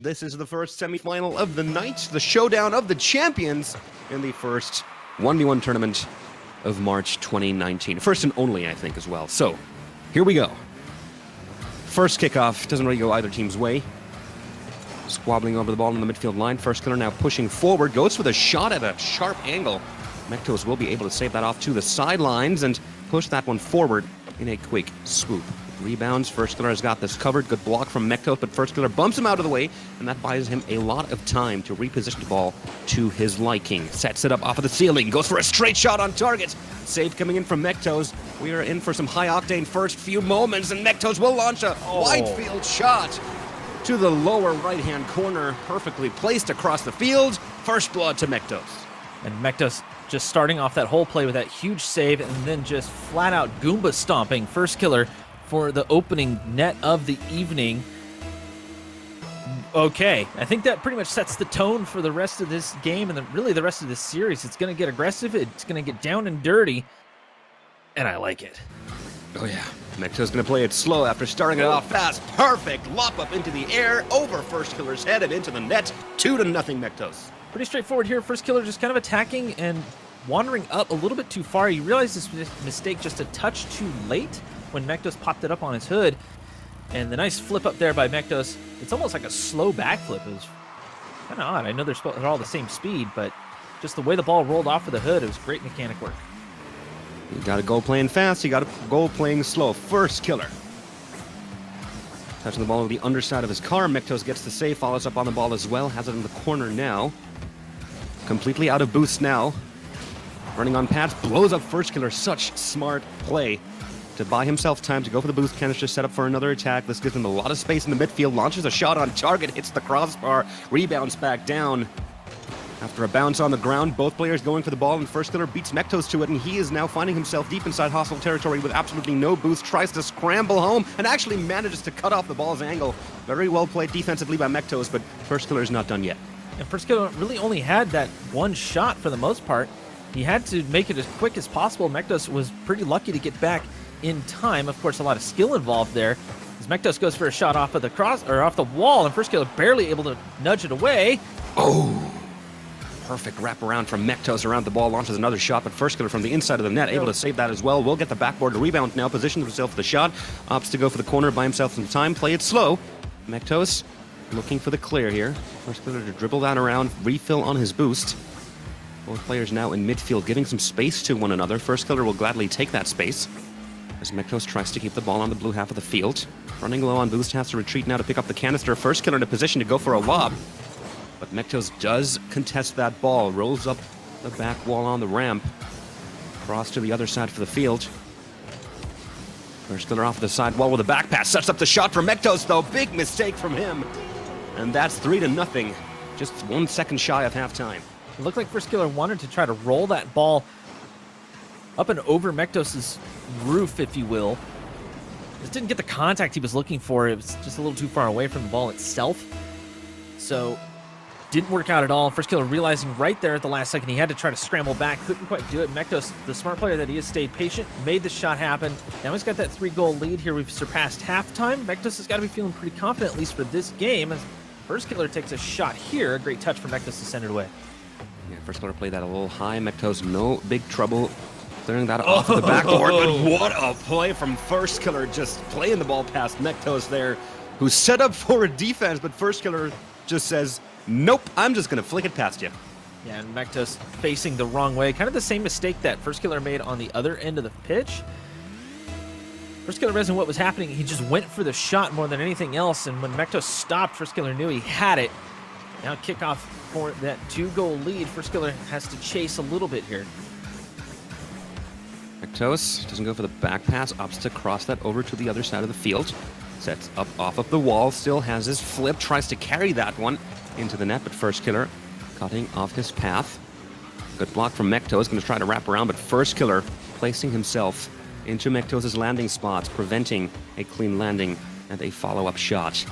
This is the first semifinal of the night, the showdown of the champions in the first 1v1 tournament of March 2019. First and only, I think, as well. So, here we go. First kickoff doesn't really go either team's way. Squabbling over the ball in the midfield line. First killer now pushing forward, goes for the shot at a sharp angle. Mektos will be able to save that off to the sidelines and push that one forward in a quick swoop. Rebounds, First Killer has got this covered. Good block from Mektos, but First Killer bumps him out of the way, and that buys him a lot of time to reposition the ball to his liking. Sets it up off of the ceiling, goes for a straight shot on target. Save coming in from Mektos. We are in for some high-octane first few moments, and Mektos will launch a wide field shot to the lower right-hand corner, perfectly placed across the field. First blood to Mektos. And Mektos just starting off that whole play with that huge save, and then just flat-out Goomba stomping First Killer for the opening net of the evening. Okay, I think that pretty much sets the tone for the rest of this game and really the rest of this series. It's going to get aggressive, it's going to get down and dirty, and I like it. Oh yeah, Mektos going to play it slow after starting it off fast. Perfect lop up into the air, over First Killer's head and into the net. 2-0 Mektos. Pretty straightforward here. First Killer just kind of attacking and wandering up a little bit too far. He realized this mistake just a touch too late when Mektos popped it up on his hood. And the nice flip up there by Mektos. It's almost like a slow backflip. It was kind of odd. I know they're all the same speed, but just the way the ball rolled off of the hood, it was great mechanic work. You got to go playing fast, you got to go playing slow. First Killer touching the ball with the underside of his car. Mektos gets the save, follows up on the ball as well, has it in the corner now. Completely out of boost now. Running on pads, blows up First Killer. Such smart play to buy himself time to go for the boost canister, set up for another attack. This gives him a lot of space in the midfield. Launches a shot on target, hits the crossbar, rebounds back down. After a bounce on the ground, both players going for the ball, and First Killer beats Mektos to it, and he is now finding himself deep inside hostile territory with absolutely no boost. Tries to scramble home, and actually manages to cut off the ball's angle. Very well played defensively by Mektos, but First Killer is not done yet. And First Killer really only had that one shot for the most part. He had to make it as quick as possible. Mektos was pretty lucky to get back in time. Of course, a lot of skill involved there. As Mektos goes for a shot off of the off the wall, and First Killer barely able to nudge it away. Oh! Perfect wraparound from Mektos around the ball, launches another shot, but First Killer from the inside of the net, able to save that as well. Will get the backboard rebound now, positions himself for the shot, opts to go for the corner, buy himself some time, play it slow. Mektos looking for the clear here. First Killer to dribble that around, refill on his boost. Both players now in midfield, giving some space to one another. First Killer will gladly take that space as Mektos tries to keep the ball on the blue half of the field. Running low on boost, has to retreat now to pick up the canister. First Killer in a position to go for a lob. But Mektos does contest that ball, rolls up the back wall on the ramp, cross to the other side for the field. First Killer off the side wall with a back pass, sets up the shot for Mektos though, big mistake from him. And that's 3-0, just 1 second shy of halftime. It looked like First Killer wanted to try to roll that ball up and over Mektos' roof, if you will. Just didn't get the contact he was looking for. It was just a little too far away from the ball itself. So didn't work out at all. First Killer realizing right there at the last second he had to try to scramble back. Couldn't quite do it. Mektos, the smart player that he is, stayed patient, made the shot happen. Now he's got that 3-goal lead here. We've surpassed halftime. Mektos has got to be feeling pretty confident, at least for this game, as First Killer takes a shot here. A great touch from Mektos to send it away. Yeah, First Killer played that a little high. Mektos, no big trouble clearing that off of the backboard, but what a play from First Killer, just playing the ball past Mektos there, who's set up for a defense, but First Killer just says, nope, I'm just going to flick it past you. Yeah, and Mektos facing the wrong way. Kind of the same mistake that First Killer made on the other end of the pitch. First Killer realizing what was happening, he just went for the shot more than anything else, and when Mektos stopped, First Killer knew he had it. Now kickoff for that 2-goal lead. First Killer has to chase a little bit here. Mektos doesn't go for the back pass, opts to cross that over to the other side of the field. Sets up off of the wall, still has his flip, tries to carry that one into the net, but First Killer cutting off his path. Good block from Mektos, going to try to wrap around, but First Killer placing himself into Mektos' landing spots, preventing a clean landing and a follow-up shot.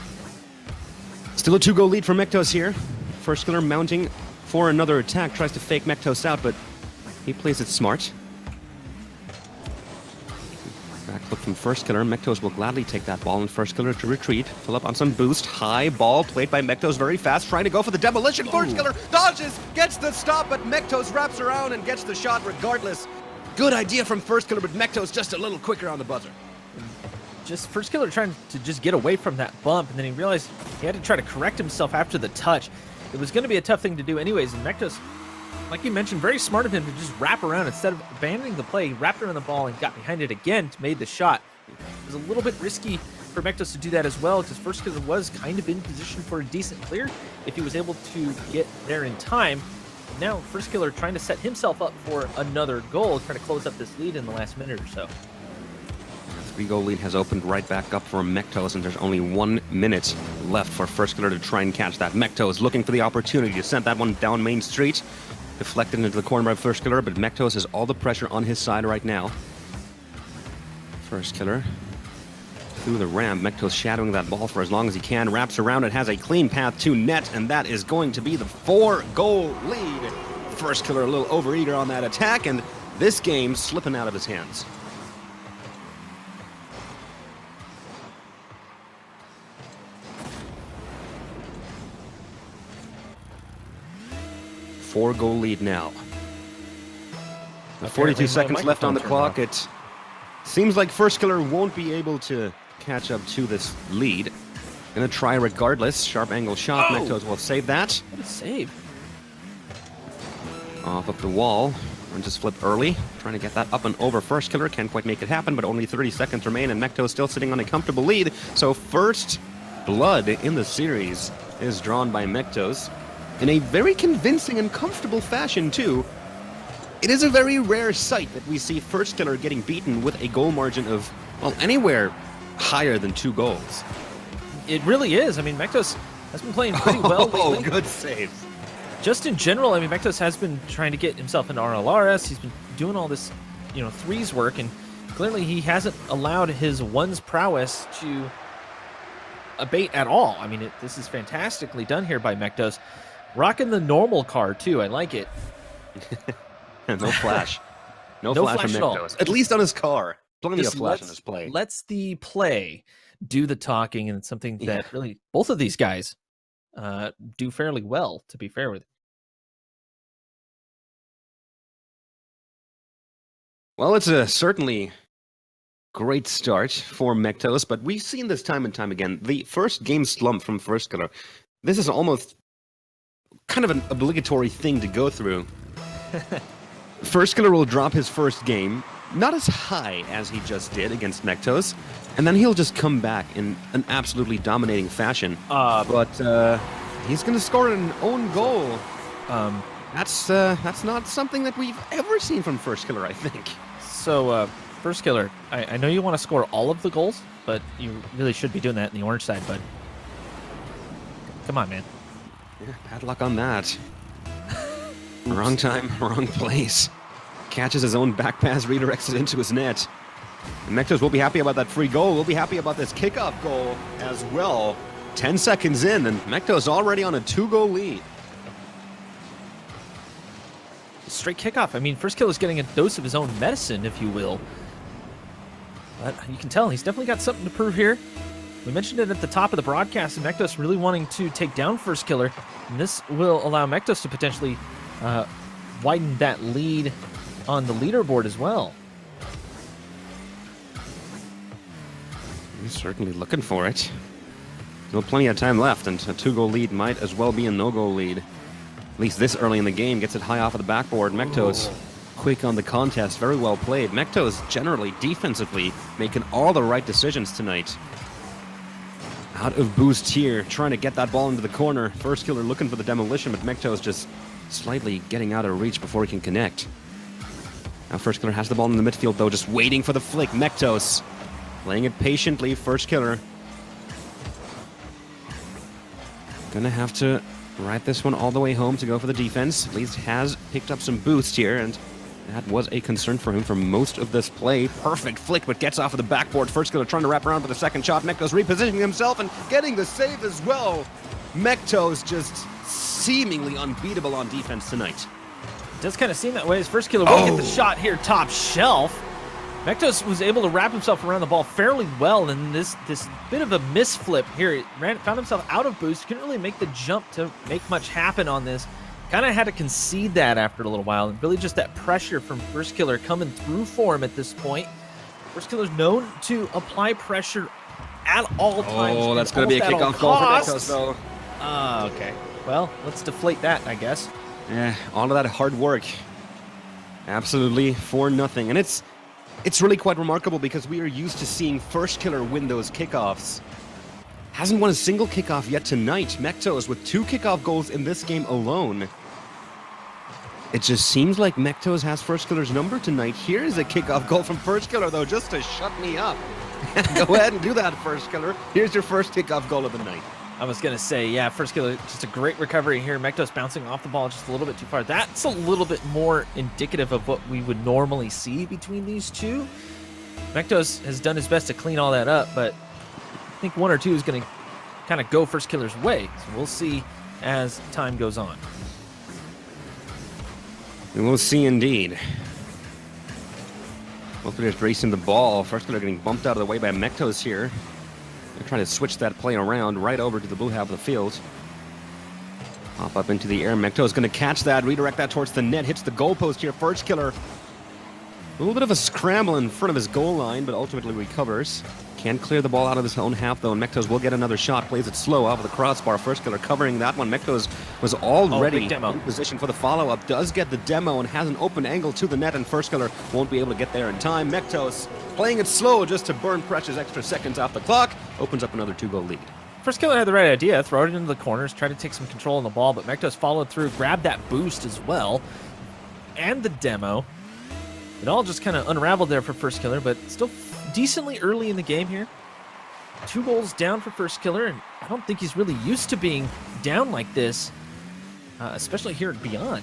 Still a 2-goal lead for Mektos here. First Killer mounting for another attack, tries to fake Mektos out, but he plays it smart. Back flip from First Killer. Mektos will gladly take that ball, and First Killer to retreat. Fill up on some boost. High ball played by Mektos very fast, trying to go for the demolition. First Killer dodges, gets the stop, but Mektos wraps around and gets the shot regardless. Good idea from First Killer, but Mektos just a little quicker on the buzzer. Just First Killer trying to just get away from that bump, and then he realized he had to try to correct himself after the touch. It was going to be a tough thing to do anyways, and Mektos, like you mentioned, very smart of him to just wrap around. Instead of abandoning the play, he wrapped around the ball and got behind it again to make the shot. It was a little bit risky for Mektos to do that as well, because First Killer was kind of in position for a decent clear if he was able to get there in time. Now First Killer trying to set himself up for another goal, trying to close up this lead in the last minute or so. 3-goal lead has opened right back up for Mektos, and there's only 1 minute left for First Killer to try and catch that. Mektos looking for the opportunity to send that one down Main Street. Deflected into the corner by First Killer, but Mektos has all the pressure on his side right now. First Killer through the ramp. Mektos shadowing that ball for as long as he can. Wraps around it, has a clean path to net, and that is going to be the 4-goal lead. First Killer a little overeager on that attack, and this game slipping out of his hands. Four-goal lead now. With 42 seconds left on the clock, it seems like First Killer won't be able to catch up to this lead. Gonna try regardless. Sharp angle shot. Mektos will save that. What a save. Off of the wall. And just flip early. Trying to get that up and over First Killer. Can't quite make it happen, but only 30 seconds remain, and Mektos still sitting on a comfortable lead. So first blood in the series is drawn by Mektos. In a very convincing and comfortable fashion, too. It is a very rare sight that we see First Killer getting beaten with a goal margin of, well, anywhere higher than 2 goals. It really is. I mean, Mektos has been playing pretty well lately. Oh, good save. Just in general, I mean, Mektos has been trying to get himself into RLRS. He's been doing all this, threes work, and clearly he hasn't allowed his ones prowess to abate at all. I mean, this is fantastically done here by Mektos. Rocking the normal car, too. I like it. No flash. No flash from Mektos. At least on his car. Plenty of flash on his play. Let's the play do the talking, and it's something that really both of these guys do fairly well, to be fair with you. Well, it's a certainly great start for Mektos, but we've seen this time and time again. The first game slump from First Killer. This is almost kind of an obligatory thing to go through. First Killer will drop his first game, not as high as he just did against Mektos, and then he'll just come back in an absolutely dominating fashion. But he's going to score an own goal. That's not something that we've ever seen from First Killer, I think. So, First Killer, I know you want to score all of the goals, but you really should be doing that in the orange side, bud. Come on, man. Yeah, bad luck on that. Wrong time, wrong place. Catches his own back pass, redirects it into his net. And Mektos will be happy about that free goal. We'll be happy about this kickoff goal as well. 10 seconds in, and Mektos already on a 2-goal lead. Straight kickoff. I mean, First Killer's getting a dose of his own medicine, if you will. But you can tell he's definitely got something to prove here. We mentioned it at the top of the broadcast, and Mektos really wanting to take down First Killer. And this will allow Mektos to potentially widen that lead on the leaderboard as well. He's certainly looking for it. Still plenty of time left, and a 2-goal lead might as well be a no-goal lead. At least this early in the game, gets it high off of the backboard. Mektos quick on the contest, very well played. Mektos generally, defensively, making all the right decisions tonight. Out of boost here, trying to get that ball into the corner. First Killer looking for the demolition, but Mektos just slightly getting out of reach before he can connect. Now First Killer has the ball in the midfield, though, just waiting for the flick. Mektos playing it patiently. First Killer gonna have to ride this one all the way home to go for the defense. At least has picked up some boost here, and that was a concern for him for most of this play. Perfect flick, but gets off of the backboard. First Killer trying to wrap around for the second shot. Mektos repositioning himself and getting the save as well. Mektos just seemingly unbeatable on defense tonight. It does kind of seem that way as First Killer will get the shot here top shelf. Mektos was able to wrap himself around the ball fairly well, and this bit of a misflip here. He found himself out of boost. Couldn't really make the jump to make much happen on this. Kind of had to concede that after a little while, and really just that pressure from First Killer coming through for him at this point. First Killer's known to apply pressure at all times. Oh, that's going to be a kickoff goal for Mektos, though. Okay. Well, let's deflate that, I guess. Yeah, all of that hard work. Absolutely for nothing. And it's really quite remarkable because we are used to seeing First Killer win those kickoffs. Hasn't won a single kickoff yet tonight. Mektos with 2 kickoff goals in this game alone. It just seems like Mektos has First Killer's number tonight. Here's a kickoff goal from First Killer, though, just to shut me up. Go ahead and do that, First Killer. Here's your first kickoff goal of the night. I was going to say, yeah, First Killer, just a great recovery here. Mektos bouncing off the ball just a little bit too far. That's a little bit more indicative of what we would normally see between these two. Mektos has done his best to clean all that up, but I think 1 or 2 is going to kind of go First Killer's way. So we'll see as time goes on. We will see indeed. Both players racing the ball. First Killer getting bumped out of the way by Mektos here. They're trying to switch that play around right over to the blue half of the field. Pop up into the air. Mektos going to catch that, redirect that towards the net. Hits the goalpost here. First Killer. A little bit of a scramble in front of his goal line, but ultimately recovers. Can't clear the ball out of his own half, though, and Mektos will get another shot. Plays it slow off of the crossbar. First Killer covering that one. Mektos was already in position for the follow-up. Does get the demo and has an open angle to the net, and First Killer won't be able to get there in time. Mektos playing it slow just to burn precious extra seconds off the clock. Opens up another 2-goal lead. First Killer had the right idea. Throw it into the corners, try to take some control on the ball, but Mektos followed through, grabbed that boost as well, and the demo. It all just kind of unraveled there for First Killer, but still decently early in the game here. 2 goals down for First Killer, and I don't think he's really used to being down like this, especially here at Beyond.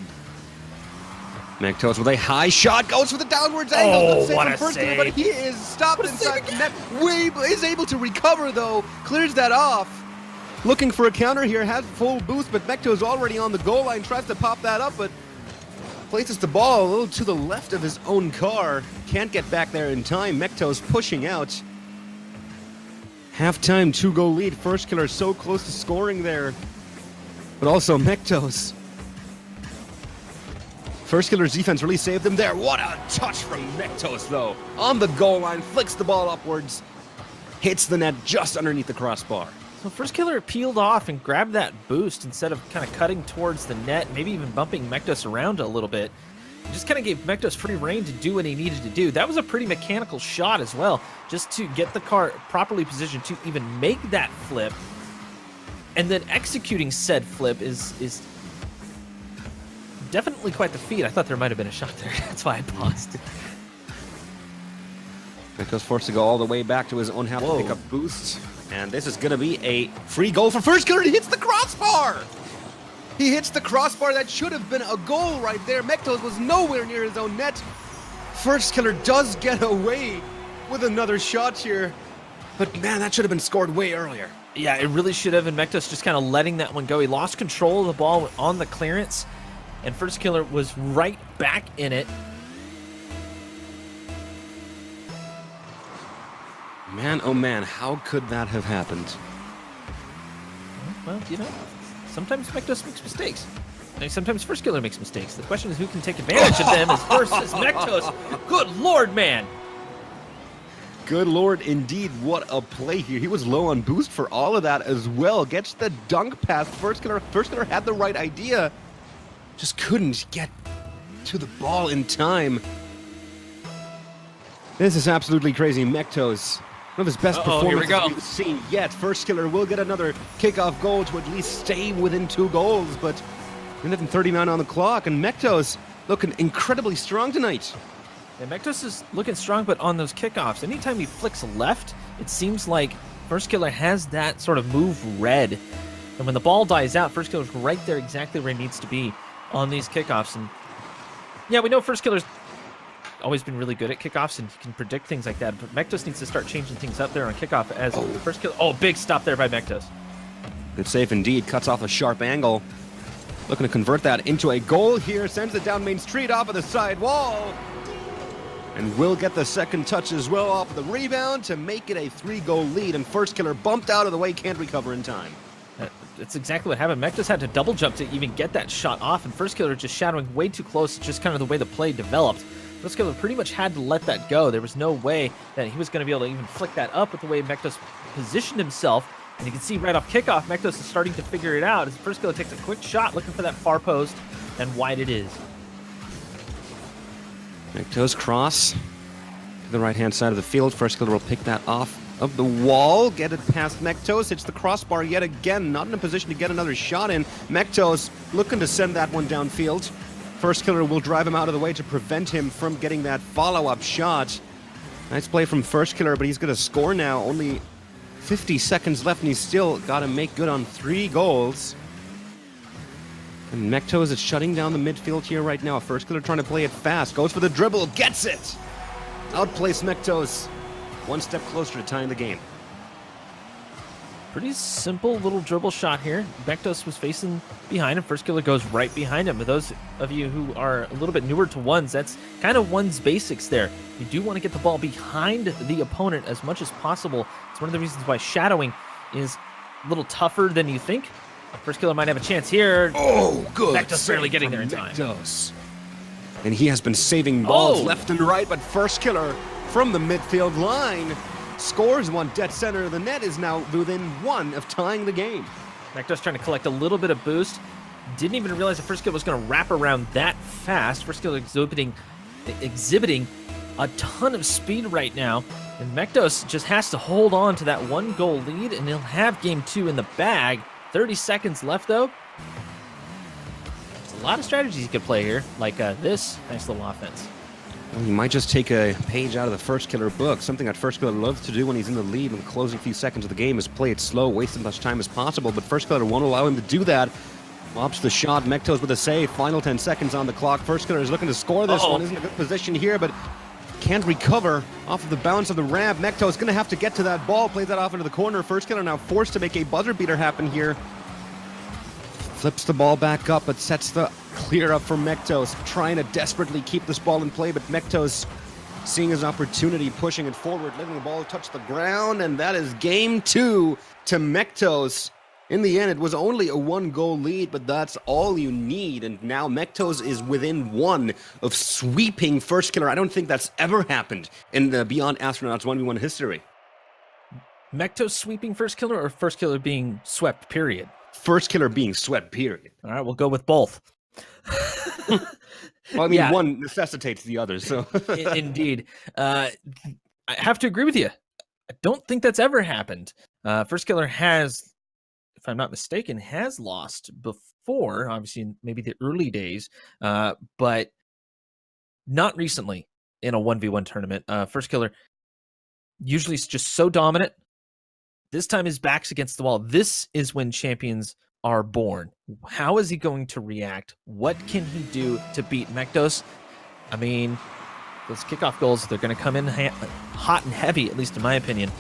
Mektos with a high shot, goes for the downwards angle. Oh, what a First save. Killer, but he is stopped inside the net. Is able to recover, though. Clears that off. Looking for a counter here, has full boost, but Mektos already on the goal line. Tries to pop that up, but places the ball a little to the left of his own car. Can't get back there in time. Mektos pushing out. Halftime 2-goal lead. First Killer so close to scoring there. But also Mektos. First Killer's defense really saved them there. What a touch from Mektos, though. On the goal line, flicks the ball upwards. Hits the net just underneath the crossbar. So First Killer peeled off and grabbed that boost instead of kind of cutting towards the net, maybe even bumping Mektos around a little bit. It just kind of gave Mektos free reign to do what he needed to do. That was a pretty mechanical shot as well, just to get the car properly positioned to even make that flip. And then executing said flip is definitely quite the feat. I thought there might have been a shot there. That's why I paused. Mektos forced to go all the way back to his own half to pick up boosts. And this is going to be a free goal for First Killer. He hits the crossbar. He hits the crossbar. That should have been a goal right there. Mektos was nowhere near his own net. First Killer does get away with another shot here. But man, that should have been scored way earlier. Yeah, it really should have. And Mektos just kind of letting that one go. He lost control of the ball on the clearance. And First Killer was right back in it. Man, oh man, how could that have happened? Well, you know, sometimes Mektos makes mistakes. And sometimes First Killer makes mistakes. The question is who can take advantage of them as versus Mektos. Good Lord, man. Good Lord, indeed. What a play here. He was low on boost for all of that as well. Gets the dunk past First Killer. First Killer had the right idea. Just couldn't get to the ball in time. This is absolutely crazy. Mektos, one of his best performances we've seen yet. First Killer will get another kickoff goal to at least stay within 2 goals, but minute and 39 on the clock, and Mektos looking incredibly strong tonight. Yeah, Mektos is looking strong, but on those kickoffs, anytime he flicks left, it seems like First Killer has that sort of move read. And when the ball dies out, First Killer's right there exactly where he needs to be on these kickoffs. And yeah, we know First Killer's always been really good at kickoffs, and he can predict things like that. But Mektos needs to start changing things up there on kickoff as First Killer. Oh, big stop there by Mektos. Good save indeed. Cuts off a sharp angle. Looking to convert that into a goal here. Sends it down Main Street off of the side wall. And will get the second touch as well off the rebound to make it a 3-goal lead. And First Killer bumped out of the way, can't recover in time. That's exactly what happened. Mektos had to double jump to even get that shot off, and First Killer just shadowing way too close. It's just kind of the way the play developed. First Killer pretty much had to let that go. There was no way that he was going to be able to even flick that up with the way Mektos positioned himself. And you can see right off kickoff, Mektos is starting to figure it out as First Killer takes a quick shot looking for that far post, and wide it is. Mektos cross to the right-hand side of the field. First Killer will pick that off of the wall, get it past Mektos. It's the crossbar yet again, not in a position to get another shot in. Mektos looking to send that one downfield. First Killer will drive him out of the way to prevent him from getting that follow-up shot. Nice play from First Killer, but he's going to score now. Only 50 seconds left, and he's still got to make good on 3 goals. And Mektos is shutting down the midfield here right now. First Killer trying to play it fast. Goes for the dribble, gets it! Outplays Mektos. One step closer to tying the game. Pretty simple little dribble shot here. Mektos was facing behind him. First Killer goes right behind him. For those of you who are a little bit newer to ones, that's kind of one's basics there. You do want to get the ball behind the opponent as much as possible. It's one of the reasons why shadowing is a little tougher than you think. First Killer might have a chance here. Oh, good. Mektos barely getting there in time. Mektos. And he has been saving balls left and right, but First Killer from the midfield line scores one dead center of the net, is now within 1 of tying the game. Mektos trying to collect a little bit of boost. Didn't even realize the First Killer was going to wrap around that fast. First Killer exhibiting a ton of speed right now. And Mektos just has to hold on to that 1-goal lead, and he'll have game 2 in the bag. 30 seconds left, though. There's a lot of strategies you could play here, like this nice little offense. Well, he might just take a page out of the First Killer book. Something that First Killer loves to do when he's in the lead in the closing few seconds of the game is play it slow, waste as much time as possible. But First Killer won't allow him to do that. Lobs the shot. Mektos with a save. Final 10 seconds on the clock. First Killer is looking to score this one. Isn't in a good position here, but can't recover off of the bounce of the ramp. Mektos going to have to get to that ball. Plays that off into the corner. First Killer now forced to make a buzzer beater happen here. Flips the ball back up, but sets the clear up for Mektos, trying to desperately keep this ball in play, but Mektos seeing his opportunity, pushing it forward, letting the ball touch the ground, and that is game 2 to Mektos. In the end, it was only a 1-goal lead, but that's all you need, and now Mektos is within 1 of sweeping First Killer. I don't think that's ever happened in the Beyond Astronauts 1v1 history. Mektos sweeping First Killer, or First Killer being swept, period? First Killer being swept, period. All right, we'll go with both. Well, I mean, one necessitates the other, so. Indeed. I have to agree with you. I don't think that's ever happened. First Killer has, if I'm not mistaken, has lost before, obviously in maybe the early days, but not recently in a 1v1 tournament. First Killer usually is just so dominant. This time his back's against the wall. This is when champions are born. How is he going to react? What can he do to beat Mektos? I mean, those kickoff goals, they're going to come in hot and heavy, at least in my opinion.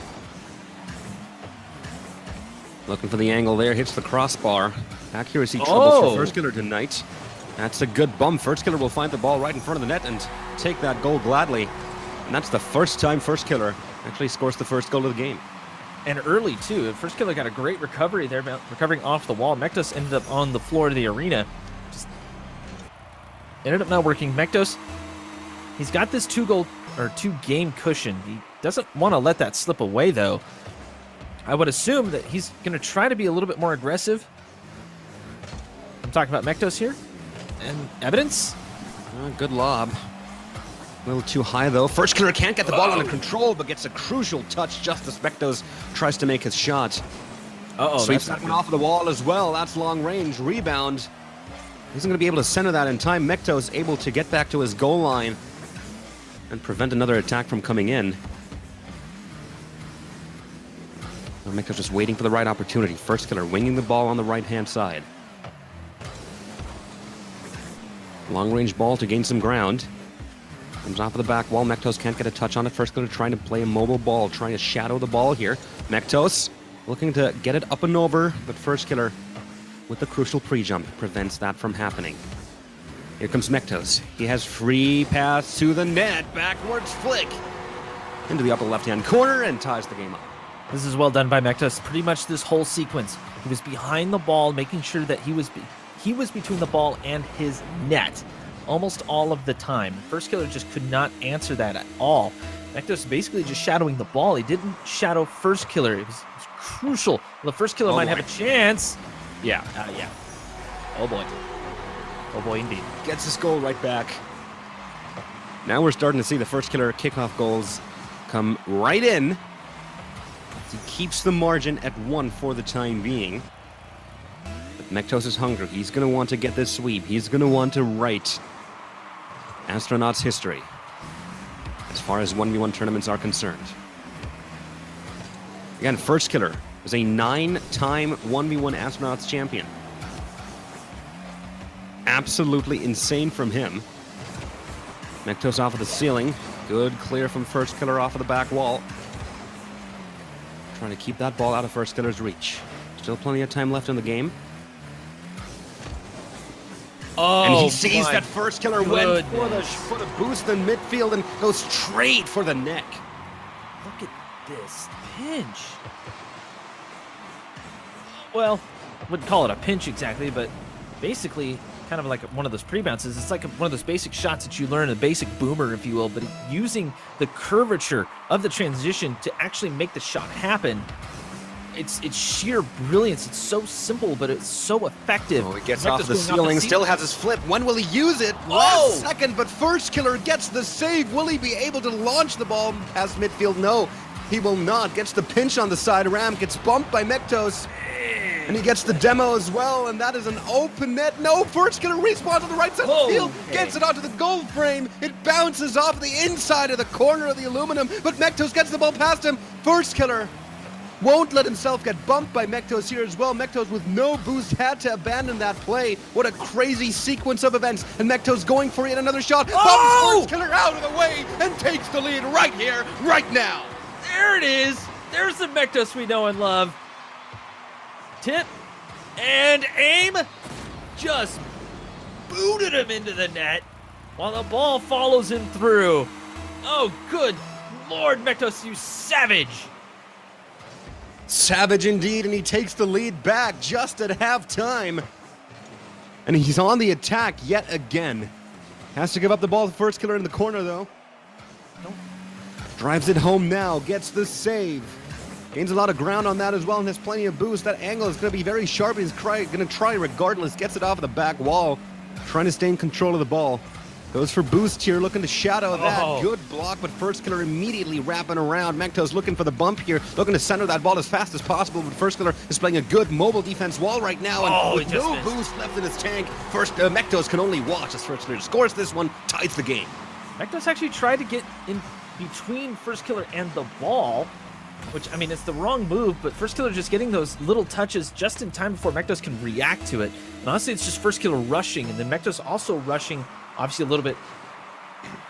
Looking for the angle there, hits the crossbar. Accuracy trouble for First Killer tonight. That's a good bump. First Killer will find the ball right in front of the net and take that goal gladly. And that's the first time First Killer actually scores the first goal of the game. And early, too. First Killer got a great recovery there, recovering off the wall. Mektos ended up on the floor of the arena. Just ended up not working. Mektos, he's got this 2-game cushion. He doesn't want to let that slip away, though. I would assume that he's going to try to be a little bit more aggressive. I'm talking about Mektos here. And evidence? Good lob. A little too high, though. First Killer can't get the ball under control, but gets a crucial touch just as Mektos tries to make his shot. Sweeps that one off of the wall as well. That's long range. Rebound. Isn't going to be able to center that in time. Mektos able to get back to his goal line and prevent another attack from coming in. Mektos just waiting for the right opportunity. First Killer winging the ball on the right-hand side. Long-range ball to gain some ground. Comes off of the back wall. Mektos can't get a touch on it. First Killer trying to play a mobile ball, trying to shadow the ball here. Mektos looking to get it up and over, but First Killer with the crucial pre-jump prevents that from happening. Here comes Mektos. He has free pass to the net. Backwards flick into the upper left-hand corner and ties the game up. This is well done by Mektos. Pretty much this whole sequence, he was behind the ball, making sure that he was between the ball and his net almost all of the time. First Killer just could not answer that at all. Mektos basically just shadowing the ball. He didn't shadow First Killer. It was crucial. Well, the First Killer might have a chance. Yeah. Yeah. Oh boy. Oh boy, indeed. Gets his goal right back. Now we're starting to see the First Killer kickoff goals come right in. He keeps the margin at 1 for the time being. But Mektos is hungry. He's going to want to get this sweep. He's going to want to write Astronauts history as far as 1v1 tournaments are concerned. Again, First Killer is a 9-time 1v1 Astronauts champion. Absolutely insane from him. Mektos off of the ceiling. Good clear from First Killer off of the back wall. Trying to keep that ball out of First Killer's reach. Still plenty of time left in the game. Oh, and he sees that First Killer went goodness. for the boost in midfield and goes straight for the neck. Look at this pinch. Well, wouldn't call it a pinch exactly, but basically kind of like one of those pre-bounces. It's like one of those basic shots that you learn, a basic boomer, if you will, but using the curvature of the transition to actually make the shot happen. It's sheer brilliance. It's so simple, but it's so effective. Oh, he gets off the ceiling, still has his flip. When will he use it? Last second, but First Killer gets the save. Will he be able to launch the ball past midfield? No, he will not. Gets the pinch on the side ramp, gets bumped by Mektos. And he gets the demo as well, and that is an open net. No, First Killer respawns on the right side of the field, gets it onto the goal frame. It bounces off the inside of the corner of the aluminum, but Mektos gets the ball past him. First Killer won't let himself get bumped by Mektos here as well. Mektos with no boost had to abandon that play. What a crazy sequence of events. And Mektos going for yet another shot. Bumps First Killer out of the way and takes the lead right here, right now. There it is. There's the Mektos we know and love. Tip and aim, just booted him into the net while the ball follows him through. Oh, good Lord, Mektos, you savage. Savage indeed, and he takes the lead back just at halftime. And he's on the attack yet again. Has to give up the ball to First Killer in the corner, though. Nope. Drives it home now, gets the save. Gains a lot of ground on that as well and has plenty of boost. That angle is going to be very sharp. He's going to try regardless. Gets it off of the back wall. Trying to stay in control of the ball. Goes for boost here, looking to shadow that. Good block, but First Killer immediately wrapping around. Mektos looking for the bump here. Looking to center that ball as fast as possible, but First Killer is playing a good mobile defense wall right now. And with no boost left in his tank, Mektos can only watch as First Killer scores this one, ties the game. Mektos actually tried to get in between First Killer and the ball, which, I mean, it's the wrong move, but First Killer just getting those little touches just in time before Mektos can react to it. And honestly, it's just First Killer rushing, and then Mektos also rushing, obviously a little bit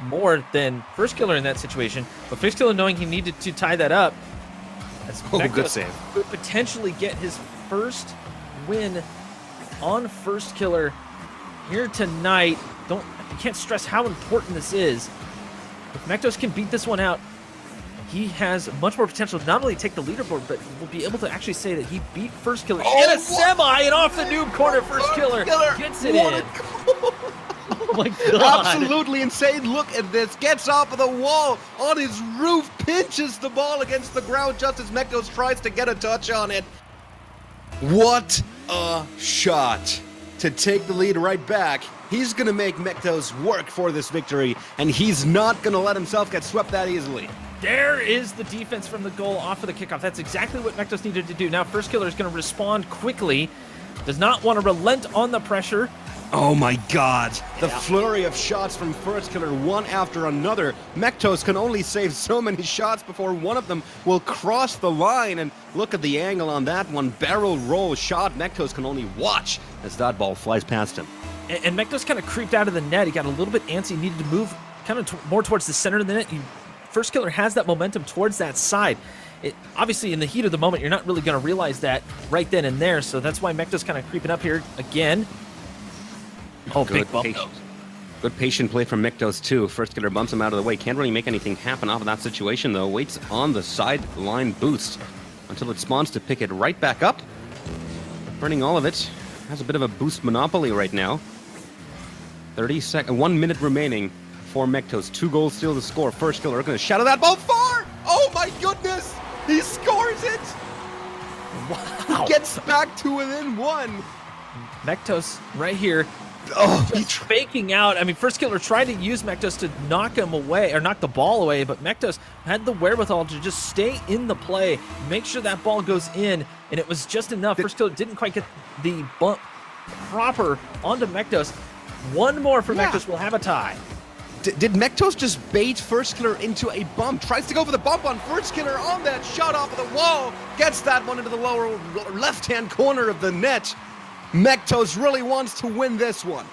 more than First Killer in that situation. But First Killer knowing he needed to tie that up, as good save. Could potentially get his first win on First Killer here tonight. You can't stress how important this is. If Mektos can beat this one out, he has much more potential to not only take the leaderboard, but will be able to actually say that he beat First Killer in a semi, and off the noob corner, First Killer gets it in. Oh my God. Absolutely insane. Look at this. Gets off of the wall on his roof, pinches the ball against the ground just as Mektos tries to get a touch on it. What a shot to take the lead right back. He's going to make Mektos work for this victory, and he's not going to let himself get swept that easily. There is the defense from the goal off of the kickoff. That's exactly what Mektos needed to do. Now First Killer is going to respond quickly. Does not want to relent on the pressure. Oh my God. The flurry of shots from First Killer, one after another. Mektos can only save so many shots before one of them will cross the line. And look at the angle on that one. Barrel roll shot. Mektos can only watch as that ball flies past him. And Mektos kind of creeped out of the net. He got a little bit antsy. Needed to move kind of more towards the center of the net. First Killer has that momentum towards that side. Obviously, in the heat of the moment, you're not really going to realize that right then and there. So that's why Mektos kind of creeping up here again. Oh, Good big bump. Good patient play from Miktos too. First killer bumps him out of the way. Can't really make anything happen off of that situation though. Waits on the sideline boost until it spawns to pick it right back up. Burning all of it. Has a bit of a boost monopoly right now. 1 minute remaining for Miktos. 2 goals still to score. First killer going to shadow that ball far. Oh my goodness! He scores it! Wow. He gets back to within 1. Mektos right here. Oh, Just faking out. I mean, First Killer tried to use Mektos to knock him away, or knock the ball away, but Mektos had the wherewithal to just stay in the play, make sure that ball goes in, and it was just enough. First Killer didn't quite get the bump proper onto Mektos. One more for Mektos will have a tie. Did Mektos just bait First Killer into a bump? Tries to go for the bump on First Killer on that shot off of the wall. Gets that one into the lower left-hand corner of the net. Mektos really wants to win this one.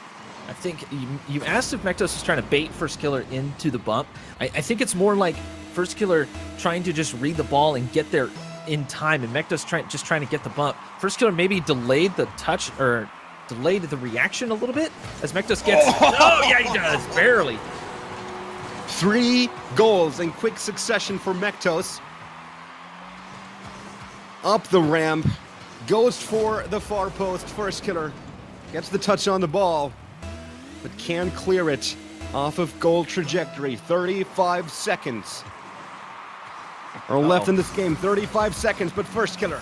I think you asked if Mektos was trying to bait First Killer into the bump. I think it's more like First Killer trying to just read the ball and get there in time, and Mektos just trying to get the bump. First Killer maybe delayed the touch, or delayed the reaction a little bit as Mektos gets... Oh, yeah, he does, barely. 3 goals in quick succession for Mektos. Up the ramp. Goes for the far post. First Killer gets the touch on the ball, but can clear it off of goal trajectory. 35 seconds are left in this game. 35 seconds, but First Killer,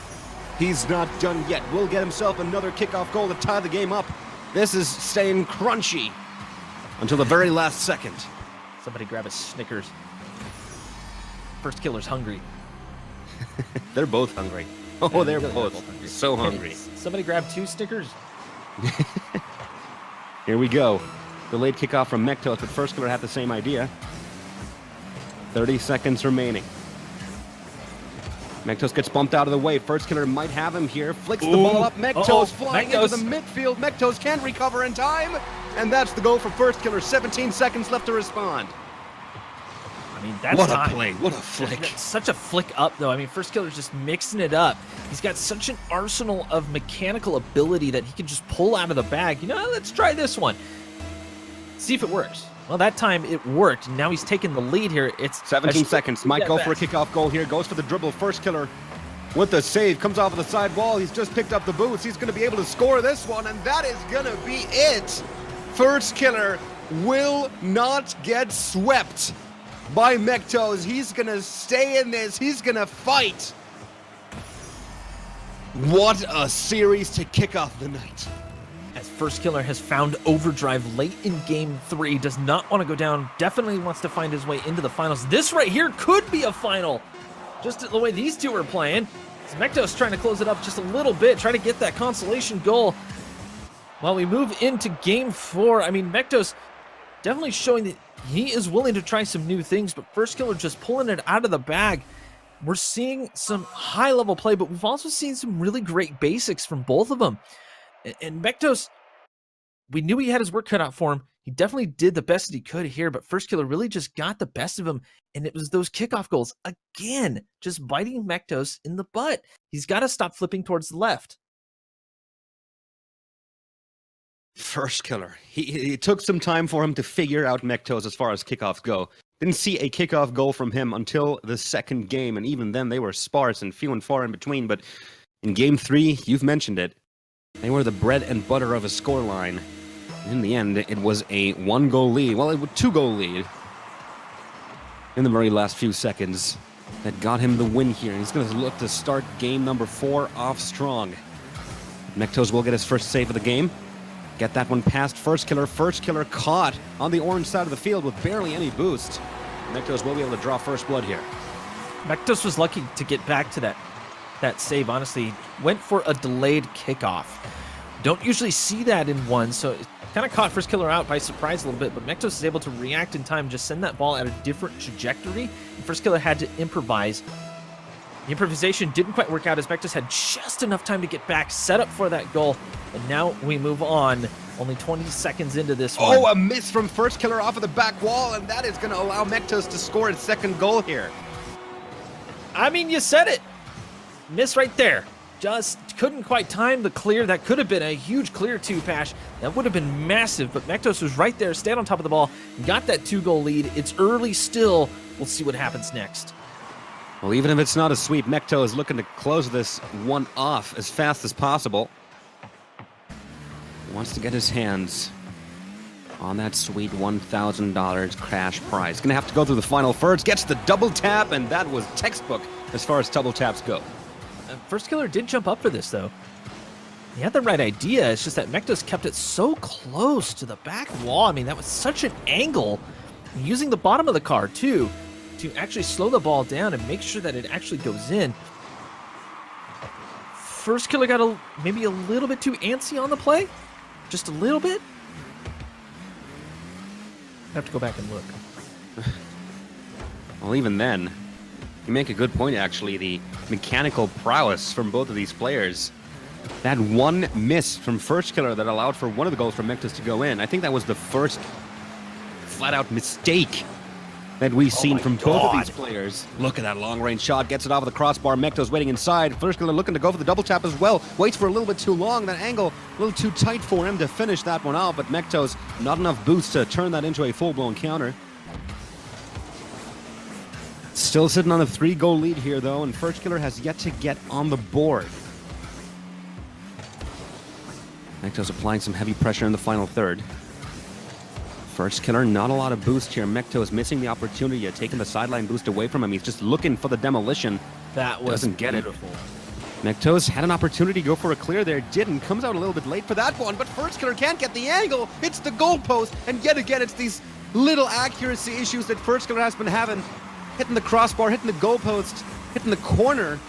he's not done yet. Will get himself another kickoff goal to tie the game up. This is staying crunchy until the very last second. Somebody grab a Snickers. First Killer's hungry. They're both hungry. Oh, Yeah, they're really both hungry. so Hey, hungry. somebody grab 2 Snickers. Here we go. Delayed kickoff from Mektos, but First Killer had the same idea. 30 seconds remaining. Mektos gets bumped out of the way. First Killer might have him here. Flicks the ball up. Mektos flying into the midfield. Mektos can't recover in time. And that's the goal for First Killer. 17 seconds left to respond. I mean, that's What time. a play. What a flick. That's such a flick up, though. I mean, First Killer's just mixing it up. He's got such an arsenal of mechanical ability that he can just pull out of the bag. You know, let's try this one. See if it works. Well, that time it worked. Now he's taking the lead here. It's 17 seconds. Might go for a kickoff goal here. Goes for the dribble. First Killer with the save. Comes off of the side wall. He's just picked up the boots. He's going to be able to score this one, and that is going to be it. First Killer will not get swept by Mektos. He's going to stay in this. He's going to fight. What a series to kick off the night. As First Killer has found overdrive late in Game 3, does not want to go down, definitely wants to find his way into the finals. This right here could be a final, just the way these two are playing. Mektos trying to close it up just a little bit, try to get that consolation goal. While we move into Game 4, I mean, Mektos definitely showing that he is willing to try some new things, but First Killer just pulling it out of the bag. We're seeing some high-level play, but we've also seen some really great basics from both of them. And Mektos, we knew he had his work cut out for him. He definitely did the best that he could here, but First Killer really just got the best of him, and it was those kickoff goals. Again, just biting Mektos in the butt. He's got to stop flipping towards the left. First Killer. It took some time for him to figure out Mektos as far as kickoffs go. Didn't see a kickoff goal from him until the second game, and even then they were sparse and few and far in between. But in Game 3, you've mentioned it, they were the bread and butter of a scoreline. In the end, it was a 1-goal lead. Well, it was a 2-goal lead in the very last few seconds that got him the win here. He's going to look to start game number 4 off strong. Mektos will get his first save of the game. Get that one past First Killer. First Killer caught on the orange side of the field with barely any boost. Mektos will be able to draw first blood here. Mektos was lucky to get back to that save, honestly. Went for a delayed kickoff. Don't usually see that in one, so it kind of caught First Killer out by surprise a little bit, but Mektos is able to react in time, just send that ball at a different trajectory, and First Killer had to improvise. The improvisation didn't quite work out as Mektos had just enough time to get back, set up for that goal, and now we move on. Only 20 seconds into this one. Oh, a miss from First Killer off of the back wall, and that is going to allow Mektos to score his second goal here. I mean, you said it. Miss right there. just couldn't quite time the clear. That could have been a huge clear 2, Pash. That would have been massive, but Mektos was right there, stayed on top of the ball, got that 2-goal lead. It's early still. We'll see what happens next. Well, even if it's not a sweep, Mekto is looking to close this one off as fast as possible. He wants to get his hands on that sweet $1,000 cash prize. Gonna have to go through the final thirds, gets the double tap, and that was textbook as far as double taps go. First Killer did jump up for this, though. He had the right idea. It's just that Mektos kept it so close to the back wall. I mean, that was such an angle. Using the bottom of the car, too, to actually slow the ball down and make sure that it actually goes in. First Killer got maybe a little bit too antsy on the play. Just a little bit. I have to go back and look. Well, even then, you make a good point, actually. The mechanical prowess from both of these players. That one miss from First Killer that allowed for one of the goals from Mektos to go in. I think that was the first flat-out mistake that we've seen from both of these players. Look at that long-range shot. Gets it off of the crossbar. Mektos waiting inside. First Killer looking to go for the double tap as well. Waits for a little bit too long. That angle a little too tight for him to finish that one out. But Mektos, not enough boost to turn that into a full-blown counter. Still sitting on a 3-goal lead here, though, and First Killer has yet to get on the board. Mektos applying some heavy pressure in the final third. First Killer, not a lot of boost here. Mektos missing the opportunity of taking the sideline boost away from him. He's just looking for the demolition. That was Doesn't get beautiful. it. Mektos had an opportunity to go for a clear there, didn't. Comes out a little bit late for that one, but First Killer can't get the angle. It's the goalpost, and yet again, it's these little accuracy issues that First Killer has been having. Hitting the crossbar, hitting the goalpost, hitting the corner.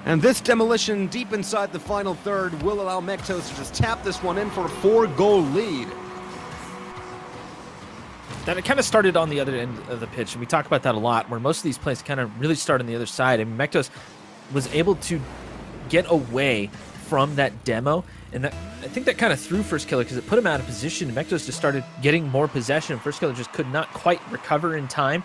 And this demolition deep inside the final third will allow Mektos to just tap this one in for a 4-goal lead. That it kind of started on the other end of the pitch, and we talk about that a lot, where most of these plays kind of really start on the other side. And Mektos was able to get away from that demo, and that, I think that kind of threw First Killer because it put him out of position. Mektos just started getting more possession. First Killer just could not quite recover in time.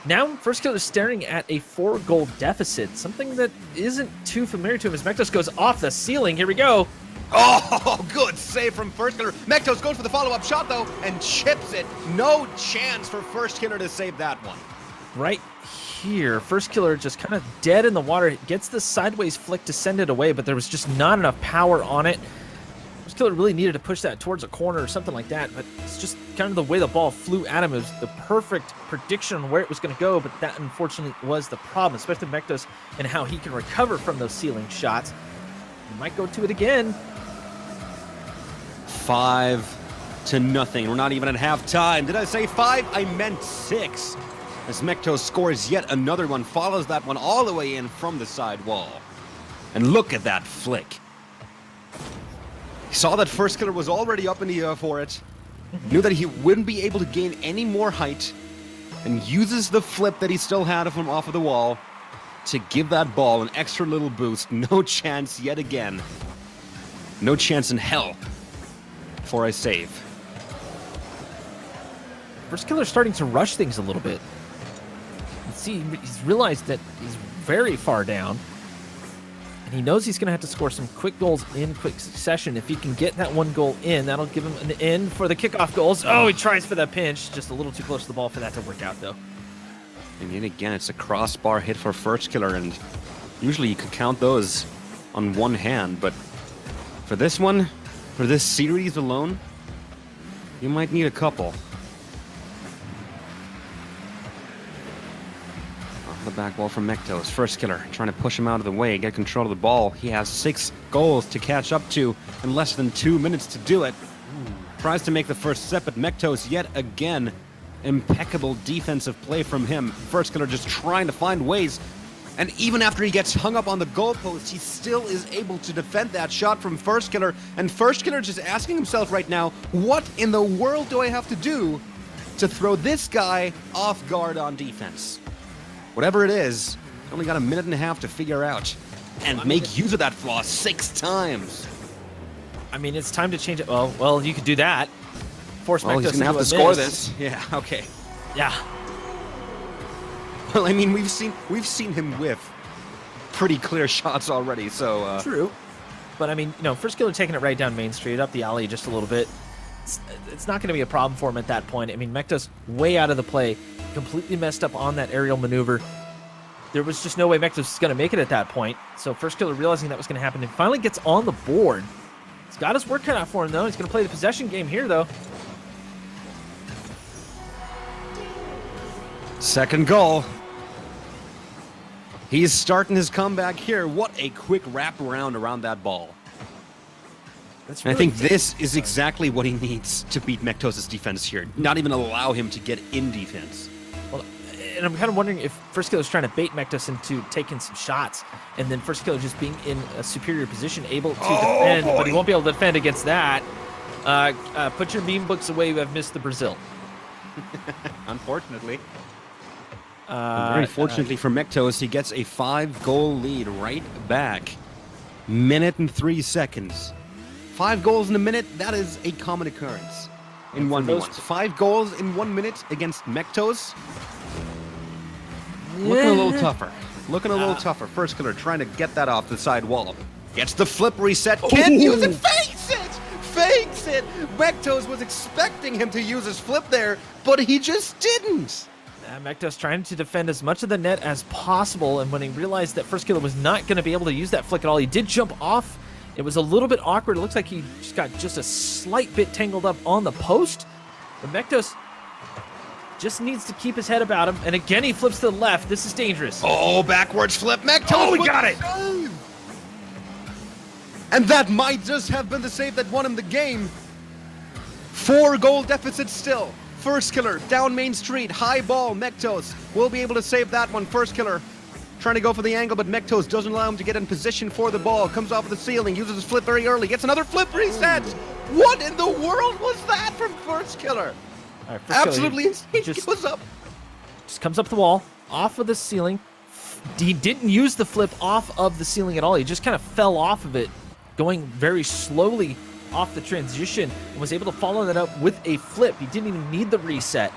Now, First Killer is staring at a 4-goal deficit, something that isn't too familiar to him as Mektos goes off the ceiling. Here we go. Oh, good save from First Killer. Mektos goes for the follow-up shot, though, and chips it. No chance for First Killer to save that one. Right here, First Killer just kind of dead in the water. Gets the sideways flick to send it away, but there was just not enough power on it. First Killer really needed to push that towards a corner or something like that, but it's just kind of the way the ball flew at him. It was the perfect prediction on where it was going to go, but that unfortunately was the problem, especially Mektos and how he can recover from those ceiling shots. He might go to it again. 5-0. We're not even at halftime. Did I say 5? I meant 6. As Mektos scores yet another one, follows that one all the way in from the side wall. And look at that flick. He saw that First Killer was already up in the air for it. Knew that he wouldn't be able to gain any more height. And uses the flip that he still had from off of the wall to give that ball an extra little boost. No chance yet again. No chance in hell for a save. First Killer's starting to rush things a little bit. See, he's realized that he's very far down. And he knows he's going to have to score some quick goals in quick succession. If he can get that 1 goal in, that'll give him an in for the kickoff goals. Oh, he tries for that pinch. Just a little too close to the ball for that to work out, though. And yet again, it's a crossbar hit for First Killer, and usually you could count those on one hand, but for this one, for this series alone, you might need a couple. Off the back wall from Mektos. First Killer trying to push him out of the way, get control of the ball. He has 6 goals to catch up to in less than 2 minutes to do it. Tries to make the first step, but Mektos yet again. Impeccable defensive play from him. First Killer just trying to find ways. And even after he gets hung up on the goalpost, he still is able to defend that shot from First Killer. And First Killer just asking himself right now, what in the world do I have to do to throw this guy off guard on defense? Whatever it is, only got a minute and a half to figure out and make use of that flaw 6 times. I mean, it's time to change it. Well, you could do that. Force Well, Mektos he's gonna have to a score miss. this. Yeah, okay. Yeah. Well, I mean, we've seen him whiff pretty clear shots already. So True. But I mean, First Killer taking it right down Main Street, up the alley just a little bit. It's not going to be a problem for him at that point. I mean, Mektos way out of the play, completely messed up on that aerial maneuver. There was just no way Mektos was going to make it at that point. So First Killer realizing that was going to happen and finally gets on the board. He's got his work cut out for him, though. He's going to play the possession game here, though. second goal. He's starting his comeback here. What a quick wraparound around that ball. That's And I think this is exactly what he needs to beat Mektos' defense here. Not even allow him to get in defense. Well, and I'm kind of wondering if First Killer's trying to bait Mektos into taking some shots, and then First Killer just being in a superior position, able to defend, but he won't be able to defend against that. Put your meme books away. You have missed the Brazil. Unfortunately. Very fortunately for Mektos, he gets a 5-goal lead right back. Minute and 3 seconds. 5 goals in a minute, that is a common occurrence in 1v1. 5 goals in 1 minute against Mektos. Looking a little tougher. Looking a little tougher. First Killer trying to get that off the side wall. Gets the flip reset. Can't use it. Fakes it! Fakes it! Mektos was expecting him to use his flip there, but he just didn't. Mektos trying to defend as much of the net as possible, and when he realized that First Killer was not going to be able to use that flick at all, he did jump off. It was a little bit awkward. It looks like he just got just a slight bit tangled up on the post. But Mektos just needs to keep his head about him, and again he flips to the left. This is dangerous. Oh, backwards flip. Mektos! Oh, he got it! And that might just have been the save that won him the game. 4-goal deficit still. First Killer, down Main Street, high ball, Mektos will be able to save that one. First Killer trying to go for the angle, but Mektos doesn't allow him to get in position for the ball. Comes off of the ceiling, uses his flip very early, gets another flip reset. What in the world was that from First Killer? All right, First Absolutely Killer, insane. He goes up. Just comes up the wall, off of the ceiling. He didn't use the flip off of the ceiling at all. He just kind of fell off of it, going very slowly off the transition, and was able to follow that up with a flip. He didn't even need the reset.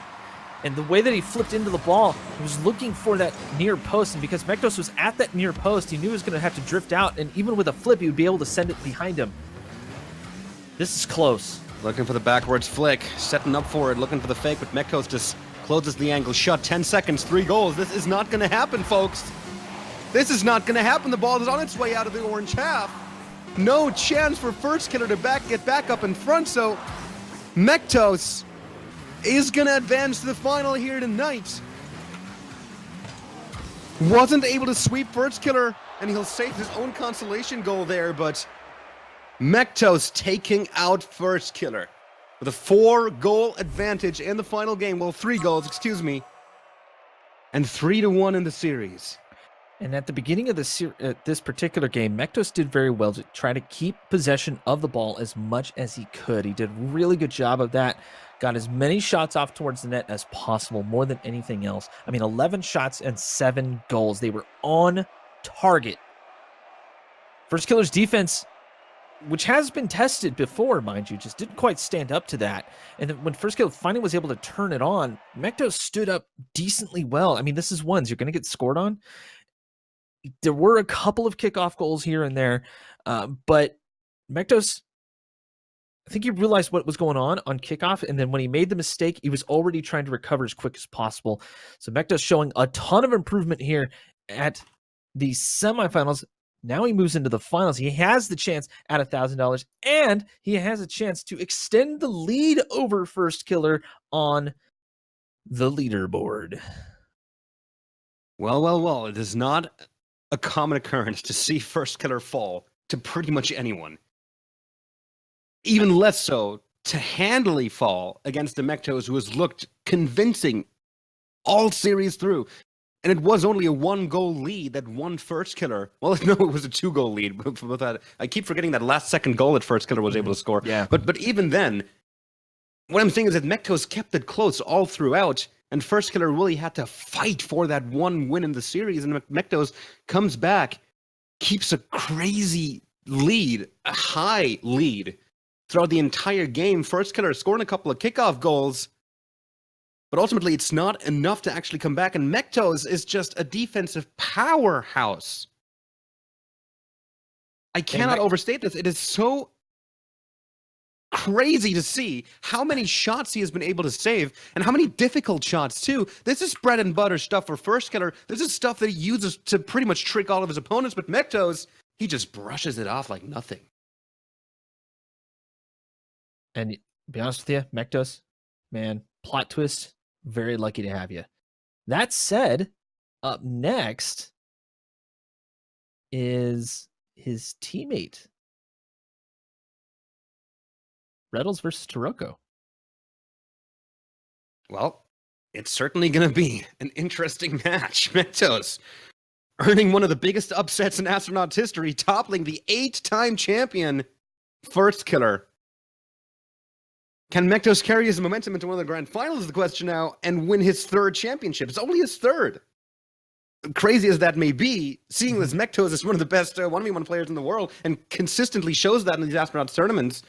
And the way that he flipped into the ball, he was looking for that near post, and because Mektos was at that near post, he knew he was going to have to drift out, and even with a flip, he would be able to send it behind him. This is close. Looking for the backwards flick, setting up for it, looking for the fake, but Mektos just closes the angle shut. 10 seconds, 3 goals. This is not going to happen, folks. This is not going to happen. The ball is on its way out of the orange half. No chance for First Killer to get back up in front, so Mektos is going to advance to the final here tonight. Wasn't able to sweep First Killer, and he'll save his own consolation goal there, but Mektos taking out First Killer with a 4-goal advantage in the final game. Well, 3 goals, excuse me, and 3-1 in the series. And at the beginning of this particular game, Mektos did very well to try to keep possession of the ball as much as he could. He did a really good job of that. Got as many shots off towards the net as possible, more than anything else. I mean, 11 shots and 7 goals. They were on target. First Killer's defense, which has been tested before, mind you, just didn't quite stand up to that. And then when First Killer finally was able to turn it on, Mektos stood up decently well. I mean, this is ones you're going to get scored on. There were a couple of kickoff goals here and there, but Mektos, I think he realized what was going on kickoff, and then when he made the mistake, he was already trying to recover as quick as possible. So Mektos showing a ton of improvement here at the semifinals. Now he moves into the finals. He has the chance at $1,000, and he has a chance to extend the lead over First Killer on the leaderboard. Well, it is not a common occurrence to see First Killer fall to pretty much anyone. Even less so to handily fall against the Mektos, who has looked convincing all series through. And it was only a 1-goal lead that won First Killer. Well, no, it was a 2-goal lead. With that, I keep forgetting that last second goal that First Killer was able to score. Yeah. But even then, what I'm saying is that Mektos kept it close all throughout, and First Killer really had to fight for that one win in the series. And Mektos comes back, keeps a crazy lead, a high lead throughout the entire game. First Killer scoring a couple of kickoff goals, but ultimately it's not enough to actually come back. And Mektos is just a defensive powerhouse. I cannot overstate this. It is so crazy to see how many shots he has been able to save and how many difficult shots too. This is bread and butter stuff for First Killer. This is stuff that he uses to pretty much trick all of his opponents, but Mektos, he just brushes it off like nothing. And to be honest with you, Mektos, man, plot twist, very lucky to have you. That said, up next is his teammate, Reynolds versus Taroko. Well, it's certainly going to be an interesting match. Mektos earning one of the biggest upsets in Astronauts history, toppling the 8-time champion First Killer. Can Mektos carry his momentum into one of the grand finals is the question now, and win his 3rd championship? It's only his 3rd. Crazy as that may be, seeing as Mektos is one of the best 1v1 players in the world and consistently shows that in these Astronauts tournaments.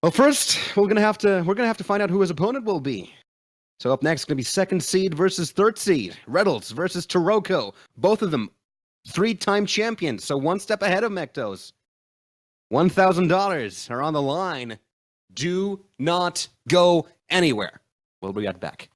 Well, first, we're gonna have to find out who his opponent will be. So up next, gonna be 2nd seed versus 3rd seed. Reynolds versus Taroko. Both of them 3-time champions, so one step ahead of Mektos. $1,000 are on the line. Do not go anywhere. We'll be right back.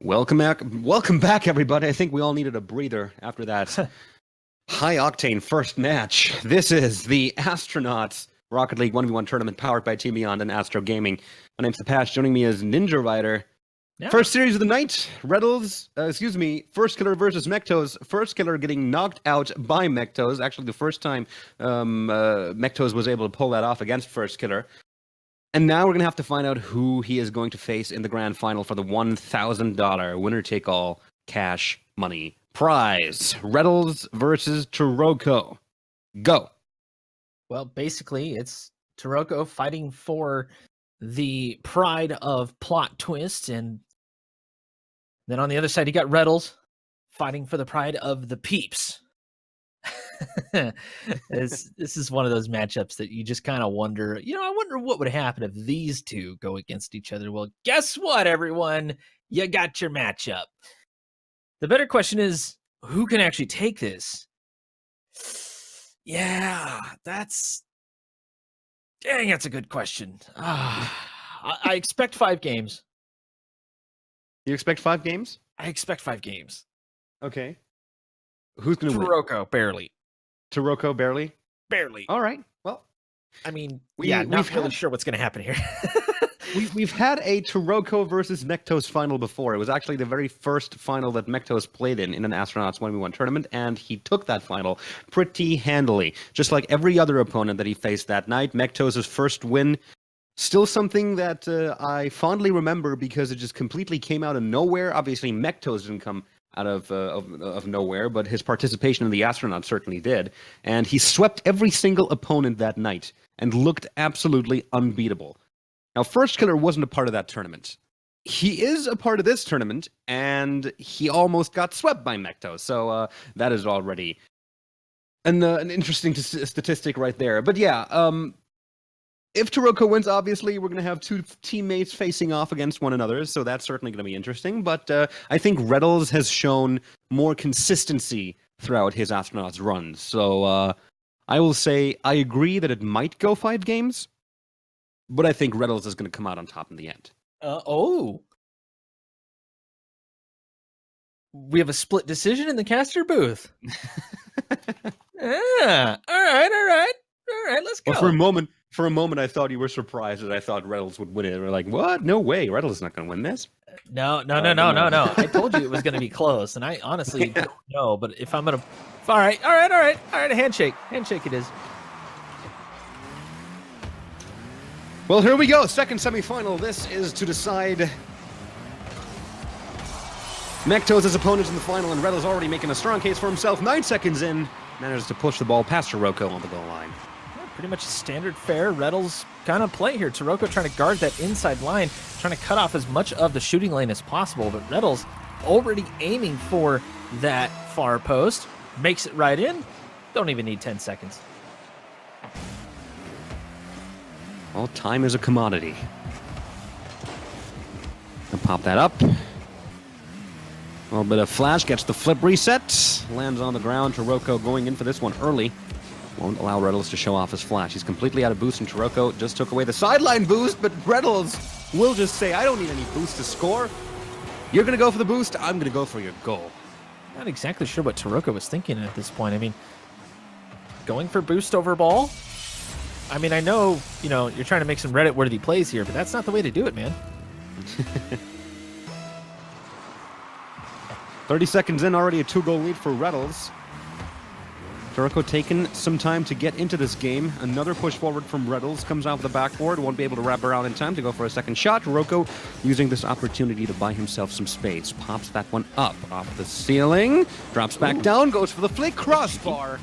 Welcome back, everybody. I think we all needed a breather after that high-octane first match. This is the Astronauts Rocket League 1v1 tournament powered by Team Beyond and ASTRO Gaming. My name's Tapash. Joining me is Ninja Rider. Yeah. First series of the night. First Killer versus Mektos. First Killer getting knocked out by Mektos. Actually, the first time Mektos was able to pull that off against First Killer. And now we're going to have to find out who he is going to face in the grand final for the $1,000 winner-take-all cash money prize. Reddles versus Taroko. Go. Well, basically, it's Taroko fighting for the pride of Plot Twist, and then on the other side, you got Reddles fighting for the pride of the Peeps. This is one of those matchups that you just kind of wonder, I wonder what would happen if these two go against each other. Well, guess what, everyone? You got your matchup. The better question is, who can actually take this? Yeah, that's a good question. I expect 5 games. You expect 5 games? I expect 5 games. Okay. Who's going to win? Taroko, barely. Taroko, barely? Barely. All right. Well, I mean, we've not really sure what's going to happen here. We've had a Taroko versus Mektos final before. It was actually the very first final that Mektos played in an Astronauts 1v1 tournament, and he took that final pretty handily. Just like every other opponent that he faced that night, Mektos' first win, still something that I fondly remember because it just completely came out of nowhere. Obviously, Mektos didn't come out of nowhere, but his participation in the Astronauts certainly did. And he swept every single opponent that night and looked absolutely unbeatable. Now, First Killer wasn't a part of that tournament. He is a part of this tournament, and he almost got swept by Mektos. So that is already an interesting statistic right there. But yeah, if Taroko wins, obviously, we're going to have 2 teammates facing off against one another, so that's certainly going to be interesting. But I think Reddles has shown more consistency throughout his Astronauts runs. So I will say I agree that it might go 5 games, but I think Reddles is going to come out on top in the end. We have a split decision in the caster booth. Yeah. All right, let's go. Well, for a moment, I thought you were surprised that I thought Reddles would win it. We're like, what? No way. Reddles is not going to win this. No. I told you it was going to be close, and I honestly don't know. But if I'm going to... All right. A handshake. Handshake it is. Well, here we go. Second semifinal. This is to decide Mektos' opponents in the final, and Reddles already making a strong case for himself. 9 seconds in, manages to push the ball past Taroko on the goal line. Yeah, pretty much a standard fare Reddles kind of play here. Taroko trying to guard that inside line, trying to cut off as much of the shooting lane as possible, but Reddles already aiming for that far post. Makes it right in. Don't even need 10 seconds. Well, time is a commodity. I'll pop that up. A little bit of flash, gets the flip reset. Lands on the ground. Taroko going in for this one early. Won't allow Reddles to show off his flash. He's completely out of boost, and Taroko just took away the sideline boost, but Reddles will just say, I don't need any boost to score. You're going to go for the boost. I'm going to go for your goal. Not exactly sure what Taroko was thinking at this point. I mean, going for boost over ball? I mean, I know, you're trying to make some Reddit-worthy plays here, but that's not the way to do it, man. 30 seconds in, already a 2-goal lead for Reddles. Taroko taking some time to get into this game. Another push forward from Reddles. Comes out with the backboard. Won't be able to wrap around in time to go for a second shot. Taroko using this opportunity to buy himself some space. Pops that one up off the ceiling. Drops back down. Goes for the flick. Crossbar.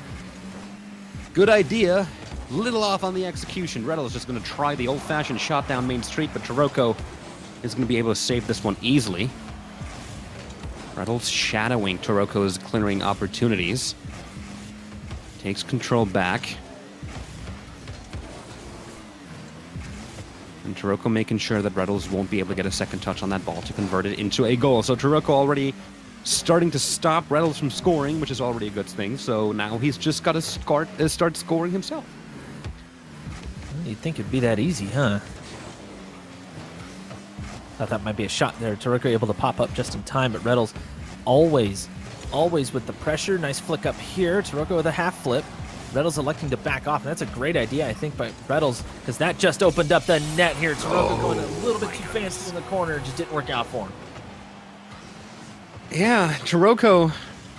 Good idea. Little off on the execution. Reddles just going to try the old-fashioned shot down Main Street, but Taroko is going to be able to save this one easily. Reddles shadowing Taroko's clearing opportunities. Takes control back. And Taroko making sure that Reddles won't be able to get a second touch on that ball to convert it into a goal. So Taroko already starting to stop Reddles from scoring, which is already a good thing. So now he's just got to start scoring himself. You'd think it'd be that easy, huh? Thought that might be a shot there. Taroko able to pop up just in time, but Reddles always with the pressure. Nice flick up here. Taroko with a half flip. Reddles electing to back off, and that's a great idea, I think, by Reddles, because that just opened up the net here. Taroko going a little bit too fancy in the corner. Just didn't work out for him. Yeah, Taroko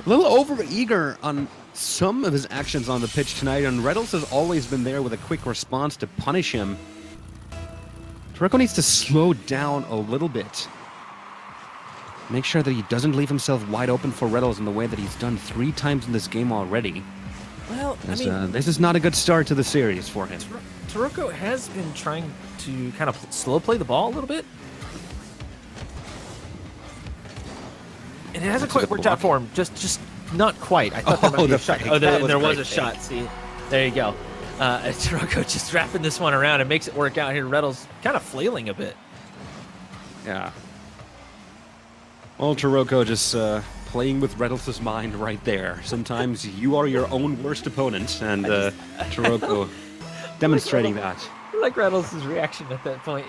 a little over-eager on some of his actions on the pitch tonight, and Reddles has always been there with a quick response to punish him. Taroko needs to slow down a little bit. Make sure that he doesn't leave himself wide open for Reddles in the way that he's done 3 times in this game already. Well, I mean, this is not a good start to the series for him. Taroko has been trying to kind of slow play the ball a little bit. And it hasn't quite worked out for him. Just not quite. I thought there might be a shot. Oh, there was a shot. See, there you go. Taroko just wrapping this one around and makes it work out here. Reddles kind of flailing a bit. Yeah. Well, Taroko just playing with Reddles' mind right there. Sometimes you are your own worst opponent, and Taroko demonstrating that. I like Reddles' reaction at that point.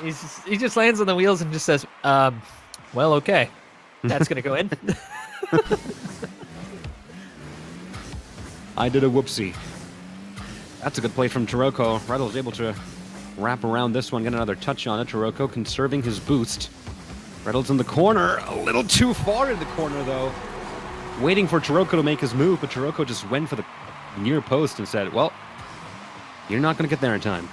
He just lands on the wheels and just says, well, okay. That's going to go in. I did a whoopsie. That's a good play from Taroko. Reddles able to wrap around this one, get another touch on it. Taroko conserving his boost. Reddles in the corner, a little too far in the corner though. Waiting for Taroko to make his move, but Taroko just went for the near post and said, well, you're not going to get there in time.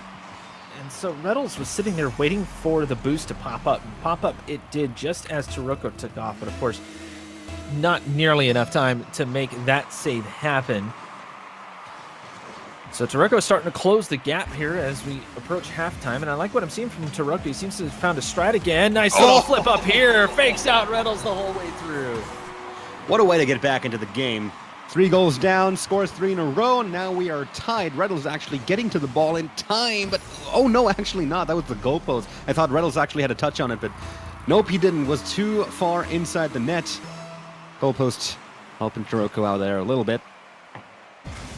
And so Reddles was sitting there waiting for the boost to pop up. And pop up it did just as Taroko took off, but of course, not nearly enough time to make that save happen. So Taroko is starting to close the gap here as we approach halftime, and I like what I'm seeing from Taroko. He seems to have found a stride again. Nice little flip up here. Fakes out Reddles the whole way through. What a way to get back into the game. 3 goals down, scores 3 in a row, and now we are tied. Reddles actually getting to the ball in time, but oh no, actually not. That was the goalpost. I thought Reddles actually had a touch on it, but nope, he didn't. Was too far inside the net. Goalpost helping Taroko out there a little bit.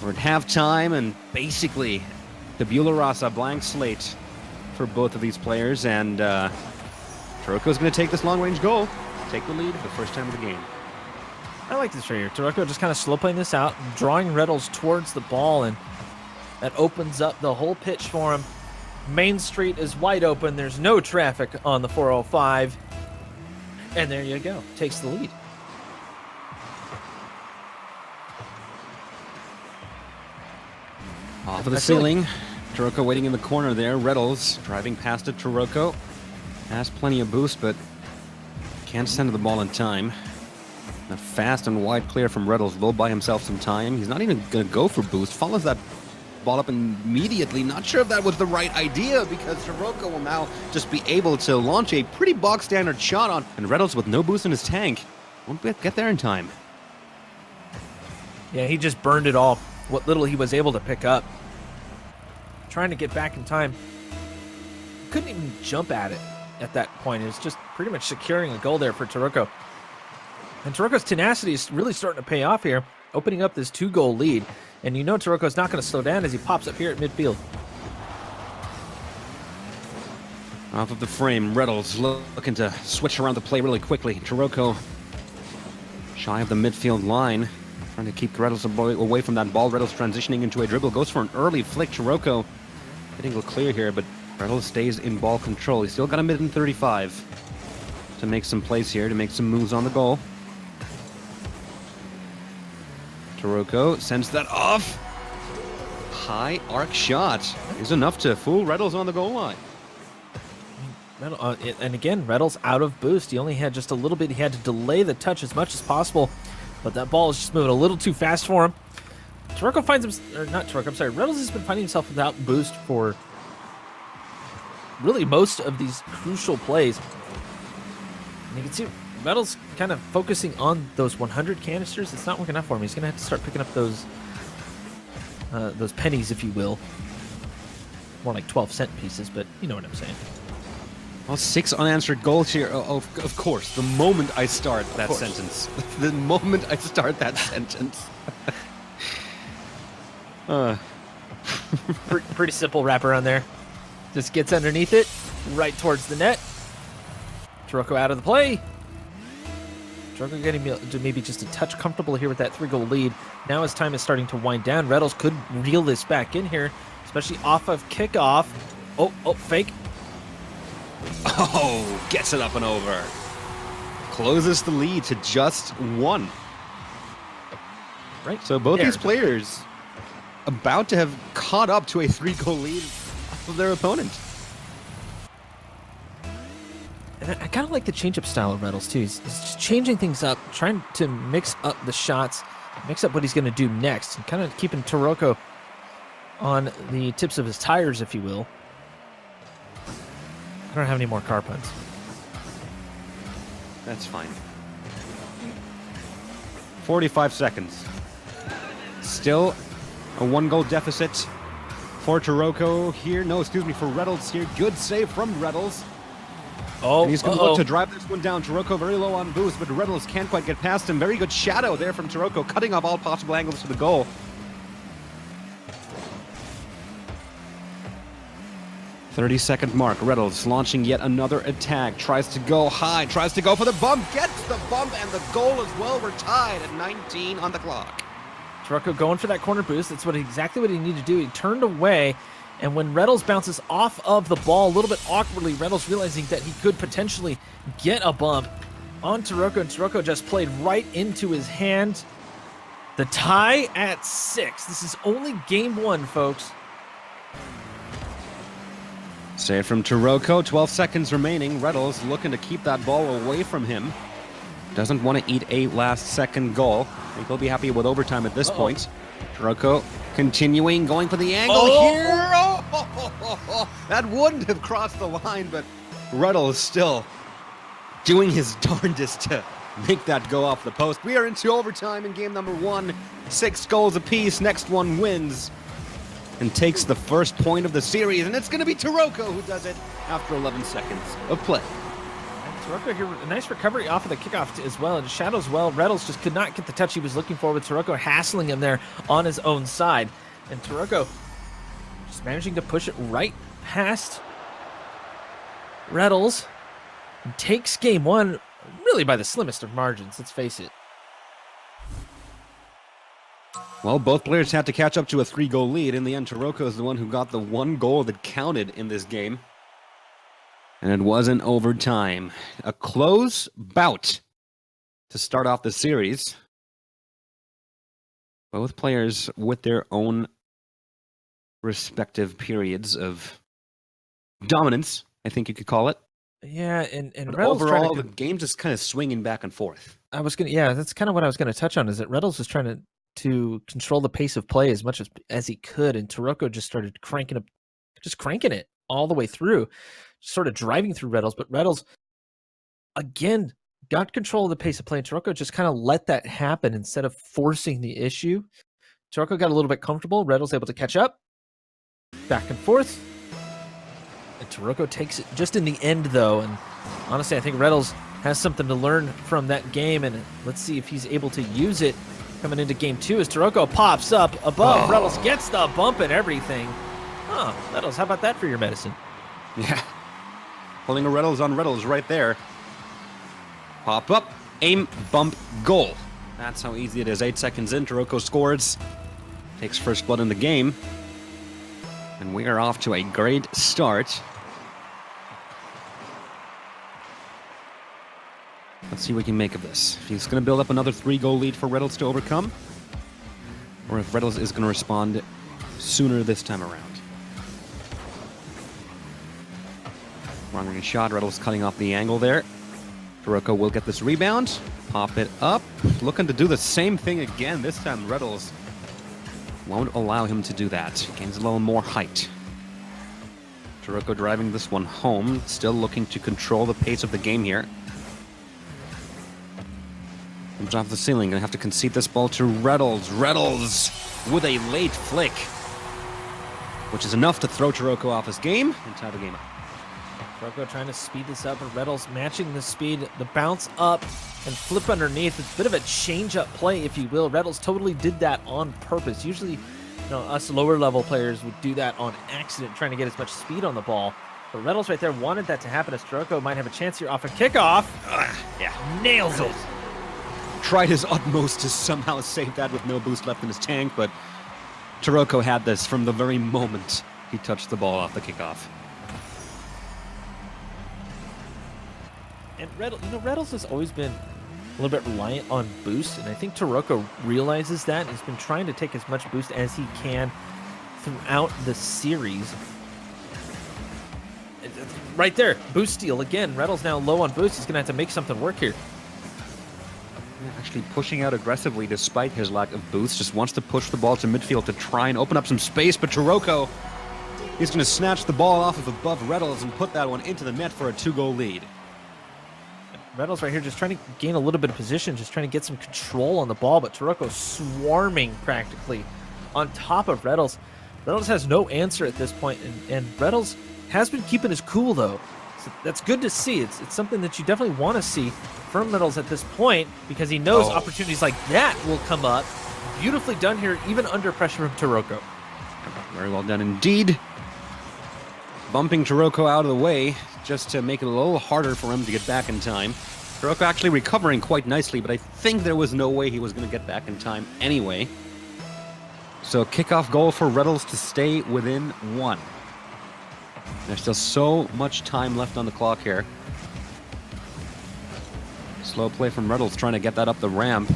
We're at halftime, and basically, tabula rasa, blank slate for both of these players, and Taroko's going to take this long-range goal, take the lead for the first time of the game. I like this right here. Taroko just kind of slow playing this out, drawing Reddles towards the ball, and that opens up the whole pitch for him. Main Street is wide open. There's no traffic on the 405, and there you go. Takes the lead. Off of the ceiling. Taroko waiting in the corner there. Reddles driving past it. Taroko has plenty of boost, but can't send the ball in time. A fast and wide clear from Reddles will buy himself some time. He's not even going to go for boost. Follows that ball up immediately. Not sure if that was the right idea, because Taroko will now just be able to launch a pretty box standard shot on, and Reddles with no boost in his tank won't get there in time. Yeah, he just burned it all. What little he was able to pick up. Trying to get back in time. Couldn't even jump at it at that point. It was just pretty much securing a goal there for Taroko. And Taroko's tenacity is really starting to pay off here, opening up this 2-goal lead. And you know Taroko's not going to slow down as he pops up here at midfield. Off of the frame, Reddles looking to switch around the play really quickly. Taroko shy of the midfield line. Trying to keep Reddles away from that ball. Reddles transitioning into a dribble. Goes for an early flick. Taroko getting a little clear here, but Reddles stays in ball control. He's still got a mid in 35 to make some plays here, to make some moves on the goal. Taroko sends that off. High arc shot is enough to fool Reddles on the goal line. And again, Reddles out of boost. He only had just a little bit. He had to delay the touch as much as possible. But that ball is just moving a little too fast for him. Taroko finds him, or not Taroko, I'm sorry. Reddles has been finding himself without boost for really most of these crucial plays. And you can see Reddles kind of focusing on those 100 canisters. It's not working out for him. He's going to have to start picking up those pennies, if you will. More like 12-cent pieces, but you know what I'm saying. Well, 6 unanswered goals here. Of course, the moment I start that sentence. The moment I start that sentence. Pretty simple wraparound there. Just gets underneath it, right towards the net. Taroko out of the play. Taroko getting to maybe just a touch comfortable here with that 3-goal lead. Now as time is starting to wind down, Reynolds could reel this back in here, especially off of kickoff. Oh, fake. Oh, gets it up and over. Closes the lead to just 1. Right. So both there. these players about to have caught up to a 3-goal lead of their opponent. And I kind of like the change-up style of Reynolds, too. He's just changing things up, trying to mix up the shots, mix up what he's going to do next, and kind of keeping Taroko on the tips of his tires, if you will. I don't have any more car puns. That's fine. 45 seconds. Still a 1-goal deficit for Taroko here. No, excuse me, for Reynolds here. Good save from Reynolds. Oh, and he's going to look to drive this one down. Taroko very low on boost, but Reynolds can't quite get past him. Very good shadow there from Taroko, cutting off all possible angles to the goal. 30-second mark. Reynolds launching yet another attack. Tries to go high, tries to go for the bump, gets the bump, and the goal as well. We're tied at 19 on the clock. Taroko going for that corner boost. That's exactly what he needed to do. He turned away, and when Reynolds bounces off of the ball a little bit awkwardly, Reynolds realizing that he could potentially get a bump on Taroko, and Taroko just played right into his hand. The tie at 6. This is only game 1, folks. Save from Taroko, 12 seconds remaining. Reynolds looking to keep that ball away from him. Doesn't want to eat a last-second goal. I think he'll be happy with overtime at this point. Taroko continuing, going for the angle here. Oh, that wouldn't have crossed the line, but Reynolds still doing his darndest to make that go off the post. We are into overtime in game number 1. 6 goals apiece. Next one wins and takes the first point of the series, and it's going to be Taroko who does it after 11 seconds of play. And Taroko here, a nice recovery off of the kickoff as well, and shadows well. Reynolds just could not get the touch he was looking for, with Taroko hassling him there on his own side. And Taroko just managing to push it right past Reynolds and takes game 1 really by the slimmest of margins, let's face it. Well, both players had to catch up to a 3-goal lead. In the end, Taroko is the one who got the 1 goal that counted in this game. And it wasn't overtime. A close bout to start off the series. Both players with their own respective periods of dominance, I think you could call it. Yeah, and But Reynolds overall, the game just kind of swinging back and forth. that's kind of what I was gonna touch on, is that Reynolds was trying to control the pace of play as much as he could, and Taroko just started cranking it all the way through, sort of driving through Reynolds. But Reynolds again got control of the pace of play, and Taroko just kind of let that happen instead of forcing the issue. Taroko got a little bit comfortable. Reynolds able to catch up, back and forth, and Taroko takes it just in the end, though. And honestly, I think Reynolds has something to learn from that game, and let's see if he's able to use it coming into game 2 as Taroko pops up above. Reynolds gets the bump and everything. Reynolds, how about that for your medicine? Yeah. Pulling a Reynolds on Reynolds right there. Pop up, aim, bump, goal. That's how easy it is. 8 seconds in, Taroko scores. Takes first blood in the game. And we are off to a great start. Let's see what we can make of this. If he's going to build up another 3-goal lead for Reynolds to overcome, or if Reynolds is going to respond sooner this time around. Wrong shot, Reynolds cutting off the angle there. Taroko will get this rebound, pop it up, looking to do the same thing again. This time Reynolds won't allow him to do that. Gains a little more height. Taroko driving this one home, still looking to control the pace of the game here. Comes off the ceiling, gonna have to concede this ball to Reynolds. Reynolds with a late flick, which is enough to throw Taroko off his game and tie the game up. Taroko trying to speed this up, but Reynolds matching the speed, the bounce up and flip underneath. It's a bit of a change-up play, if you will. Reynolds totally did that on purpose. Usually, us lower-level players would do that on accident, trying to get as much speed on the ball. But Reynolds right there wanted that to happen, as Taroko might have a chance here off a kickoff. Yeah. Nails it. Tried his utmost to somehow save that with no boost left in his tank, but Taroko had this from the very moment he touched the ball off the kickoff. And Reynolds has always been a little bit reliant on boost, and I think Taroko realizes that. He's been trying to take as much boost as he can throughout the series. Right there, boost steal again. Reynolds now low on boost. He's going to have to make something work here. Actually pushing out aggressively despite his lack of boost. Just wants to push the ball to midfield to try and open up some space, but Taroko is going to snatch the ball off of above Reynolds and put that one into the net for a 2-goal lead. Reynolds right here just trying to gain a little bit of position, just trying to get some control on the ball, but Taroko swarming practically on top of Reynolds. Reynolds has no answer at this point, and Reynolds has been keeping his cool, though. So that's good to see. It's something that you definitely want to see from Reynolds at this point, because he knows opportunities like that will come up. Beautifully done here, even under pressure from Taroko. Very well done indeed. Bumping Taroko out of the way just to make it a little harder for him to get back in time. Taroko actually recovering quite nicely, but I think there was no way he was going to get back in time anyway. So kickoff goal for Reynolds to stay within 1. There's still so much time left on the clock here. Slow play from Reynolds trying to get that up the ramp.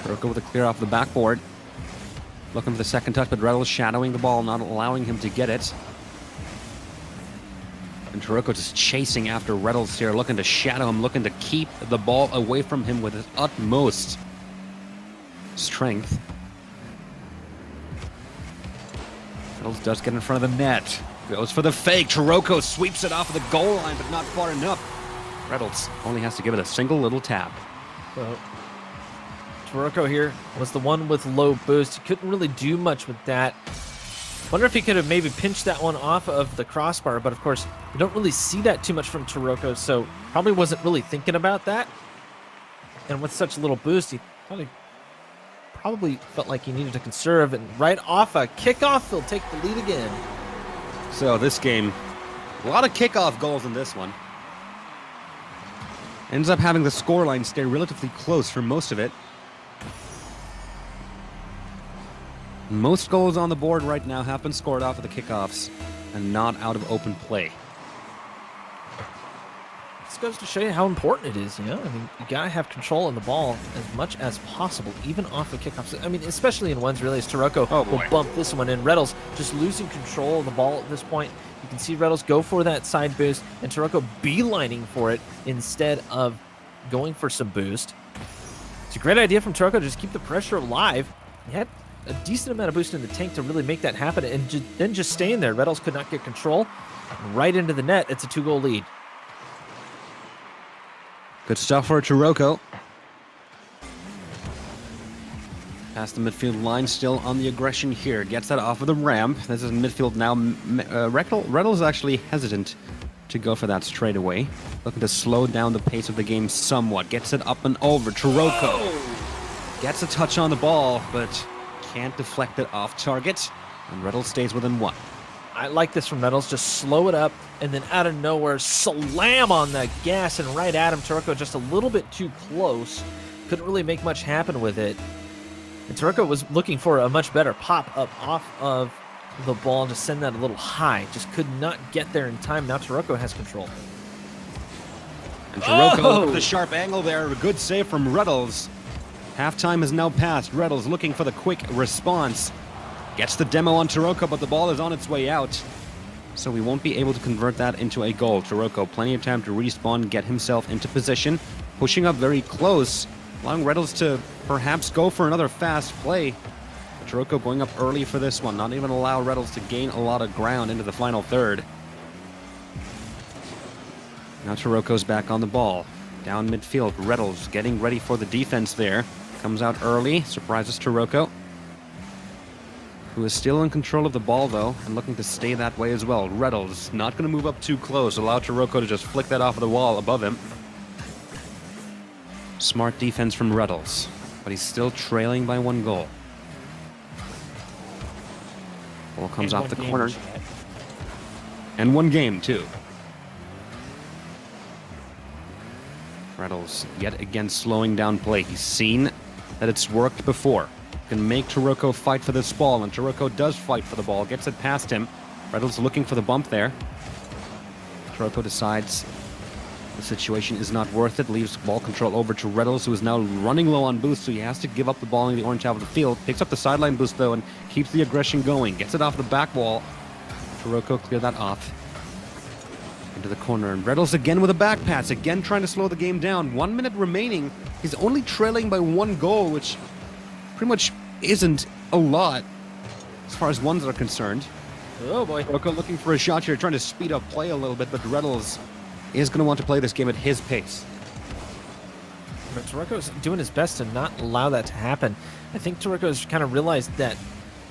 Taroko with a clear off the backboard. Looking for the second touch, but Reynolds shadowing the ball, not allowing him to get it. And Taroko just chasing after Reynolds here, looking to shadow him, looking to keep the ball away from him with his utmost strength. Reynolds does get in front of the net. Goes for the fake. Taroko sweeps it off of the goal line, but not far enough. Reynolds only has to give it a single little tap. So Taroko here was the one with low boost. He couldn't really do much with that. Wonder if he could have maybe pinched that one off of the crossbar, but of course, we don't really see that too much from Taroko, so probably wasn't really thinking about that. And with such little boost, he probably felt like he needed to conserve, and right off a kickoff, he'll take the lead again. So this game, a lot of kickoff goals in this one. Ends up having the scoreline stay relatively close for most of it. Most goals on the board right now have been scored off of the kickoffs and not out of open play. This goes to show you how important it is, you know? I mean, you gotta have control on the ball as much as possible, even off the kickoffs. I mean, especially in ones relays. Taroko will bump this one in. Reynolds just losing control of the ball at this point. You can see Reynolds go for that side boost, and Taroko beelining for it instead of going for some boost. It's a great idea from Taroko to just keep the pressure alive. He had a decent amount of boost in the tank to really make that happen, and then just staying there. Reynolds could not get control. Right into the net. It's a 2-goal lead. Good stuff for Taroko. Past the midfield line, still on the aggression here. Gets that off of the ramp. This is midfield now. Reynolds actually hesitant to go for that straight away. Looking to slow down the pace of the game somewhat. Gets it up and over. Taroko gets a touch on the ball, but can't deflect it off target. And Reynolds stays within 1. I like this from Reynolds. Just slow it up, and then out of nowhere, slam on the gas and right at him. Taroko just a little bit too close. Couldn't really make much happen with it. And Taroko was looking for a much better pop up off of the ball to send that a little high. Just could not get there in time. Now Taroko has control. And Taroko with the sharp angle there. A good save from Reynolds. Halftime has now passed. Reynolds looking for the quick response. Gets the demo on Taroko, but the ball is on its way out. So we won't be able to convert that into a goal. Taroko, plenty of time to respawn, get himself into position. Pushing up very close, allowing Reynolds to perhaps go for another fast play. But Taroko going up early for this one, not even allow Reynolds to gain a lot of ground into the final third. Now Taroko's back on the ball. Down midfield, Reynolds getting ready for the defense there. Comes out early, surprises Taroko, who is still in control of the ball, though, and looking to stay that way as well. Reynolds not going to move up too close. Allow Taroko to just flick that off of the wall above him. Smart defense from Reynolds, but he's still trailing by 1 goal. Ball comes off the corner. And one game, too. Rettles yet again slowing down play. He's seen that it's worked before. Can make Taroko fight for this ball, and Taroko does fight for the ball, gets it past him. Rettles looking for the bump there. Taroko decides the situation is not worth it, leaves ball control over to Rettles, who is now running low on boost, so he has to give up the ball in the orange half of the field. Picks up the sideline boost, though, and keeps the aggression going. Gets it off the back wall. Taroko clear that off. Into the corner, and Rettles again with a back pass, again trying to slow the game down. 1 minute remaining. He's only trailing by 1 goal, which pretty much isn't a lot as far as ones are concerned. Oh boy. Taroko looking for a shot here, trying to speed up play a little bit, but Rettles is going to want to play this game at his pace. But Taroko's doing his best to not allow that to happen. I think Taroko's kind of realized that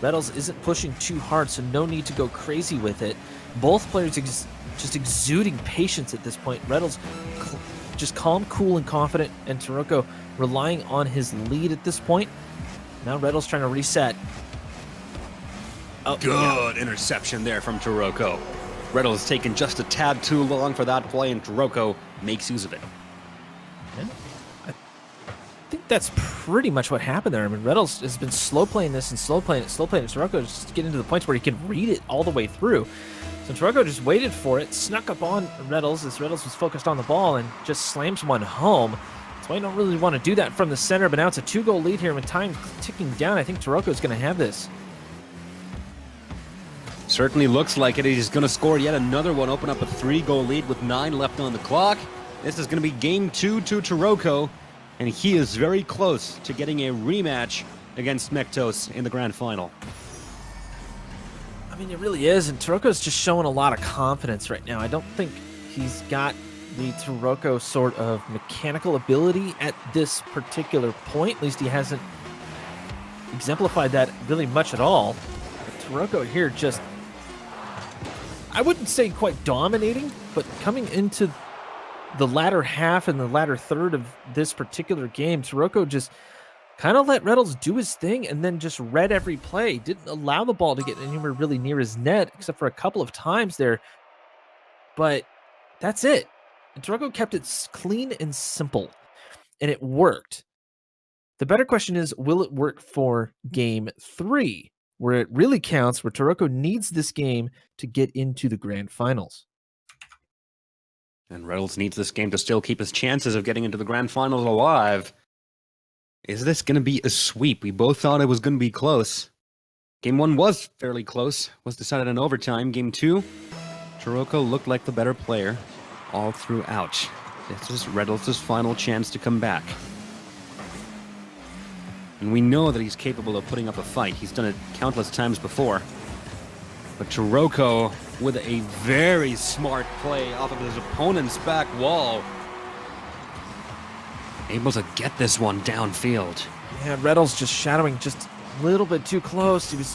Rettles isn't pushing too hard, so no need to go crazy with it. Both players just exuding patience at this point. Rettles just calm, cool, and confident, and Taroko relying on his lead at this point. Now Rettles trying to reset. Oh, Good interception there from Taroko. Rettles taken just a tad too long for that play, and Taroko makes use of it. I think that's pretty much what happened there. I mean, Rettles has been slow playing this and slow playing it. Taroko just getting to the points where he can read it all the way through. So Taroko just waited for it, snuck up on Rettles as Rettles was focused on the ball, and just slams one home. So I don't really want to do that from the center, but now it's a 2-goal lead here with time ticking down. I think Taroko's going to have this. Certainly looks like it. He's going to score yet another one, open up a 3-goal lead with 9 left on the clock. This is going to be game 2 to Taroko, and he is very close to getting a rematch against Mektos in the grand final. I mean, it really is, and Taroko's just showing a lot of confidence right now. I don't think he's got the Taroko sort of mechanical ability at this particular point. At least he hasn't exemplified that really much at all. But Taroko here just, I wouldn't say quite dominating, but coming into the latter half and the latter third of this particular game, Taroko just kind of let Rettles do his thing and then just read every play. Didn't allow the ball to get anywhere really near his net, except for a couple of times there. But that's it. And Taroko kept it clean and simple, and it worked. The better question is, will it work for game 3, where it really counts, where Taroko needs this game to get into the grand finals? And Rettles needs this game to still keep his chances of getting into the grand finals alive. Is this going to be a sweep? We both thought it was going to be close. Game 1 was fairly close, was decided in overtime. Game 2, Taroko looked like the better player all throughout. This is Rettles' final chance to come back. And we know that he's capable of putting up a fight. He's done it countless times before. But Taroko, with a very smart play off of his opponent's back wall, able to get this one downfield. Yeah, Rettles just shadowing just a little bit too close. He was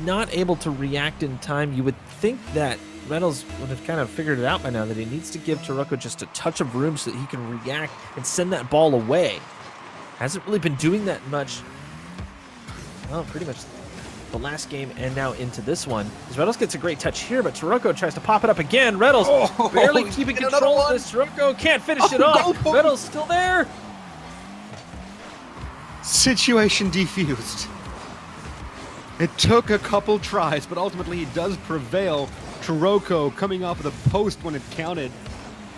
not able to react in time. You would think that Rettles would have kind of figured it out by now, that he needs to give Taroko just a touch of room so that he can react and send that ball away. Hasn't really been doing that much. Well, pretty much the last game and now into this one. As Rettles gets a great touch here, but Taroko tries to pop it up again. Rettles barely keeping control of this. Taroko can't finish it off. Rettles still there. Situation defused. It took a couple tries, but ultimately he does prevail. Taroko coming off of the post when it counted,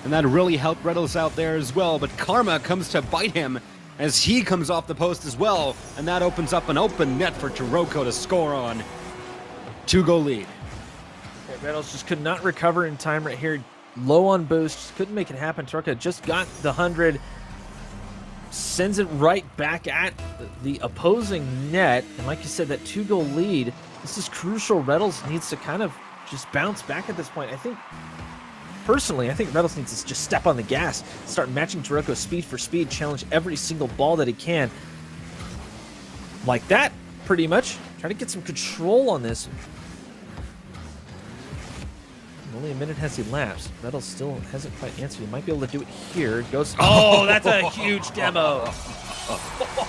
and that really helped Rettles out there as well, but karma comes to bite him as he comes off the post as well, and that opens up an open net for Taroko to score on. 2-goal lead. Okay, Rettles just could not recover in time right here. Low on boost, couldn't make it happen. Taroko just got the 100, sends it right back at the opposing net, and like you said, that 2-goal lead, this is crucial. Rettles needs to kind of just bounce back at this point. Personally, I think Rettles needs to just step on the gas, start matching Taroko's speed for speed, challenge every single ball that he can. Like that, pretty much. Try to get some control on this. Only a minute has elapsed. Rettles still hasn't quite answered. He might be able to do it here. It goes. Oh, that's a huge demo.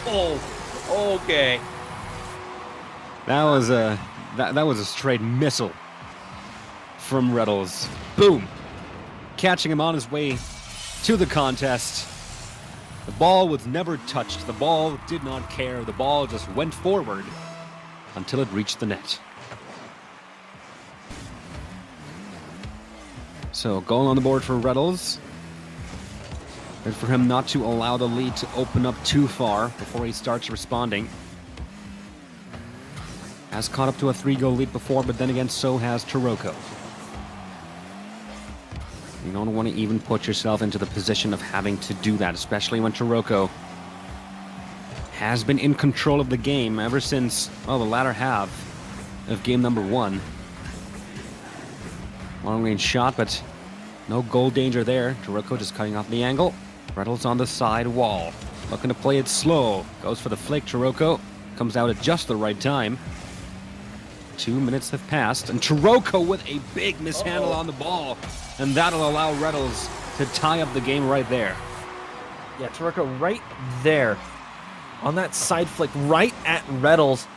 Oh, okay. That was a straight missile from Reddles. Boom. Catching him on his way to the contest. The ball was never touched. The ball did not care. The ball just went forward until it reached the net. So, goal on the board for Reddles. Good for him not to allow the lead to open up too far before he starts responding. Has caught up to a 3-goal lead before, but then again, so has Taroko. You don't want to even put yourself into the position of having to do that, especially when Taroko has been in control of the game ever since, well, the latter half of game number 1. Long-range shot, but no goal danger there. Taroko just cutting off the angle. Reddles on the side wall. Looking to play it slow. Goes for the flick. Taroko comes out at just the right time. 2 minutes have passed, and Taroko with a big mishandle on the ball. And that'll allow Reddles to tie up the game right there. Yeah, Taroko right there. On that side flick, right at Reddles.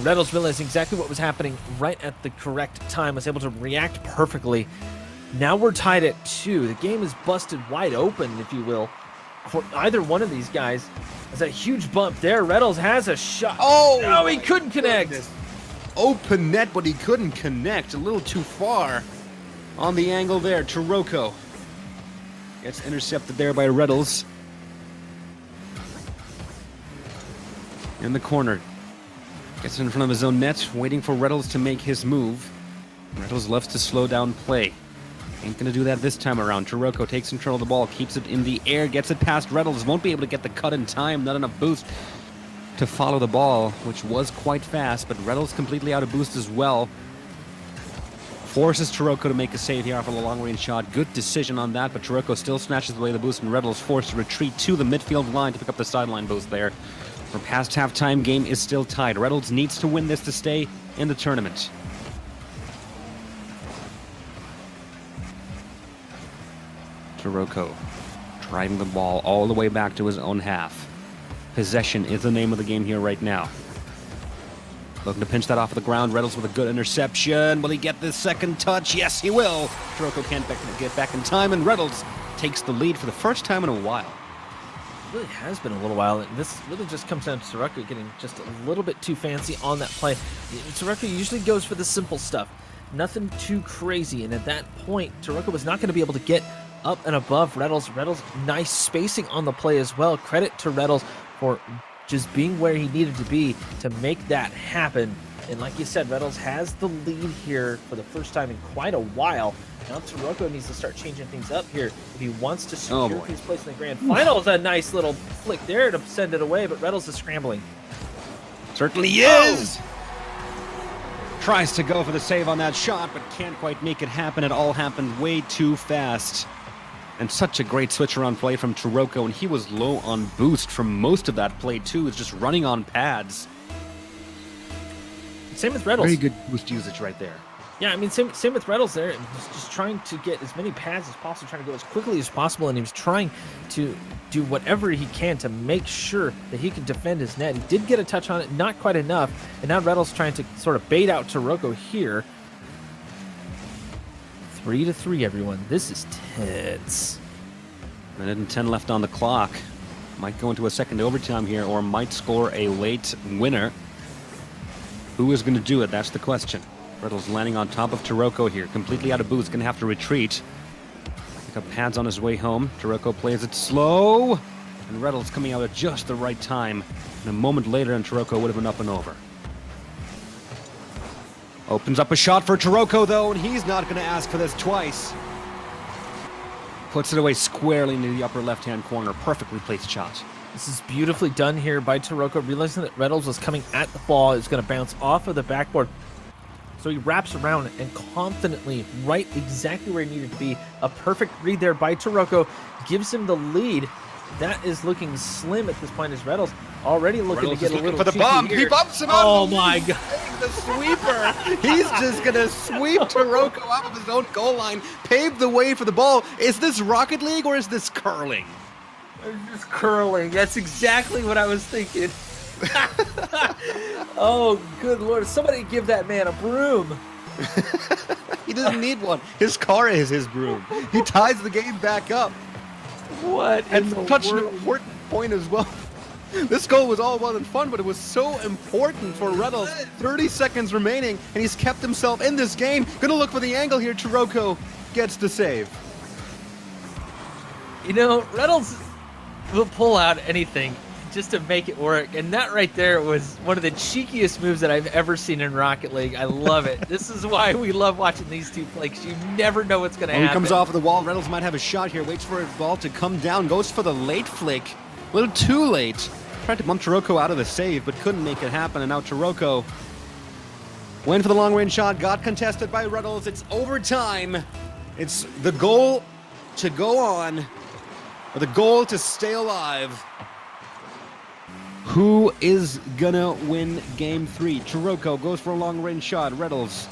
Reddles realized exactly what was happening right at the correct time, was able to react perfectly. Now we're tied at 2. The game is busted wide open, if you will, for either one of these guys. There's a huge bump there. Reddles has a shot. Oh, no, he couldn't connect. Goodness. Open net, but he couldn't connect. A little too far on the angle there. Taroko gets intercepted there by Reddles. In the corner. Gets in front of his own net, waiting for Reddles to make his move. Reddles loves to slow down play. Ain't gonna do that this time around. Taroko takes control of the ball, keeps it in the air, gets it past Reddles. Won't be able to get the cut in time, not enough boost to follow the ball, which was quite fast, but Reddles completely out of boost as well. Forces Taroko to make a save here off of a long-range shot. Good decision on that, but Taroko still snatches away the boost, and Reddles forced to retreat to the midfield line to pick up the sideline boost there. For past halftime, game is still tied. Reddles needs to win this to stay in the tournament. Taroko driving the ball all the way back to his own half. Possession is the name of the game here right now. Looking to pinch that off of the ground. Reddles with a good interception. Will he get this second touch? Yes, he will. Taroko can't get back in time, and Reddles takes the lead for the first time in a while. It really has been a little while. And this really just comes down to Taroko getting just a little bit too fancy on that play. Taroko usually goes for the simple stuff. Nothing too crazy. And at that point, Taroko was not going to be able to get up and above Reddles. Reddles, nice spacing on the play as well. Credit to Reddles for just being where he needed to be to make that happen. And like you said, Reddles has the lead here for the first time in quite a while. Now Taroko needs to start changing things up here if he wants to secure his place in the grand finals. A nice little flick there to send it away, but Reddles is scrambling. Certainly is! Tries to go for the save on that shot, but can't quite make it happen. It all happened way too fast. And such a great switch-around play from Taroko, and he was low on boost from most of that play, too. It's just running on pads. Same with Reddles. Very good boost usage right there. Yeah, I mean, same with Reddles there. Just trying to get as many pads as possible, trying to go as quickly as possible, and he was trying to do whatever he can to make sure that he can defend his net. He did get a touch on it, not quite enough, and now Reddles trying to sort of bait out Taroko here. 3-3, everyone. This is tense. Minute and 10 left on the clock. Might go into a second overtime here, or might score a late winner. Who is going to do it? That's the question. Reddles landing on top of Taroko here, completely out of boost, going to have to retreat. Pick up pads on his way home. Taroko plays it slow, and Reddles coming out at just the right time. And a moment later, and Taroko would have been up and over. Opens up a shot for Taroko, though, and he's not going to ask for this twice. Puts it away squarely into the upper left-hand corner. Perfectly placed shot. This is beautifully done here by Taroko, realizing that Reddles was coming at the ball. It's going to bounce off of the backboard. So he wraps around and confidently right exactly where he needed to be. A perfect read there by Taroko gives him the lead. That is looking slim at this point as Reddles already looking to get a little for the bomb. Here. He bumps him out. Oh my god. The sweeper. He's just going to sweep Taroko out of his own goal line, pave the way for the ball. Is this Rocket League or is this curling? It's just curling. That's exactly what I was thinking. Oh, good Lord. Somebody give that man a broom. He doesn't need one. His car is his broom. He ties the game back up. What in And the such an world? important point as well. This goal was all well and fun, but it was so important for Reynolds. 30 seconds remaining, and he's kept himself in this game. Gonna look for the angle here. Chirocco gets the save. You know, Reynolds will pull out anything just to make it work. And that right there was one of the cheekiest moves that I've ever seen in Rocket League. I love it. This is why we love watching these two play, because you never know what's going to happen. He comes off of the wall. Reynolds might have a shot here. Waits for his ball to come down. Goes for the late flick. A little too late. Tried to bump Chirocco out of the save, but couldn't make it happen. And now Chirocco went for the long-range shot. Got contested by Reynolds. It's overtime. It's the goal to go on, or the goal to stay alive. Who is gonna win game 3? Chirocco goes for a long-range shot. Reynolds,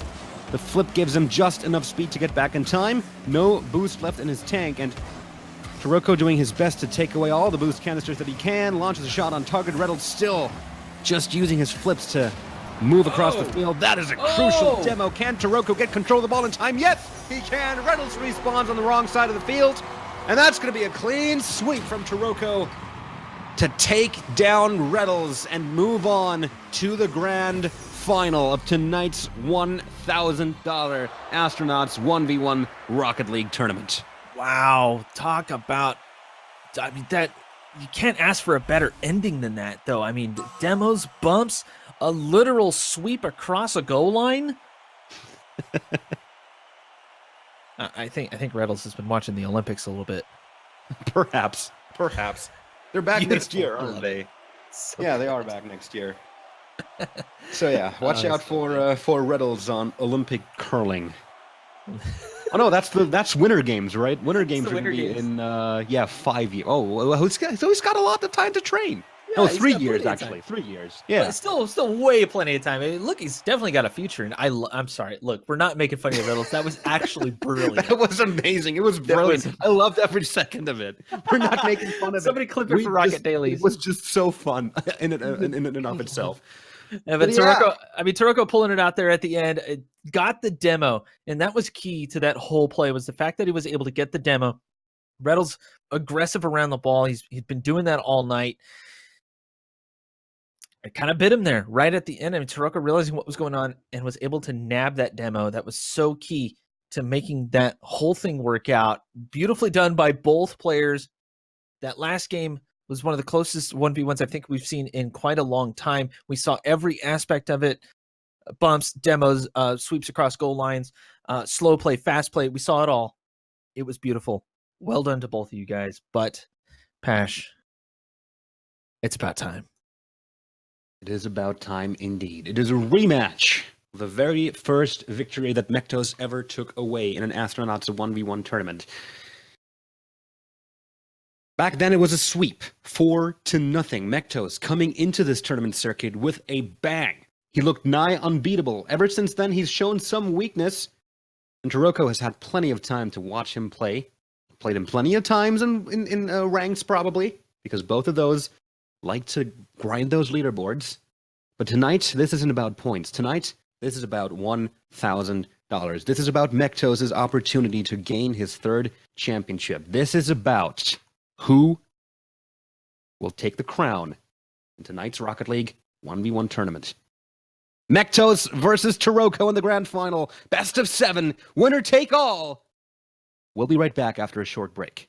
the flip gives him just enough speed to get back in time. No boost left in his tank, and Chirocco doing his best to take away all the boost canisters that he can. Launches a shot on target. Reynolds still just using his flips to move across the field. That is a crucial demo. Can Chirocco get control of the ball in time? Yes, he can. Reynolds respawns on the wrong side of the field, and that's going to be a clean sweep from Chirocco to take down Reynolds and move on to the grand final of tonight's $1,000 Astronauts 1v1 Rocket League tournament. Wow, talk about, I mean, that, you can't ask for a better ending than that, though. I mean, demos, bumps, a literal sweep across a goal line. I think Reynolds has been watching the Olympics a little bit. Perhaps. They're back next year, aren't they? So yeah, they are back next year. So yeah, watch out for Reynolds on Olympic curling. Oh no, that's Winter Games, right? Winter Games are going to be in 5 years. Oh, so he's got a lot of time to train. Yeah, no, 3 years actually. 3 years. Yeah, but still way plenty of time. I mean, look, he's definitely got a future. And I'm sorry. Look, we're not making fun of Reynolds. That was actually brilliant. That was amazing. It was brilliant. I loved every second of it. We're not making fun of Somebody it. clip it for Rocket Dailies. It was just so fun in and of itself. Yeah, but Chirocco pulling it out there at the end, it got the demo, and that was key to that whole play, was the fact that he was able to get the demo. Reynolds aggressive around the ball. He'd been doing that all night. It kind of bit him there right at the end. I mean, Chirocco realizing what was going on and was able to nab that demo. That was so key to making that whole thing work out. Beautifully done by both players. That last game was one of the closest 1v1s I think we've seen in quite a long time. We saw every aspect of it. Bumps, demos, sweeps across goal lines, slow play, fast play. We saw it all. It was beautiful. Well done to both of you guys. But, Pash, it's about time. It is about time indeed. It is a rematch of the very first victory that Mektos ever took away in an Astronauts 1v1 tournament. Back then it was a sweep, 4-0. Mektos coming into this tournament circuit with a bang. He looked nigh unbeatable. Ever since then he's shown some weakness, and Chirocco has had plenty of time to watch him play. Played him plenty of times in ranks probably, because both of those like to grind those leaderboards. But tonight, this isn't about points. Tonight, this is about $1,000. This is about Mektos' opportunity to gain his 3rd championship. This is about who will take the crown in tonight's Rocket League 1v1 tournament. Mektos versus Chirocco in the grand final. Best of 7. Winner take all. We'll be right back after a short break.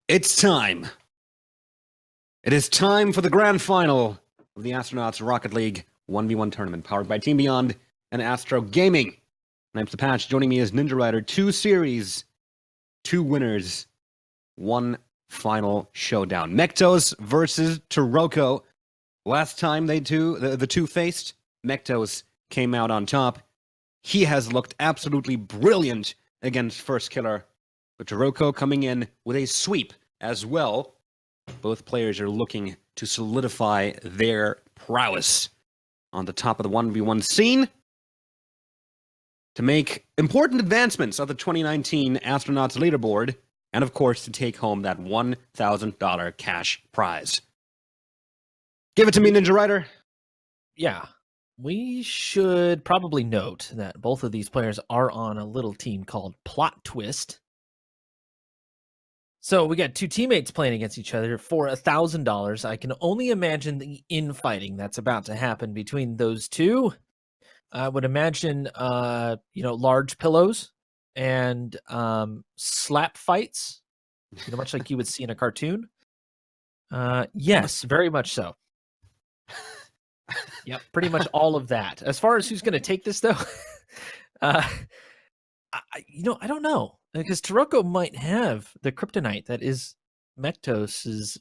It's time. It is time for the grand final of the Astronauts Rocket League 1v1 tournament, powered by Team Beyond and Astro Gaming. I'm Patch. Joining me is Ninja Rider. 2 series, 2 winners, 1 final showdown. Mektos versus Taroko. Last time the two faced, Mektos came out on top. He has looked absolutely brilliant against First Killer, but Taroko coming in with a sweep as well. Both players are looking to solidify their prowess on the top of the 1v1 scene to make important advancements of the 2019 Astronauts leaderboard, and of course to take home that $1,000 cash prize. Give it to me, Ninja Rider. Yeah, we should probably note that both of these players are on a little team called Plot Twist. So we got 2 teammates playing against each other for $1,000. I can only imagine the infighting that's about to happen between those two. I would imagine, large pillows and slap fights, much like you would see in a cartoon. Yes, very much so. Yep, pretty much all of that. As far as who's going to take this, though, I don't know. Because Taroko might have the kryptonite that is Mektos'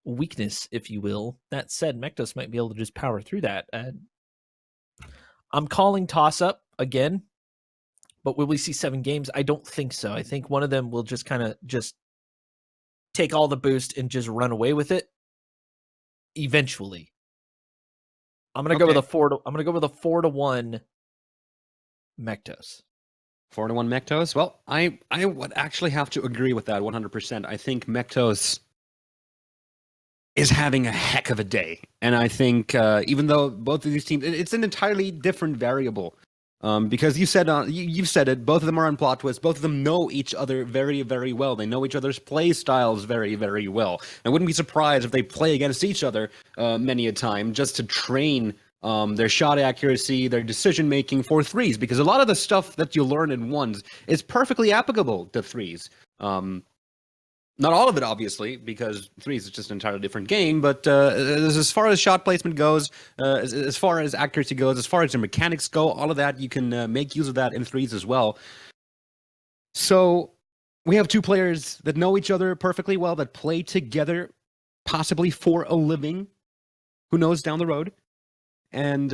weakness, if you will. That said, Mektos might be able to just power through that. I'm calling toss-up again, but will we see 7 games? I don't think so. I think one of them will just kind of just take all the boost and just run away with it. Eventually, I'm gonna go with a 4-1 Mektos. 4-1 Mektos. Well, I would actually have to agree with that 100%. I think Mektos is having a heck of a day, and I think even though both of these teams, it's an entirely different variable. Because you've said it, both of them are on Plot Twist. Both of them know each other very, very well. They know each other's play styles very, very well. I wouldn't be surprised if they play against each other many a time just to train their shot accuracy, their decision-making for threes, because a lot of the stuff that you learn in ones is perfectly applicable to threes. Not all of it, obviously, because threes is just an entirely different game, but as far as shot placement goes, as far as accuracy goes, as far as the mechanics go, all of that, you can make use of that in threes as well. So we have 2 players that know each other perfectly well, that play together, possibly for a living. Who knows down the road? And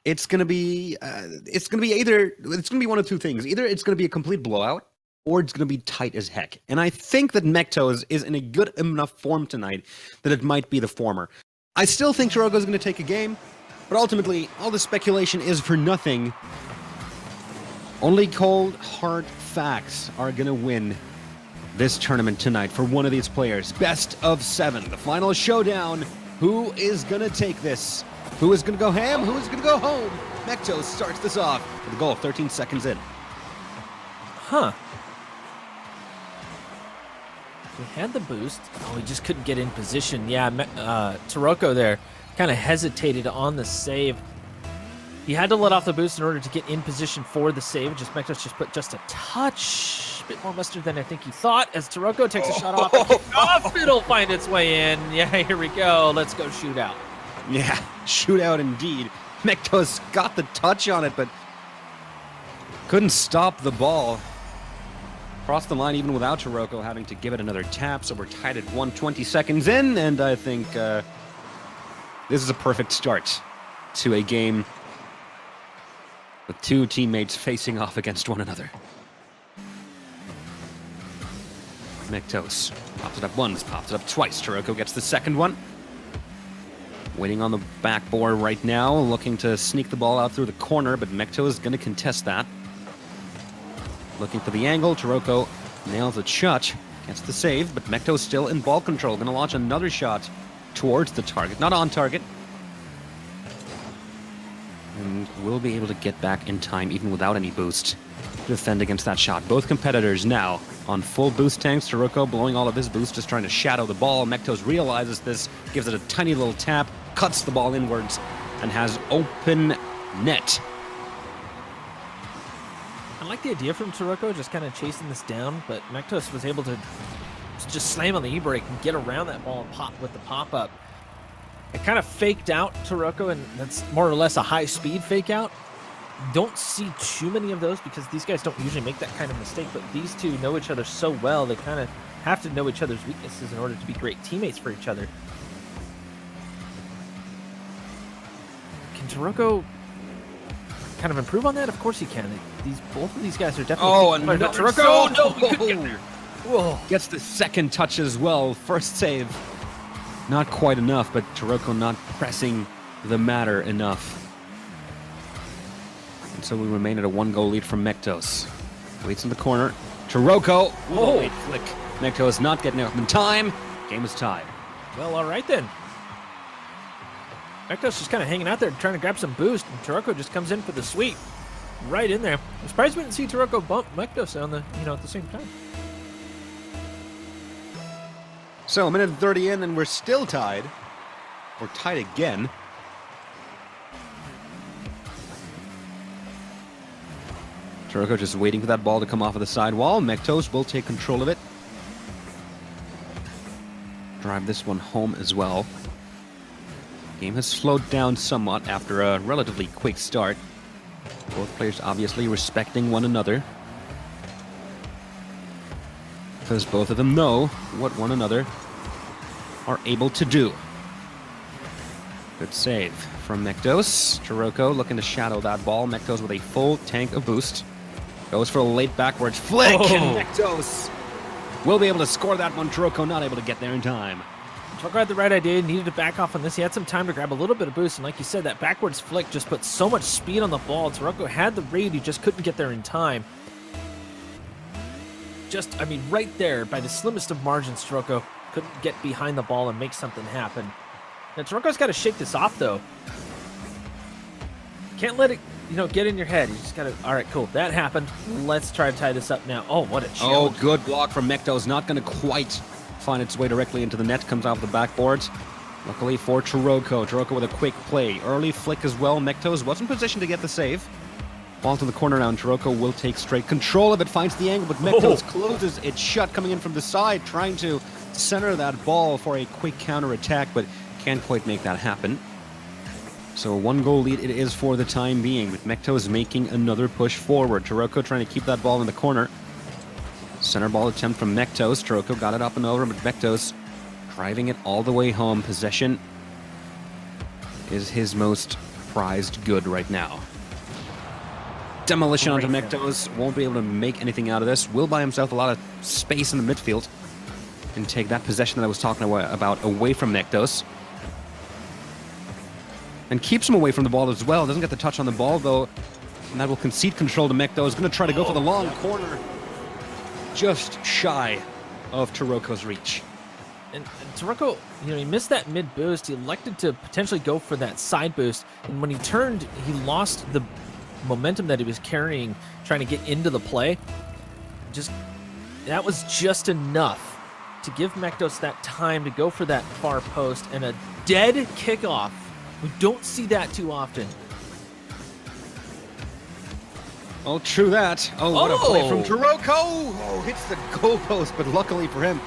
it's gonna be one of 2 things. Either it's gonna be a complete blowout, or it's going to be tight as heck. And I think that Mektos is in a good enough form tonight that it might be the former. I still think Taroko is going to take a game, but ultimately, all the speculation is for nothing. Only cold, hard facts are going to win this tournament tonight for one of these players. Best of 7, the final showdown. Who is going to take this? Who is going to go ham? Who is going to go home? Mektos starts this off with a goal 13 seconds in. Huh. We had the boost. Oh, we just couldn't get in position. Yeah, Taroko there kind of hesitated on the save. He had to let off the boost in order to get in position for the save. Mektos just put just a touch, bit more mustard than I think he thought, as Taroko takes a shot off. It'll find its way in. Yeah, here we go. Let's go shoot out. Yeah, shootout indeed. Mektos got the touch on it, but couldn't stop the ball. Crossed the line even without Taroko having to give it another tap, so we're tied at 120 seconds in, and I think this is a perfect start to a game with 2 teammates facing off against one another. Mektos pops it up once, pops it up twice. Taroko gets the second one. Waiting on the backboard right now, looking to sneak the ball out through the corner, but Mektos is going to contest that. Looking for the angle, Taroko nails a shot, gets the save, but Mektos still in ball control. Going to launch another shot towards the target, not on target. And will be able to get back in time even without any boost to defend against that shot. Both competitors now on full boost tanks. Taroko blowing all of his boost, just trying to shadow the ball. Mektos realizes this, gives it a tiny little tap, cuts the ball inwards, and has open net. like the idea from Taroko, just kind of chasing this down, but Mektos was able to just slam on the e-brake and get around that ball and pop with the pop-up. It kind of faked out Taroko, and that's more or less a high-speed fake-out. Don't see too many of those because these guys don't usually make that kind of mistake, but these two know each other so well, they kind of have to know each other's weaknesses in order to be great teammates for each other. Can Taroko kind of improve on that? Of course he can. Both of these guys are definitely... Oh, and Taroko! No, we couldn't get there. Whoa. Gets the second touch as well. First save, not quite enough, but Taroko not pressing the matter enough. And so we remain at a 1-goal lead from Mektos. Waits in the corner. Taroko. Whoa, late flick. Mektos not getting up in time. Game is tied. Well, all right then. Mektos just kind of hanging out there trying to grab some boost, and Taroko just comes in for the sweep. Right in there. I'm surprised we didn't see Taroko bump Mektos on the, at the same time. So, a minute and 30 in, and we're still tied. We're tied again. Taroko just waiting for that ball to come off of the sidewall. Mektos will take control of it. Drive this one home as well. Game has slowed down somewhat after a relatively quick start. Both players obviously respecting one another, because both of them know what one another are able to do. Good save from Mektos. Taroko looking to shadow that ball. Mektos with a full tank of boost. Goes for a late backwards flick, and Mektos will be able to score that one. Taroko not able to get there in time. Taroko had the right idea, needed to back off on this. He had some time to grab a little bit of boost, and like you said, that backwards flick just put so much speed on the ball. Taroko had the read, he just couldn't get there in time. Right there, by the slimmest of margins, Taroko couldn't get behind the ball and make something happen. Now, Taroko's got to shake this off, though. Can't let it, get in your head. You just got to, all right, cool, that happened. Let's try to tie this up now. Oh, what a challenge. Oh, good block from Mektos. Not going to quite find its way directly into the net. Comes off the backboard. Luckily for Taroko. Taroko with a quick play. Early flick as well. Mektos was in position to get the save. Ball to the corner now, and Taroko will take straight control of it. Finds the angle, but Mektos closes it shut, coming in from the side, trying to center that ball for a quick counter-attack, but can't quite make that happen. So a 1-goal lead it is for the time being, with Mektos making another push forward. Taroko trying to keep that ball in the corner. Center ball attempt from Mektos. Taroko got it up and over, but Mektos driving it all the way home. Possession is his most prized good right now. Demolition onto Mektos. Won't be able to make anything out of this. Will buy himself a lot of space in the midfield and take that possession that I was talking about away from Mektos. And keeps him away from the ball as well. Doesn't get the touch on the ball, though. And that will concede control to Mektos. Going to try to go for the long corner. Just shy of Taroko's reach. And Taroko, he missed that mid boost. He elected to potentially go for that side boost. And when he turned, he lost the momentum that he was carrying, trying to get into the play. That was just enough to give Mektos that time to go for that far post, and a dead kickoff. We don't see that too often. Oh, true that. Oh, what a play from Taroko. Oh, hits the goalpost, but luckily for him,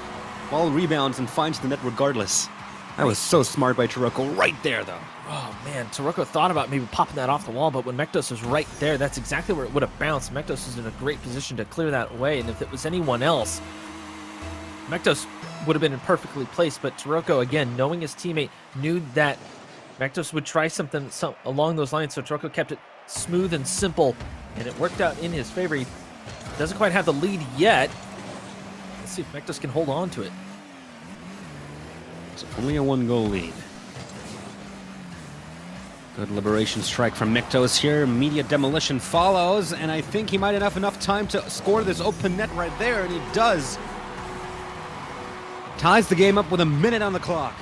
ball rebounds and finds the net regardless. That was so smart by Taroko right there, though. Oh, man. Taroko thought about maybe popping that off the wall, but when Mektos was right there, that's exactly where it would have bounced. Mektos was in a great position to clear that away, and if it was anyone else, Mektos would have been perfectly placed, but Taroko, again, knowing his teammate, knew that Mektos would try something along those lines, so Taroko kept it smooth and simple, and it worked out in his favor. He doesn't quite have the lead yet. Let's see if Mektos can hold on to it. It's only a 1-goal lead. Good liberation strike from Mektos here. Immediate demolition follows, and I think he might have enough time to score this open net right there, and he does. Ties the game up with a minute on the clock.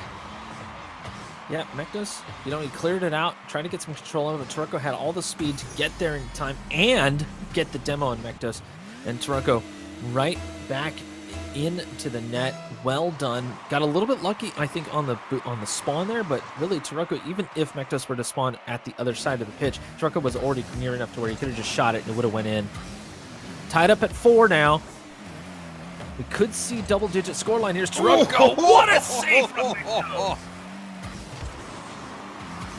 Yeah, Mektos, he cleared it out, tried to get some control of it. Taroko had all the speed to get there in time and get the demo on Mektos. And Taroko right back into the net. Well done. Got a little bit lucky, I think, on the spawn there, but really Taroko, even if Mektos were to spawn at the other side of the pitch, Taroko was already near enough to where he could have just shot it and it would have went in. Tied up at 4 now. We could see double-digit scoreline. Here's Taroko. What a save from Mektos!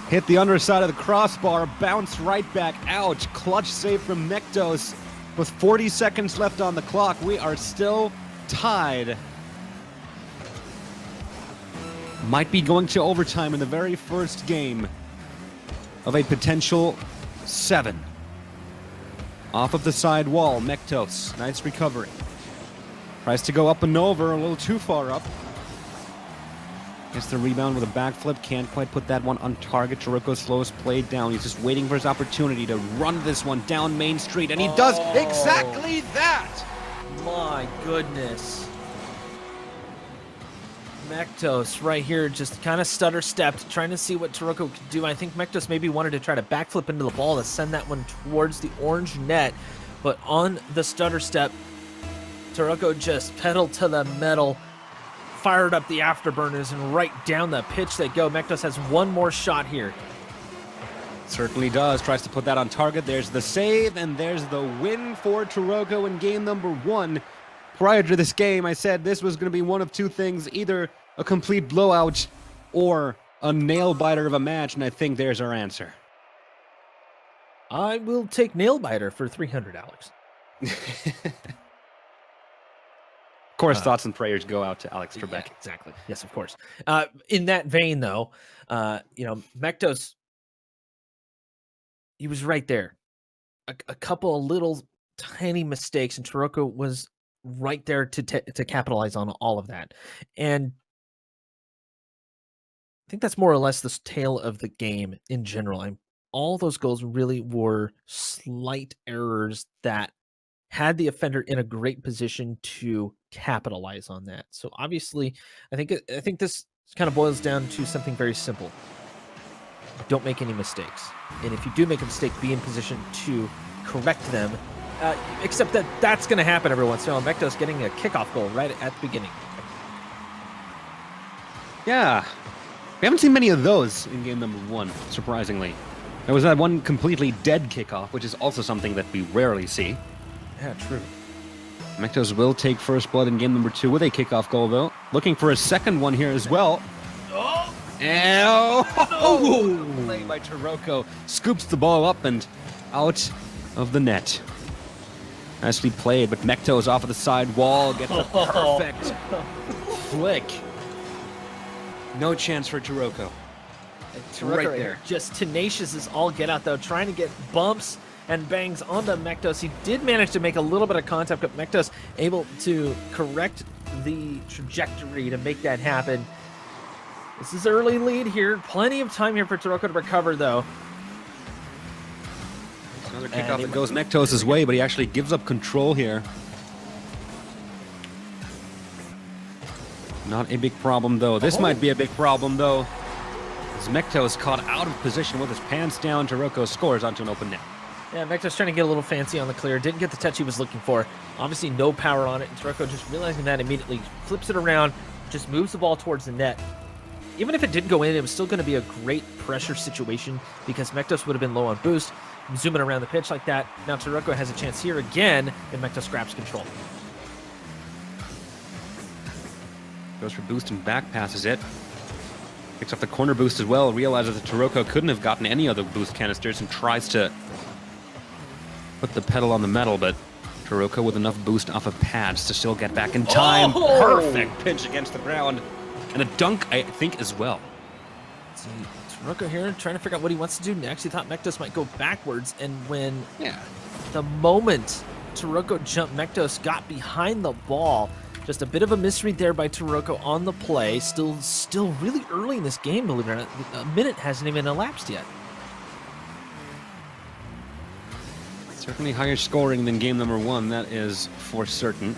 Hit the underside of the crossbar, bounced right back out. Clutch save from Mektos. With 40 seconds left on the clock, we are still tied. Might be going to overtime in the very first game of a potential 7. Off of the side wall, Mektos. Nice recovery. Tries to go up and over, a little too far up. Gets the rebound with a backflip. Can't quite put that one on target. Taroko slows play down. He's just waiting for his opportunity to run this one down Main Street, and he does exactly that! My goodness. Mektos right here just kind of stutter-stepped, trying to see what Taroko could do. I think Mektos maybe wanted to try to backflip into the ball to send that one towards the orange net, but on the stutter step, Taroko just pedaled to the metal, fired up the afterburners, and right down the pitch they go. Mektos has one more shot here. Certainly does. Tries to put that on target. There's the save, and there's the win for Taroko in game number 1. Prior to this game, I said this was going to be one of 2 things, either a complete blowout or a nail-biter of a match, and I think there's our answer. I will take nail-biter for 300, Alex. Of course, thoughts and prayers go out to Alex Trebek. Yeah, exactly. Yes, of course. In that vein, though, Mektos, he was right there. A couple of little tiny mistakes, and Taroko was right there to capitalize on all of that. And I think that's more or less the tale of the game in general. All those goals really were slight errors that had the offender in a great position to capitalize on that. So obviously, I think this kind of boils down to something very simple. Don't make any mistakes. And if you do make a mistake, be in position to correct them. Except that that's going to happen every once in a while. Mektos getting a kickoff goal right at the beginning. Yeah. We haven't seen many of those in game number 1, surprisingly. There was that one completely dead kickoff, which is also something that we rarely see. Yeah, true. Mektos will take first blood in game number 2 with a kickoff goal, though. Looking for a second one here as well. Oh! Play by Taroko. Scoops the ball up and out of the net. Nicely played, but Mektos off of the side wall gets a perfect flick. No chance for Taroko. Taroko Right there. Just tenacious as all get out, though, trying to get bumps and bangs onto Mektos. He did manage to make a little bit of contact, but Mektos able to correct the trajectory to make that happen. This is early lead here. Plenty of time here for Taroko to recover, though. Another kickoff that goes Mektos' way, but he actually gives up control here. Not a big problem, though. This might be a big problem, though. As Mektos caught out of position with his pants down, Taroko scores onto an open net. Yeah, Mektos trying to get a little fancy on the clear. Didn't get the touch he was looking for. Obviously, no power on it. And Taroko just realizing that immediately flips it around, just moves the ball towards the net. Even if it didn't go in, it was still going to be a great pressure situation because Mektos would have been low on boost. Zooming around the pitch like that. Now Taroko has a chance here again, and Mektos grabs control. Goes for boost and back passes it. Picks up the corner boost as well. Realizes that Taroko couldn't have gotten any other boost canisters and tries to put the pedal on the metal, but Taroko with enough boost off of pads to still get back in time. Oh! Perfect pinch against the ground. And a dunk, I think, as well. See, Taroko here trying to figure out what he wants to do next. He thought Mektos might go backwards, and when the moment Taroko jumped, Mektos got behind the ball. Just a bit of a misread there by Taroko on the play. Still really early in this game, believe it or not. A minute hasn't even elapsed yet. Certainly higher scoring than game number 1, that is for certain.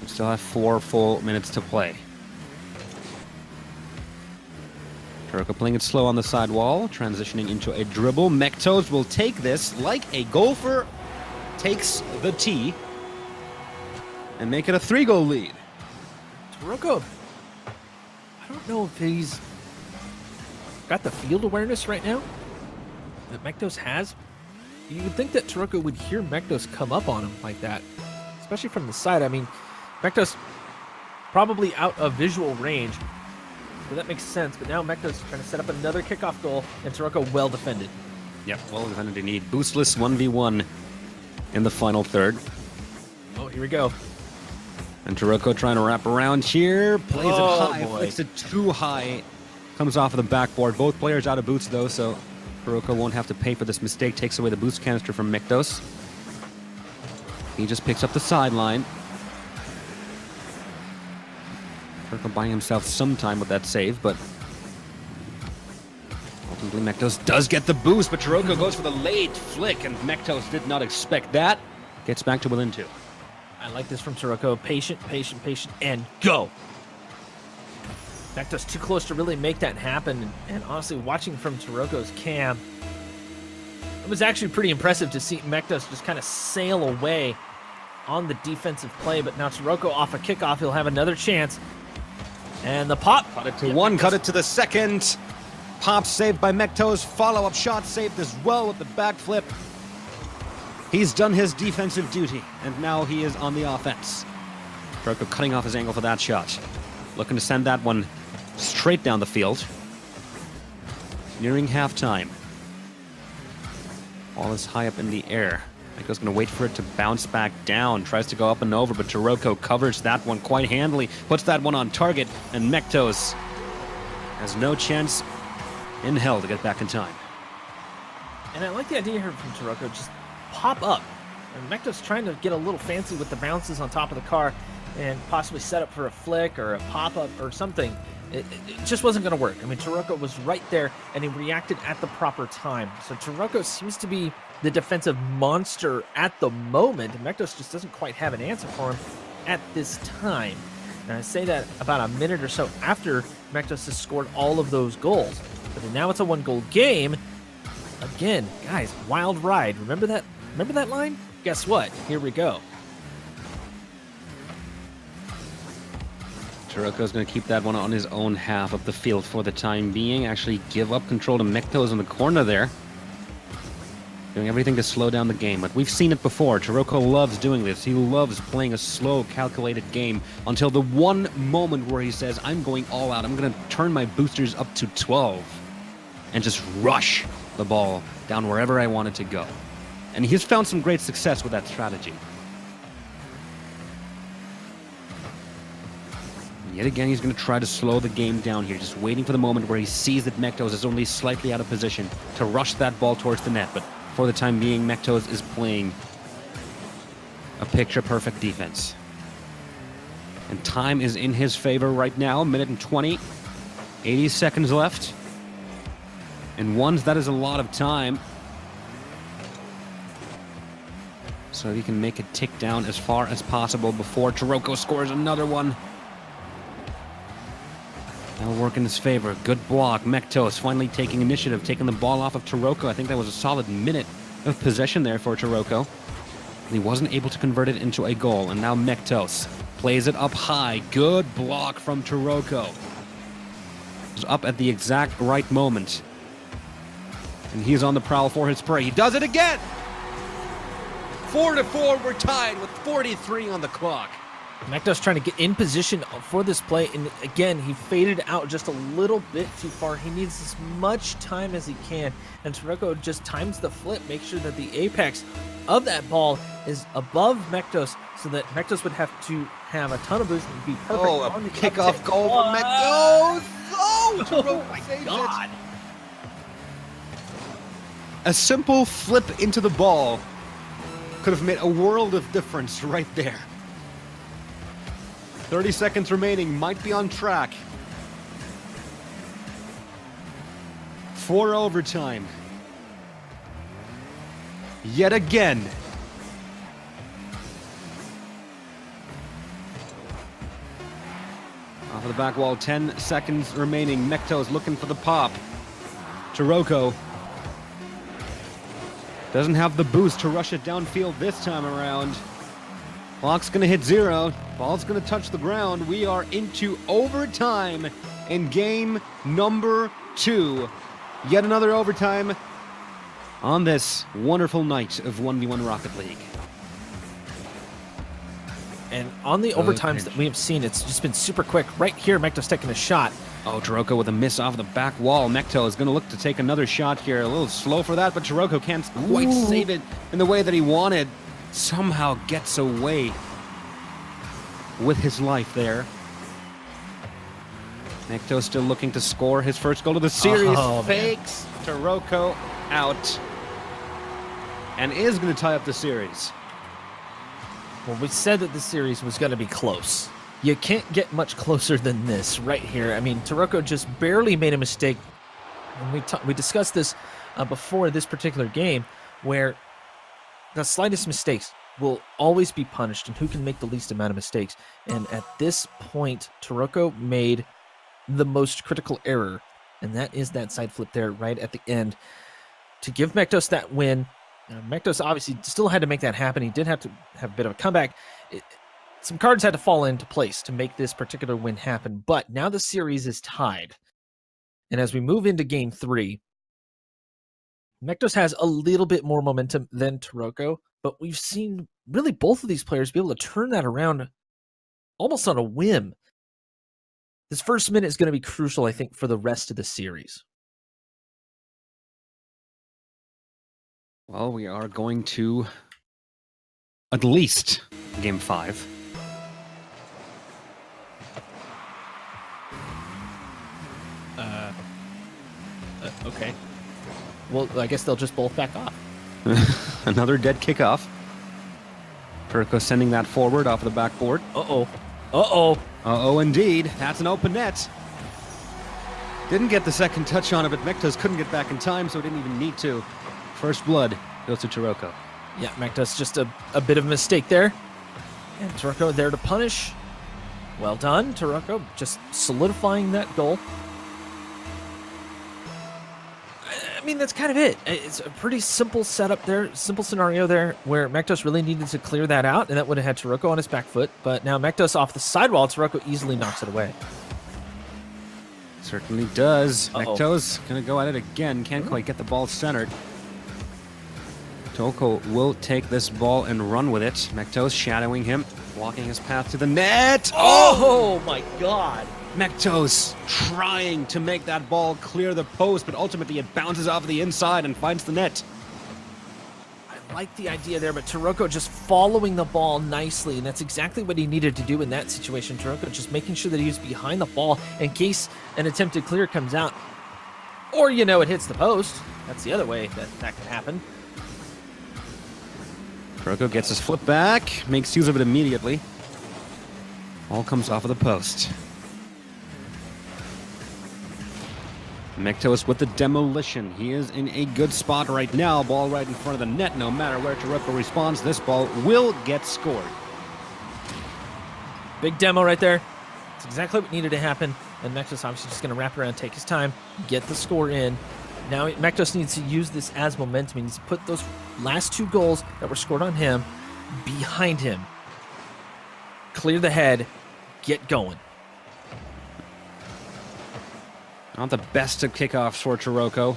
We still have 4 full minutes to play. Taroko playing it slow on the side wall, transitioning into a dribble. Mektos will take this like a golfer takes the tee and make it a 3-goal lead. Taroko, I don't know if he's got the field awareness right now. that Mektos has, you would think that Taroko would hear Mektos come up on him like that, especially from the side. I mean, Mektos probably out of visual range, so that makes sense. But now Mektos trying to set up another kickoff goal, and Taroko well defended. Yep, well defended indeed. Boostless 1v1 in the final third. Oh, here we go. And Taroko trying to wrap around here. Plays it high, boy. flicks it too high. Comes off of the backboard. Both players out of boots though, so Taroko won't have to pay for this mistake. Takes away the boost canister from Mektos. He just picks up the sideline. Taroko buying himself some time with that save, but ultimately Mektos does get the boost, but Taroko goes for the late flick, and Mektos did not expect that. Gets back to within 2. I like this from Taroko. Patient, patient, patient, and go. Mektos too close to really make that happen. And honestly, watching from Taroko's cam, it was actually pretty impressive to see Mektos just kind of sail away on the defensive play. But now Taroko off a kickoff, he'll have another chance. And the pop. Cut it to one, cut it to the second. Pop saved by Mektos. Follow-up shot saved as well with the backflip. He's done his defensive duty, and now he is on the offense. Taroko cutting off his angle for that shot. Looking to send that one straight down the field. Nearing halftime. Ball is high up in the air. Mekto's going to wait for it to bounce back down. Tries to go up and over, but Taroko covers that one quite handily. Puts that one on target, and Mektos has no chance in hell to get back in time. And I like the idea here from Taroko, just pop up. And Mektos trying to get a little fancy with the bounces on top of the car and possibly set up for a flick or a pop-up or something. It just wasn't going to work. I mean, Taroko was right there, and he reacted at the proper time. So Taroko seems to be the defensive monster at the moment, and Mektos just doesn't quite have an answer for him at this time. And I say that about a minute or so after Mektos has scored all of those goals. But now it's a 1-goal game. Again, guys, wild ride. Remember that? Remember that line? Guess what? Here we go. Taroko's going to keep that one on his own half of the field for the time being. Actually give up control to Mektos in the corner there. Doing everything to slow down the game. But we've seen it before. Taroko loves doing this. He loves playing a slow, calculated game until the one moment where he says, I'm going all out. I'm going to turn my boosters up to 12 and just rush the ball down wherever I want it to go. And he's found some great success with that strategy. Yet again, he's going to try to slow the game down here, just waiting for the moment where he sees that Mektos is only slightly out of position to rush that ball towards the net. But for the time being, Mektos is playing a picture-perfect defense. And time is in his favor right now, 1:20, 80 seconds left. And once that is a lot of time. So he can make it tick down as far as possible before Taroko scores another one. That'll work in his favor. Good block. Mektos finally taking initiative, taking the ball off of Taroko. I think that was a solid minute of possession there for Taroko. And he wasn't able to convert it into a goal. And now Mektos plays it up high. Good block from Taroko. It was up at the exact right moment. And he's on the prowl for his prey. He does it again! 4-4, we're tied with 43 on the clock. Mektos trying to get in position for this play, and again, he faded out just a little bit too far. He needs as much time as he can, and Taroko just times the flip, make sure that the apex of that ball is above Mektos, so that Mektos would have to have a ton of boost and be perfect. Oh, a on the kickoff uptick. goal for Mektos! Oh, Oh my God! A simple flip into the ball could have made a world of difference right there. 30 seconds remaining, might be on track for overtime. Yet again. Off of the back wall, 10 seconds remaining. Mektos looking for the pop. Taroko doesn't have the boost to rush it downfield this time around. Clock's gonna hit 0. Ball's gonna touch the ground. We are into overtime in game number 2. Yet another overtime on this wonderful night of 1v1 Rocket League. And on the overtimes that we have seen, it's just been super quick. Right here, Mektos taking a shot. Oh, Taroko with a miss off the back wall. Mekto is going to look to take another shot here. A little slow for that, but Taroko can't quite save it in the way that he wanted. Somehow gets away with his life there. Mekto still looking to score his first goal of the series. Fakes Taroko out and is going to tie up the series. Well, we said that the series was going to be close. You can't get much closer than this right here. I mean, Taroko just barely made a mistake. And we discussed this before this particular game, where the slightest mistakes will always be punished, and who can make the least amount of mistakes. And at this point, Taroko made the most critical error, and that is that side flip there right at the end to give Mektos that win. Mektos obviously still had to make that happen. He did have to have a bit of a comeback. Some cards had to fall into place to make this particular win happen, but now the series is tied. And as we move into game 3, Mektos has a little bit more momentum than Taroko, but we've seen really both of these players be able to turn that around almost on a whim. This first minute is going to be crucial, I think, for the rest of the series. Well, we are going to at least game 5. Okay. Well, I guess they'll just both back off. Another dead kickoff. Turco sending that forward off the backboard. Uh-oh. Uh-oh. Uh-oh, indeed. That's an open net. Didn't get the second touch on it, but Mektos couldn't get back in time, so he didn't even need to. First blood goes to Taroko. Yeah, Mektos just a bit of a mistake there. And Taroko there to punish. Well done, Taroko, just solidifying that goal. I mean, that's kind of it. It's a pretty simple setup there, simple scenario there, where Mektos really needed to clear that out, and that would have had Taroko on his back foot. But now Mektos off the sidewall, Taroko easily knocks it away. Certainly does. Mektos going to go at it again. Can't quite get the ball centered. Taroko will take this ball and run with it. Mektos shadowing him, blocking his path to the net. Oh my God. Mektos trying to make that ball clear the post, but ultimately it bounces off the inside and finds the net. I like the idea there, but Taroko just following the ball nicely, and that's exactly what he needed to do in that situation. Taroko just making sure that he was behind the ball in case an attempted clear comes out. Or, you know, it hits the post. That's the other way that could happen. Taroko gets his foot back, makes use of it immediately. Ball comes off of the post. Mektos with the demolition. He is in a good spot right now. Ball right in front of the net. No matter where Taroko responds, this ball will get scored. Big demo right there. It's exactly what needed to happen. And Mektos obviously just going to wrap around, take his time, get the score in. Now Mektos needs to use this as momentum. He needs to put those last 2 goals that were scored on him behind him. Clear the head. Get going. Not the best of kickoffs for Taroko.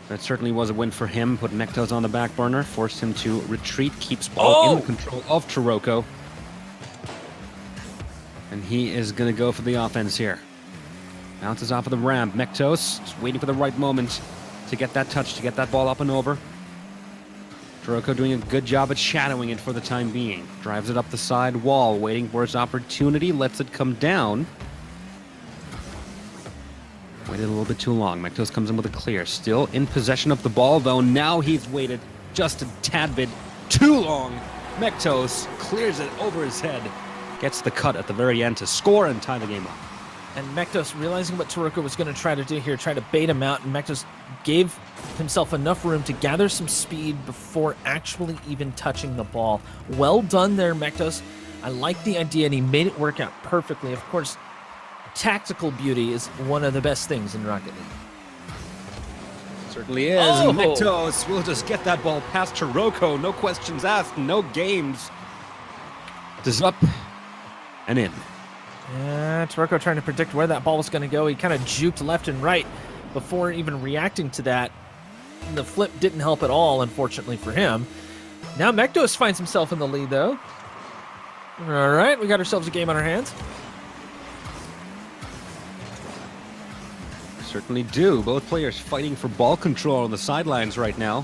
That certainly was a win for him. Put Mektos on the back burner, forced him to retreat, keeps ball in the control of Taroko. And he is going to go for the offense here. Bounces off of the ramp. Mektos just waiting for the right moment to get that touch, to get that ball up and over. Taroko doing a good job at shadowing it for the time being. Drives it up the side wall, waiting for his opportunity, lets it come down. Waited a little bit too long. Mektos comes in with a clear. Still in possession of the ball, though. Now he's waited just a tad bit too long. Mektos clears it over his head. Gets the cut at the very end to score and tie the game up. And Mektos, realizing what Taroko was going to try to do here, try to bait him out, and Mektos gave himself enough room to gather some speed before actually even touching the ball. Well done there, Mektos. I like the idea, and he made it work out perfectly. Of course, tactical beauty is one of the best things in Rocket League. Certainly is. Oh. Mektos will just get that ball past Taroko. No questions asked, no games. This is up and in. Yeah, Taroko trying to predict where that ball was going to go. He kind of juked left and right before even reacting to that. and the flip didn't help at all, unfortunately for him. Now Mektos finds himself in the lead, though. All right, we got ourselves a game on our hands. Certainly do. Both players fighting for ball control on the sidelines right now.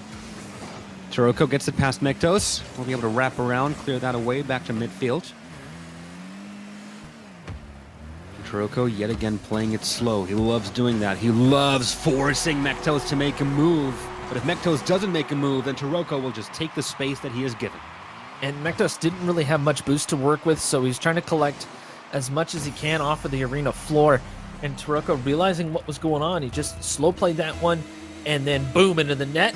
Taroko gets it past Mektos. We'll be able to wrap around, clear that away, back to midfield. Taroko yet again playing it slow. He loves doing that. He loves forcing Mektos to make a move. But if Mektos doesn't make a move, then Taroko will just take the space that he is given. And Mektos didn't really have much boost to work with, so he's trying to collect as much as he can off of the arena floor. And Taroko, realizing what was going on, he just slow played that one, and then boom, into the net.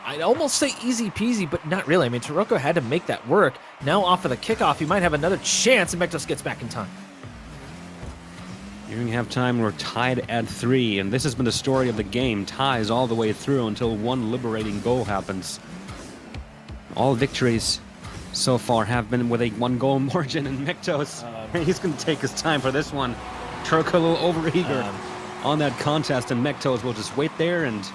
I'd almost say easy peasy, but not really. I mean, Taroko had to make that work. Now off of the kickoff, he might have another chance, and Mektos gets back in time. Nearing halftime, we're tied at 3, and this has been the story of the game. Ties all the way through until one liberating goal happens. All victories so far have been with a 1-goal margin, and Mektos, he's going to take his time for this one. Taroko a little overeager on that contest, and Mektos will just wait there, and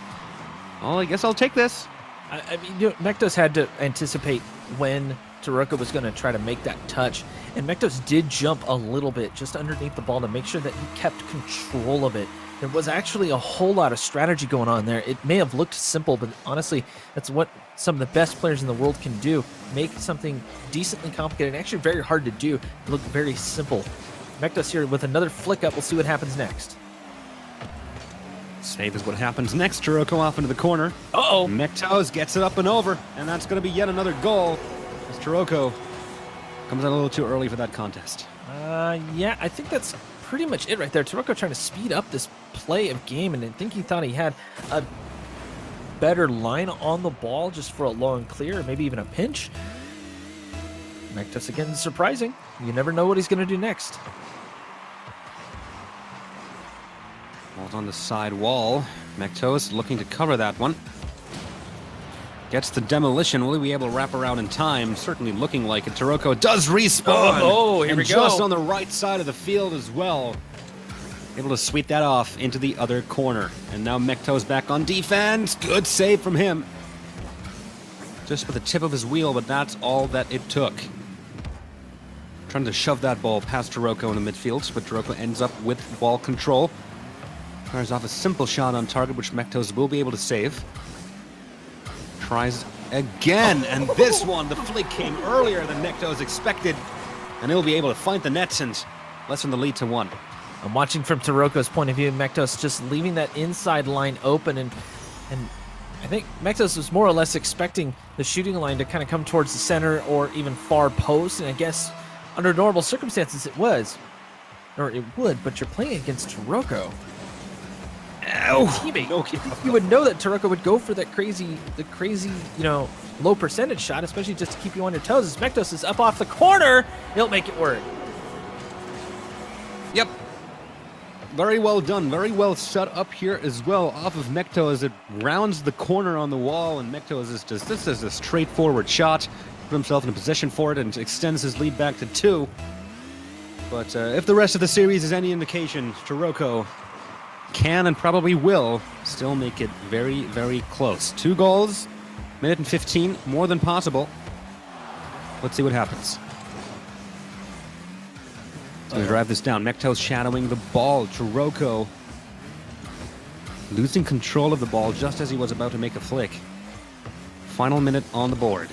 I guess I'll take this. I mean, you know, Mektos had to anticipate when Taroko was going to try to make that touch, and Mektos did jump a little bit just underneath the ball to make sure that he kept control of it. There was actually a whole lot of strategy going on there. It may have looked simple, but honestly, that's what some of the best players in the world can do. Make something decently complicated and actually very hard to do look very simple. Mektos here with another flick up. We'll see what happens next. Save is what happens next. Taroko off into the corner. Uh-oh. Mektos gets it up and over, and that's going to be yet another goal as Taroko comes out a little too early for that contest. Yeah, I think that's pretty much it right there. Taroko trying to speed up this play of game, and I think he thought he had a better line on the ball just for a long clear, or maybe even a pinch. Mektos again, surprising. You never know what he's going to do next. Ball's on the side wall. Mektos looking to cover that one. Gets the demolition. Will he be able to wrap around in time? Certainly looking like it. Taroko does respawn. Oh, here we go. Just on the right side of the field as well. Able to sweep that off into the other corner. And now Mektos back on defense. Good save from him. Just with the tip of his wheel, but that's all that it took. Trying to shove that ball past Taroko in the midfield, but Taroko ends up with ball control. Fires off a simple shot on target, which Mektos will be able to save. Tries again, and this one, the flick came earlier than Mektos expected, and he'll be able to find the nets and lessen the lead to 1. I'm watching from Taroko's point of view. Mektos just leaving that inside line open, and I think Mektos was more or less expecting the shooting line to kind of come towards the center or even far post, and I guess under normal circumstances it was, or it would, but you're playing against Taroko. Teammate. Okay. You would know that Taroko would go for that crazy, low percentage shot, especially just to keep you on your toes. As Mektos is up off the corner, he'll make it work. Yep. Very well done. Very well set up here as well off of Mektos as it rounds the corner on the wall, and Mektos is just, this is a straightforward shot. Put himself in a position for it and extends his lead back to 2. But if the rest of the series is any indication, Taroko can and probably will still make it very, very close. 2 goals, minute and 15, more than possible. Let's see what happens. He's going to drive this down. Mektos shadowing the ball. Taroko losing control of the ball just as he was about to make a flick. Final minute on the board.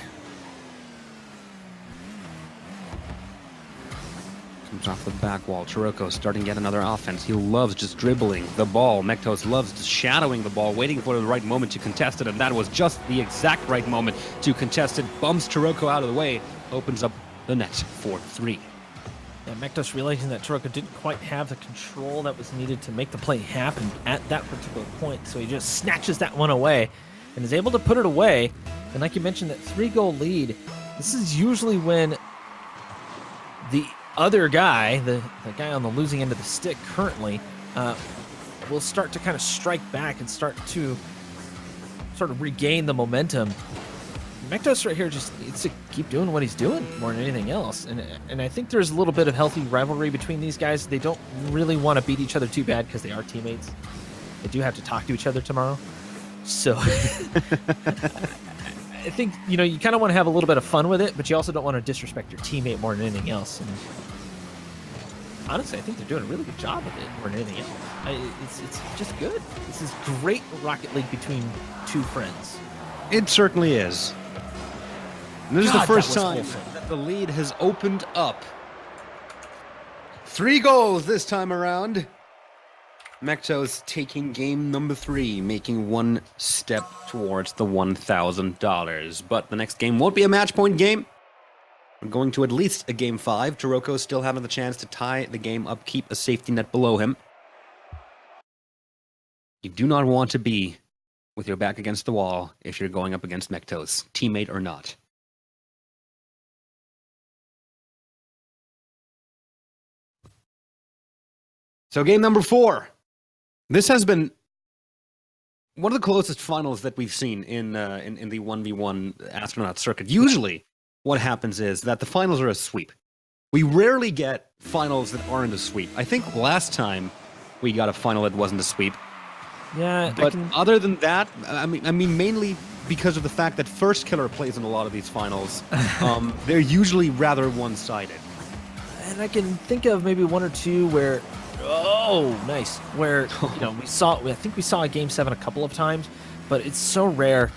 Comes off the back wall. Taroko starting yet another offense. He loves just dribbling the ball. Mektos loves just shadowing the ball, waiting for the right moment to contest it, and that was just the exact right moment to contest it. Bumps Taroko out of the way, opens up the net for 3. Yeah, Mektos realizing that Taroko didn't quite have the control that was needed to make the play happen at that particular point, so he just snatches that one away and is able to put it away. And like you mentioned, that 3-goal lead, this is usually when the other guy, the guy on the losing end of the stick currently, will start to kind of strike back and start to sort of regain the momentum. Mektos right here just needs to keep doing what he's doing more than anything else. And I think there's a little bit of healthy rivalry between these guys. They don't really want to beat each other too bad because they are teammates. They do have to talk to each other tomorrow. So I think, you know, you kind of want to have a little bit of fun with it, but you also don't want to disrespect your teammate more than anything else. And honestly, I think they're doing a really good job of it more than anything else. It's just good. This is great Rocket League between two friends. It certainly is. And this is God, the first that was time wholesome. that the lead has opened up. 3 goals this time around. Mectos taking game number 3, making one step towards the $1,000. But the next game won't be a match point game. We're going to at least a game 5. Taroko still having the chance to tie the game up, keep a safety net below him. You do not want to be with your back against the wall if you're going up against Mectos, teammate or not. So game number 4. This has been one of the closest finals that we've seen in the 1v1 astronaut circuit. Usually, what happens is that the finals are a sweep. We rarely get finals that aren't a sweep. I think last time we got a final that wasn't a sweep. Yeah, But other than that, I mean, mainly because of the fact that First Killer plays in a lot of these finals, they're usually rather one-sided. and I can think of maybe one or two where, oh, nice, where, you know, I think we saw a Game 7 a couple of times, but it's so rare.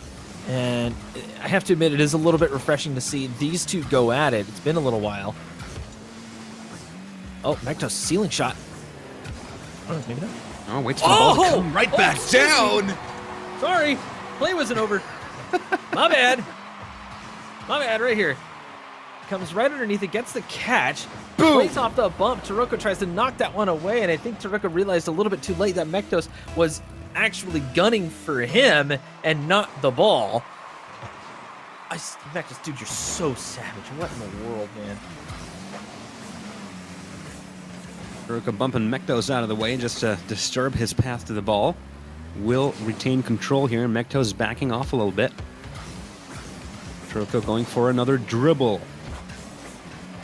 And I have to admit, it is a little bit refreshing to see these two go at it. It's been a little while. Oh, Mectos ceiling shot. Oh, maybe not. Oh, waits for the ball to come right back down. Sorry, play wasn't over. My bad. My bad, right here. Comes right underneath it, gets the catch. Boom. Plays off the bump. Taroko tries to knock that one away, and I think Taroko realized a little bit too late that Mectos was actually gunning for him and not the ball. Mectos, dude, you're so savage. What in the world, man? Taroko bumping Mectos out of the way just to disturb his path to the ball. Will retain control here, and Mectos backing off a little bit. Taroko going for another dribble.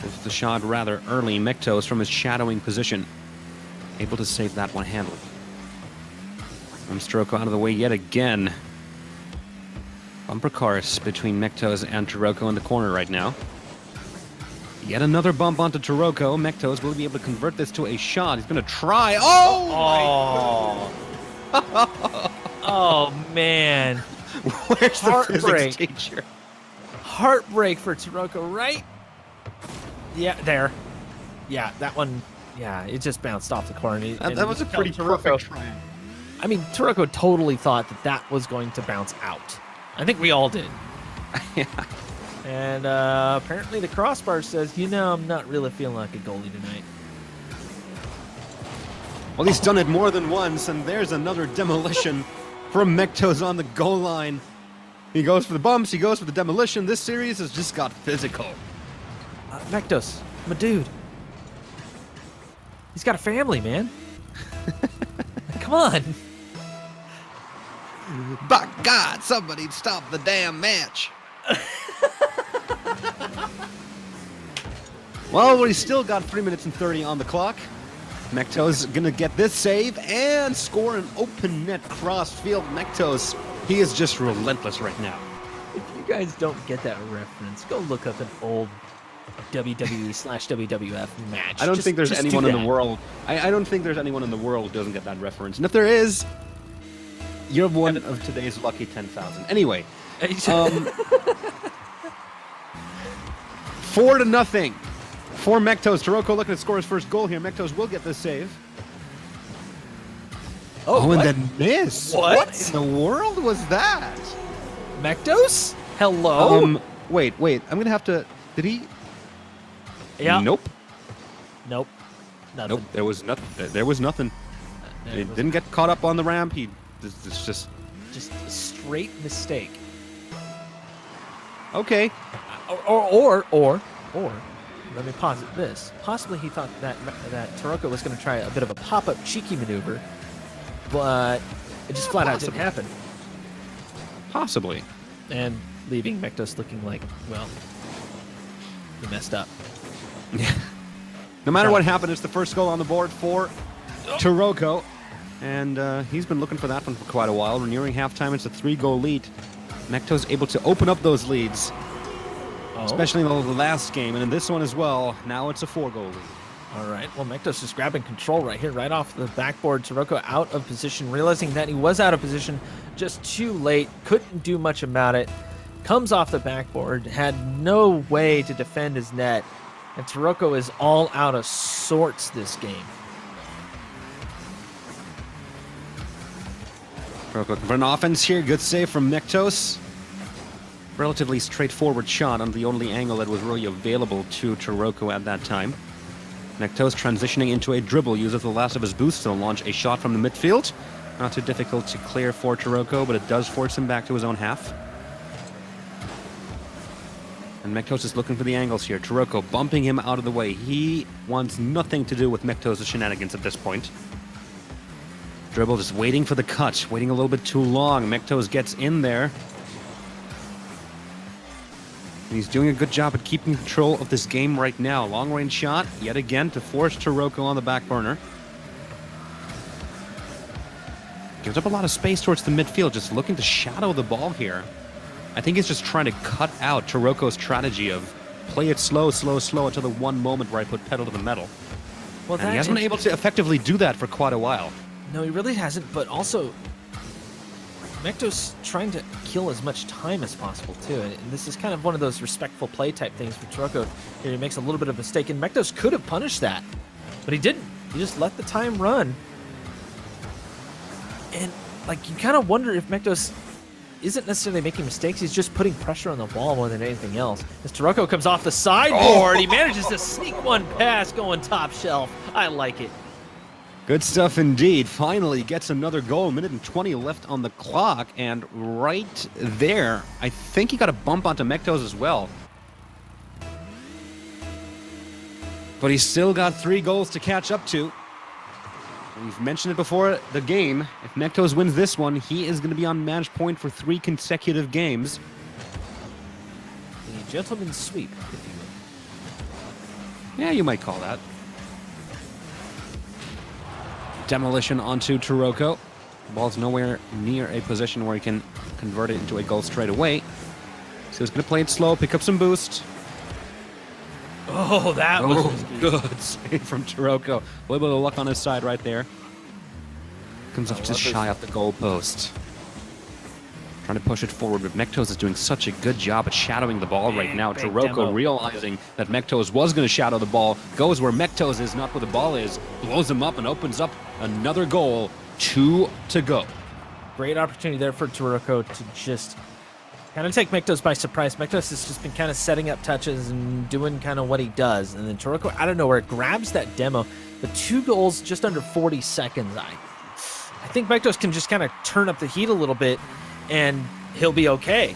With the shot rather early, Mectos from his shadowing position, able to save that one handily. From Taroko out of the way yet again. Bumper cars between Mectos and Taroko in the corner right now. Yet another bump onto Taroko. Mectos will be able to convert this to a shot. He's going to try. Oh! Oh, man. Where's the Heartbreak. physics teacher? Heartbreak for Taroko, right? Yeah, there. Yeah, that one. Yeah, it just bounced off the corner. That was a pretty perfect try. I mean, Taroko totally thought that that was going to bounce out. I think we all did. Yeah. And apparently the crossbar says, you know, I'm not really feeling like a goalie tonight. Well, he's done it more than once, and there's another demolition from Mectos on the goal line. He goes for the bumps, he goes for the demolition. This series has just got physical. Mectos, my dude. He's got a family, man. Come on. By God, somebody stop the damn match. Well, we still got 3 minutes and 30 on the clock. Mectos gonna get this save and score an open net cross field. Mectos, he is just relentless right now. If you guys don't get that reference, go look up an old WWE/WWF match. I don't think there's just anyone do in the that. world. I don't think there's anyone in the world who doesn't get that reference. And if there is, you're one of today's lucky 10,000. Anyway, 4-0 for Mectos. Taroko looking to score his first goal here. Mectos will get this save. Oh, and what? then miss. What? in the world was that? Mectos? Hello? Wait. I'm gonna have to. Did he? Yeah. Nope. Nope. Nothing. Nope. There was nothing. There was nothing. He didn't get caught up on the ramp. It's just. Just a straight mistake. Okay. Or let me posit this. Possibly he thought that Taroko was going to try a bit of a pop-up cheeky maneuver, but it just flat out didn't happen. Possibly. And leaving Mectos looking like, well, he messed up. No matter what happened, it's the first goal on the board for Taroko. And he's been looking for that one for quite a while. We're nearing halftime. It's a 3-goal lead. Mekto's able to open up those leads, especially in the last game, and in this one as well. Now it's a 4-goal lead. All right, well, Mektos just grabbing control right here, right off the backboard. Taroko out of position, realizing that he was out of position just too late, couldn't do much about it. Comes off the backboard, had no way to defend his net, and Taroko is all out of sorts this game. Taroko looking for an offense here. Good save from Mektos. Relatively straightforward shot on the only angle that was really available to Taroko at that time. Mektos transitioning into a dribble, uses the last of his boost to launch a shot from the midfield. Not too difficult to clear for Taroko, but it does force him back to his own half. And Mektos is looking for the angles here. Taroko bumping him out of the way. He wants nothing to do with Mektos' shenanigans at this point. Dribble just waiting for the cut, waiting a little bit too long. Mektos gets in there. And he's doing a good job at keeping control of this game right now. Long-range shot, yet again, to force Taroko on the back burner. Gives up a lot of space towards the midfield, just looking to shadow the ball here. I think he's just trying to cut out Taroko's strategy of play it slow, slow, slow until the one moment where I put pedal to the metal. Well, and he hasn't been able to effectively do that for quite a while. No, he really hasn't, but also Mektos trying to kill as much time as possible, too. And this is kind of one of those respectful play type things for Taroko. He makes a little bit of a mistake, and Mektos could have punished that, but he didn't. He just let the time run. And, like, you kind of wonder if Mektos isn't necessarily making mistakes. He's just putting pressure on the ball more than anything else. As Taroko comes off the sideboard, he manages to sneak one pass going top shelf. I like it. Good stuff indeed. Finally gets another goal. 1:20 left on the clock. And right there, I think he got a bump onto Mektos as well. But he's still got 3 goals to catch up to. We've mentioned it before the game. If Mektos wins this one, he is going to be on match point for 3 consecutive games. A gentleman's sweep, if you will. Yeah, you might call that. Demolition onto Taroko. The ball's nowhere near a position where he can convert it into a goal straight away. So he's going to play it slow, pick up some boost. Oh, that was good save from Taroko. A little bit of luck on his side right there. Comes up just shy off the goal post. Trying to push it forward, but Mektos is doing such a good job at shadowing the ball right now. Taroko realizing that Mektos was going to shadow the ball, goes where Mektos is, not where the ball is, blows him up and opens up another goal. 2 to go. Great opportunity there for Taroko to just kind of take Mektos by surprise. Mektos has just been kind of setting up touches and doing kind of what he does. And then Taroko, out of nowhere, grabs that demo. The 2 goals just under 40 seconds. I think Mektos can just kind of turn up the heat a little bit, and he'll be okay.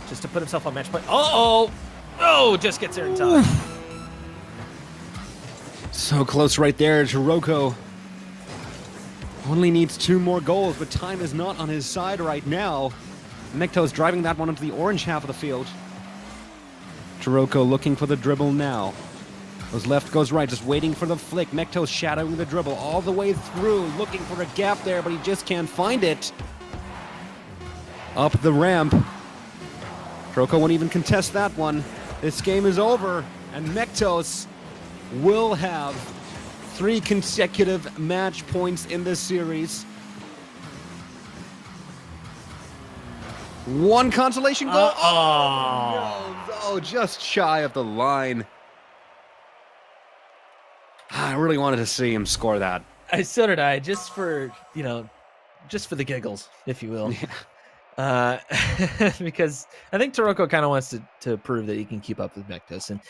Just to put himself on match point. Uh-oh! Oh, just gets there in time. So close right there. Taroko only needs 2 more goals, but time is not on his side right now. Mektos driving that one into the orange half of the field. Taroko looking for the dribble now. Goes left, goes right, just waiting for the flick. Mektos shadowing the dribble all the way through, looking for a gap there, but he just can't find it. Up the ramp. Taroko won't even contest that one. This game is over, and Mektos will have 3 consecutive match points in this series. 1 consolation goal. Oh, just shy of the line. I really wanted to see him score that. So did I, just for the giggles, if you will. Yeah. Because I think Taroko kind of wants to prove that he can keep up with Mektos. And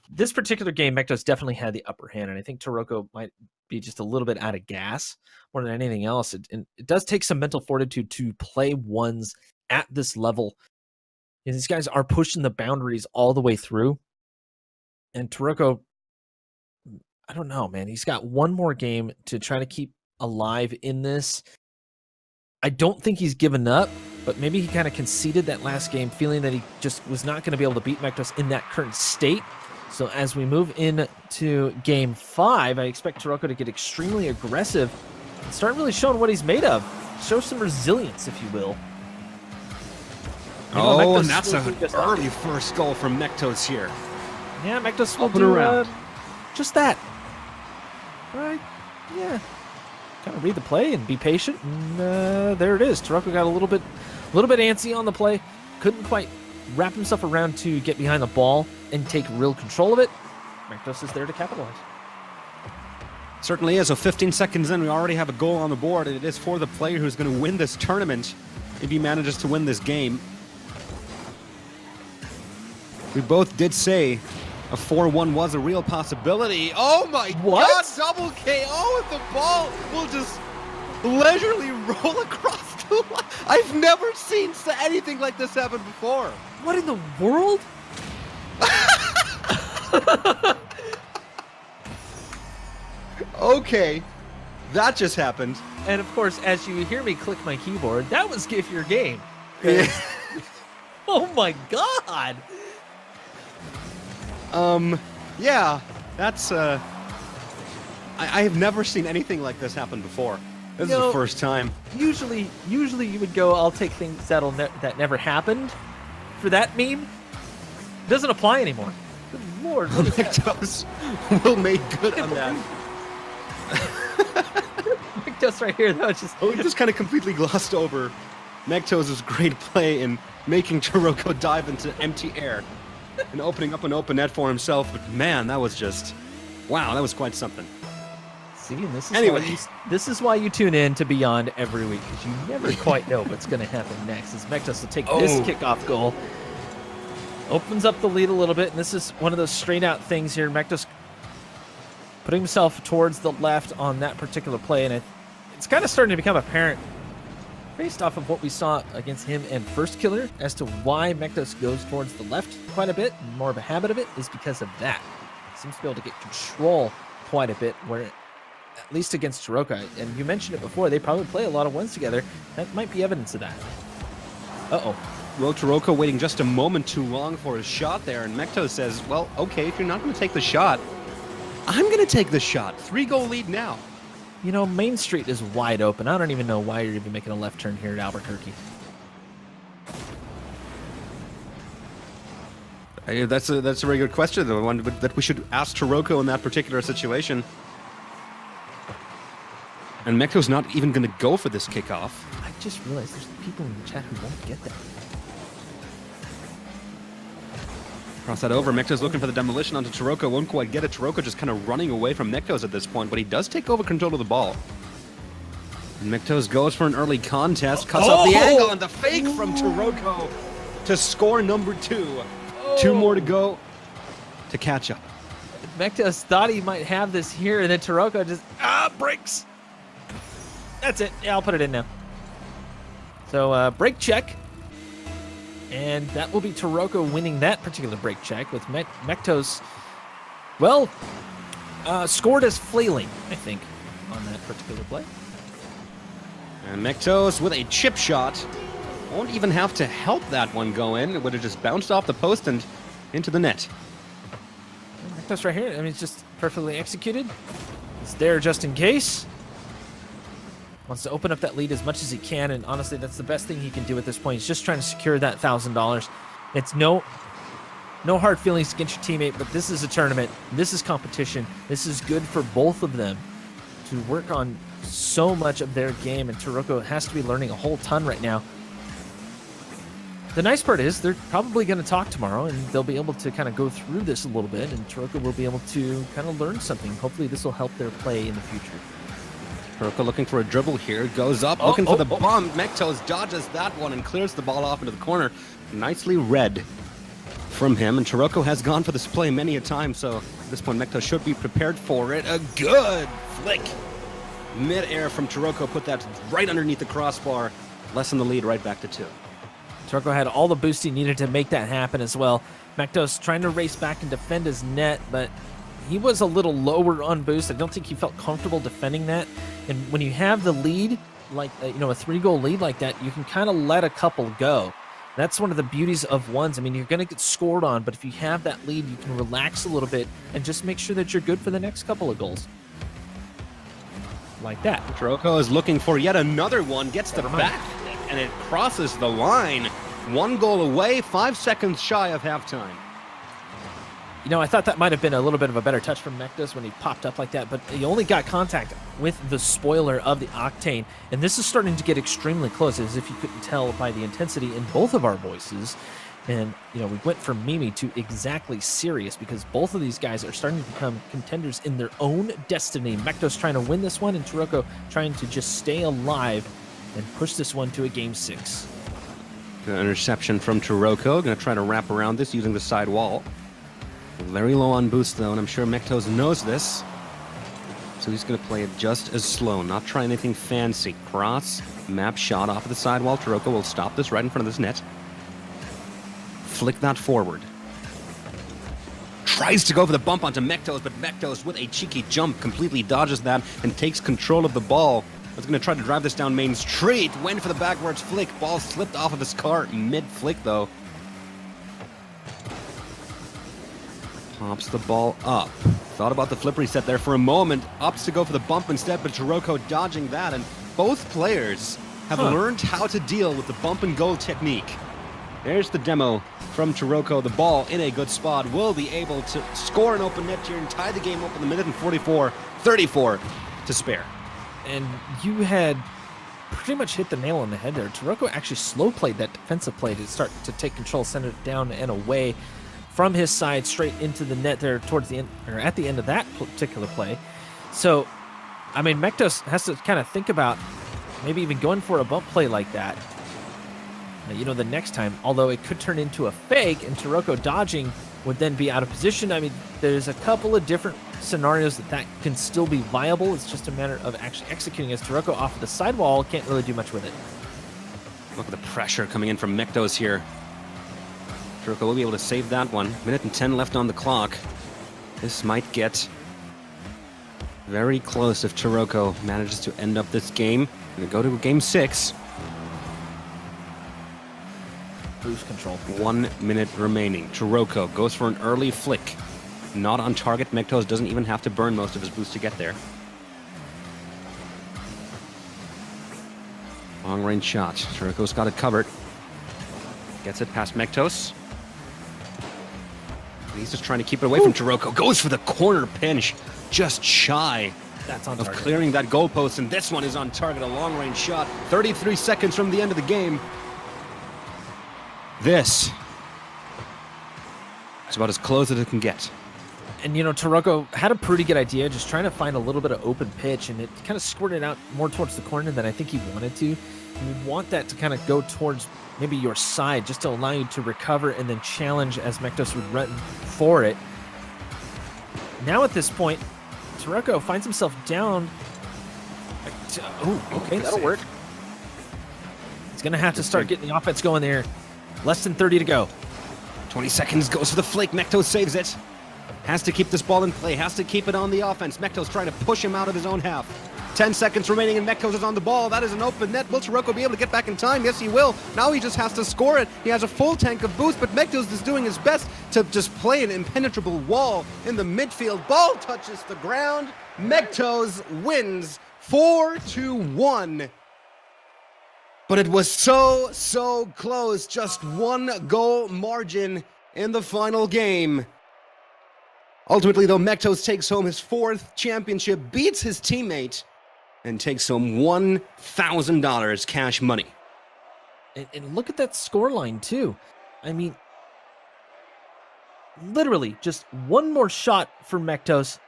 this particular game, Mektos definitely had the upper hand, and I think Taroko might be just a little bit out of gas more than anything else. And it does take some mental fortitude to play ones at this level. And these guys are pushing the boundaries all the way through. And Taroko, I don't know, man. He's got 1 more game to try to keep alive in this. I don't think he's given up, but maybe he kind of conceded that last game, feeling that he just was not going to be able to beat Mektos in that current state. So as we move into game 5, I expect Taroko to get extremely aggressive start really showing what he's made of. Show some resilience, if you will. You know, Oh, Mektos and that's will do an just early first goal from Mektos here. Yeah, Mektos will Up and do around. just that. Right? Yeah. Kind of read the play and be patient, and there it is. Taroko got a little bit antsy on the play. Couldn't quite wrap himself around to get behind the ball and take real control of it. Mektos is there to capitalize. Certainly is. So 15 seconds in, we already have a goal on the board, and it is for the player who's going to win this tournament if he manages to win this game. We both did say a 4-1 was a real possibility. Oh my God, double KO with the ball will just leisurely roll across the line. I've never seen anything like this happen before. What in the world? Okay, that just happened. And of course, as you hear me click my keyboard, that was GIF your game. Yeah. Oh my God. Yeah, that's, I have never seen anything like this happen before. This is the first time. Usually you would go, I'll take things that never happened. For that meme, doesn't apply anymore. Good Lord. Mektos will make good on that. Mektos right here, that was just... Oh, we just kind of completely glossed over Mektos' great play in making Taroko dive into empty air and opening up an open net for himself. But man, that was just... Wow, that was quite something. See, and this is Anyway. this is why you tune in to Beyond every week, because you never quite know what's going to happen next. As Mektos will take this kickoff goal, opens up the lead a little bit, and this is one of those straight out things here. Mektos putting himself towards the left on that particular play, and it's kind of starting to become apparent based off of what we saw against him and First Killer as to why Mektos goes towards the left quite a bit. And more of a habit of it is because of that. He seems to be able to get control quite a bit, where at least against Taroko, and you mentioned it before, they probably play a lot of ones together. That might be evidence of that. Uh-oh. Taroko waiting just a moment too long for his shot there, and Mektos says, well, okay, if you're not going to take the shot, I'm going to take the shot. 3-goal lead now. You know, Main Street is wide open. I don't even know why you're even making a left turn here at Albuquerque. That's a very good question, the one that we should ask Taroko in that particular situation. And Mekto's not even going to go for this kickoff. I just realized there's people in the chat who won't get that. Cross that over. Mekto's looking for the demolition onto Taroko. Won't quite get it. Taroko just kind of running away from Mektos at this point, but he does take over control of the ball. And Mektos goes for an early contest, cuts off the angle, and the fake from Taroko to score number 2. 2 more to go to catch up. Mektos thought he might have this here, and then Taroko just breaks. That's it. Yeah, I'll put it in now. So break check, and that will be Taroko winning that particular break check with Mektos. Well, scored as flailing, I think, on that particular play. And Mektos with a chip shot. Won't even have to help that one go in. It would have just bounced off the post and into the net. Mektos right here. I mean, it's just perfectly executed. It's there just in case. Wants to open up that lead as much as he can, and honestly, that's the best thing he can do at this point. He's just trying to secure that $1,000. It's no hard feelings against your teammate, but this is a tournament. This is competition. This is good for both of them to work on so much of their game, and Taroko has to be learning a whole ton right now. The nice part is they're probably going to talk tomorrow, and they'll be able to kind of go through this a little bit, and Taroko will be able to kind of learn something. Hopefully this will help their play in the future. Taroko looking for a dribble here, goes up, looking for the bomb. Mektos dodges that one and clears the ball off into the corner. Nicely read from him, and Taroko has gone for this play many a time, so at this point Mektos should be prepared for it. A good flick mid-air from Taroko, put that right underneath the crossbar, lessen the lead right back to 2. Taroko had all the boost he needed to make that happen as well. Mektos trying to race back and defend his net, but he was a little lower on boost. I don't think he felt comfortable defending that. And when you have the lead, like a 3-goal lead like that, you can kind of let a couple go. That's one of the beauties of ones. I mean, you're going to get scored on, but if you have that lead, you can relax a little bit and just make sure that you're good for the next couple of goals. like that. Taroko is looking for yet another one, gets the Never mind. back, and it crosses the line. 1 goal away, 5 seconds shy of halftime. You know, I thought that might have been a little bit of a better touch from Mektos when he popped up like that, but he only got contact with the spoiler of the Octane, and this is starting to get extremely close, as if you couldn't tell by the intensity in both of our voices. And, you know, we went from Mimi to exactly serious because both of these guys are starting to become contenders in their own destiny. Mektos trying to win this one, and Taroko trying to just stay alive and push this one to a game 6. Good interception from Taroko. Going to try to wrap around this using the side wall. Very low on boost, though, and I'm sure Mektos knows this. So he's going to play it just as slow, not try anything fancy. Cross, map shot off of the sidewall. Taroko will stop this right in front of this net. Flick that forward. Tries to go for the bump onto Mektos, but Mektos, with a cheeky jump, completely dodges that and takes control of the ball. Was going to try to drive this down Main Street. Went for the backwards flick. Ball slipped off of his cart mid-flick, though. Pops the ball up. Thought about the flip reset there for a moment. Opts to go for the bump instead, but Taroko dodging that. And both players have learned how to deal with the bump and go technique. There's the demo from Taroko. The ball in a good spot. Will be able to score an open net here and tie the game up in the minute and 44. 34 to spare. And you had pretty much hit the nail on the head there. Taroko actually slow played that defensive play to start to take control, send it down and away from his side straight into the net there towards the end, or at the end of that particular play. So, I mean, Mektos has to kind of think about maybe even going for a bump play like that, you know, the next time, although it could turn into a fake and Taroko dodging would then be out of position. I mean, there's a couple of different scenarios that can still be viable. It's just a matter of actually executing, as Taroko off of the sidewall can't really do much with it. Look at the pressure coming in from Mektos here. Taroko will be able to save that one. Minute and 10 left on the clock. This might get very close if Taroko manages to end up this game. Gonna go to game 6. Boost control. 1 minute remaining. Taroko goes for an early flick. Not on target. Mektos doesn't even have to burn most of his boost to get there. Long range shot. Taroko's got it covered. Gets it past Mektos. He's just trying to keep it away from Taroko. Goes for the corner pinch. Just shy That's on of target. clearing that goalpost. And this one is on target. A long range shot. 33 seconds from the end of the game. This is about as close as it can get. And, you know, Taroko had a pretty good idea, just trying to find a little bit of open pitch, and it kind of squirted out more towards the corner than I think he wanted to. You want that to kind of go towards maybe your side, just to allow you to recover and then challenge as Mektos would run for it. Now at this point, Taroko finds himself down. Oh, okay, that'll work. He's going to have to start getting the offense going there. Less than 30 to go. 20 seconds, goes for the flick. Mektos saves it. Has to keep this ball in play. Has to keep it on the offense. Mektos trying to push him out of his own half. 10 seconds remaining and Mektos is on the ball. That is an open net. Will Taroko be able to get back in time? Yes, he will. Now he just has to score it. He has a full tank of boost, but Mektos is doing his best to just play an impenetrable wall in the midfield. Ball touches the ground. Mektos wins 4-1. But it was so close. Just 1 goal margin in the final game. Ultimately, though, Mektos takes home his 4th championship, beats his teammate, and takes home $1,000 cash money. And look at that scoreline, too. I mean, literally just one more shot for Mektos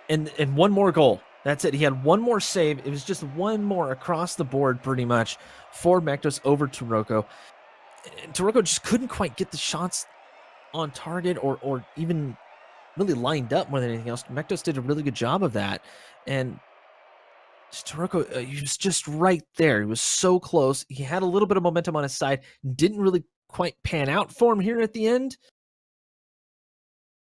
and one more goal. That's it. He had one more save. It was just one more across the board pretty much for Mektos over Taroko. And Taroko just couldn't quite get the shots on target or even really lined up more than anything else. Mektos did a really good job of that. And Taroko, he was just right there. He was so close. He had a little bit of momentum on his side. Didn't really quite pan out for him here at the end.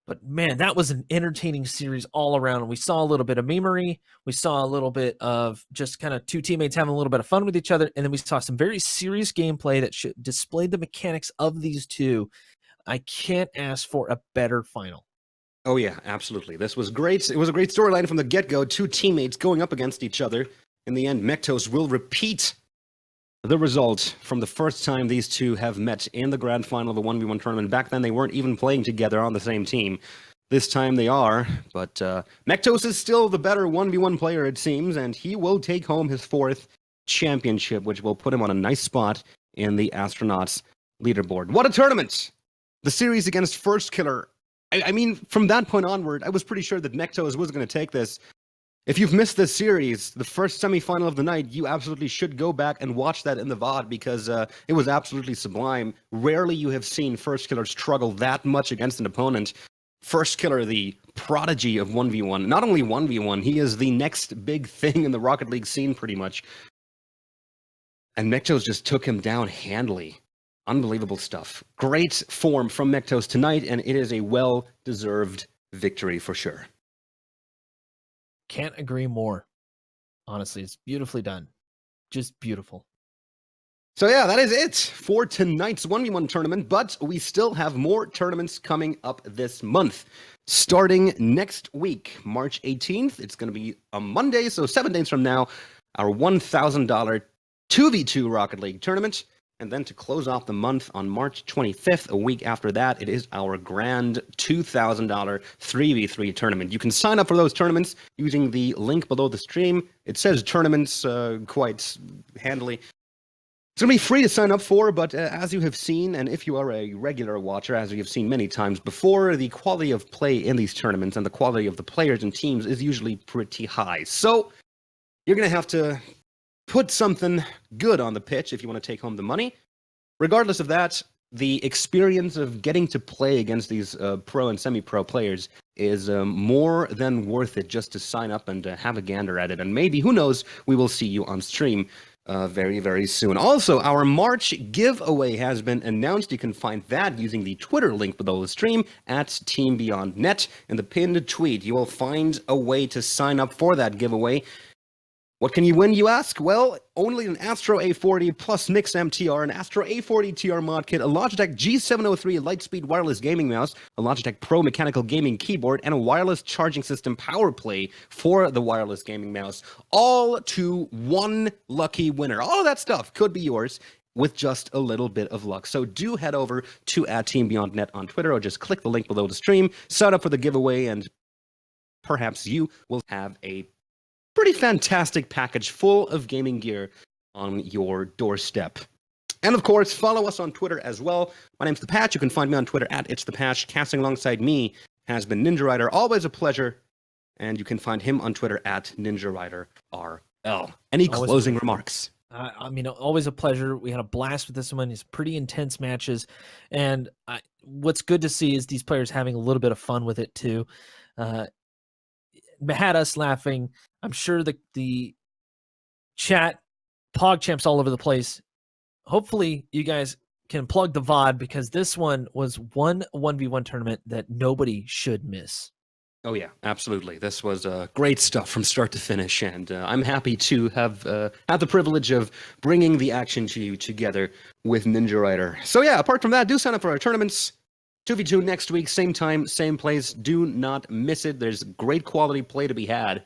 But man, that was an entertaining series all around. We saw a little bit of memery. We saw a little bit of just kind of two teammates having a little bit of fun with each other. And then we saw some very serious gameplay that displayed the mechanics of these two. I can't ask for a better final. Oh yeah, absolutely. This was great. It was a great storyline from the get-go. Two teammates going up against each other. In the end, Mektos will repeat the result from the first time these two have met in the grand final of the 1v1 tournament. Back then, they weren't even playing together on the same team. This time they are, but Mektos is still the better 1v1 player, it seems, and he will take home his 4th championship, which will put him on a nice spot in the Astronauts leaderboard. What a tournament! The series against First Killer. I mean, from that point onward, I was pretty sure that Mektos was going to take this. If you've missed this series, the first semifinal of the night, you absolutely should go back and watch that in the VOD because it was absolutely sublime. Rarely you have seen First Killer struggle that much against an opponent. First Killer, the prodigy of 1v1. Not only 1v1, he is the next big thing in the Rocket League scene, pretty much. And Mektos just took him down handily. Unbelievable stuff. Great form from Mektos tonight, and it is a well-deserved victory for sure. Can't agree more. Honestly, it's beautifully done. Just beautiful. So yeah, that is it for tonight's 1v1 tournament, but we still have more tournaments coming up this month. Starting next week, March 18th, it's going to be a Monday, so 7 days from now, our $1,000 2v2 Rocket League tournament. And then to close off the month on March 25th, a week after that, it is our grand $2,000 3v3 tournament. You can sign up for those tournaments using the link below the stream. It says tournaments quite handily. It's going to be free to sign up for, but as you have seen, and if you are a regular watcher, as you have seen many times before, the quality of play in these tournaments and the quality of the players and teams is usually pretty high. So you're going to have to put something good on the pitch if you want to take home the money. Regardless of that, the experience of getting to play against these pro and semi-pro players is more than worth it just to sign up and have a gander at it. And maybe, who knows, we will see you on stream very, very soon. Also, our March giveaway has been announced. You can find that using the Twitter link below the stream at TeamBeyondNet. In the pinned tweet, you will find a way to sign up for that giveaway. What can you win, you ask? Well, only an Astro A40 plus Mix MTR, an Astro A40 TR mod kit, a Logitech G703 Lightspeed wireless gaming mouse, a Logitech Pro mechanical gaming keyboard, and a wireless charging system power play for the wireless gaming mouse. All to one lucky winner. All of that stuff could be yours with just a little bit of luck. So do head over to @TeamBeyondNet on Twitter or just click the link below the stream, sign up for the giveaway, and perhaps you will have a pretty fantastic package full of gaming gear on your doorstep. And of course, follow us on Twitter as well. My name's The Patch. You can find me on Twitter @It'sThePatch. Casting alongside me has been Ninja Rider. Always a pleasure. And you can find him on Twitter @NinjaRiderRL. Any closing remarks? I mean, always a pleasure. We had a blast with this one. It's pretty intense matches. And what's good to see is these players having a little bit of fun with it too. Had us laughing. I'm sure the chat, PogChamps all over the place. Hopefully you guys can plug the VOD because this one was one 1v1 tournament that nobody should miss. Oh yeah, absolutely. This was great stuff from start to finish, and I'm happy to have had the privilege of bringing the action to you together with Ninja Rider. So yeah, apart from that, do sign up for our tournaments. 2v2 next week, same time, same place. Do not miss it. There's great quality play to be had.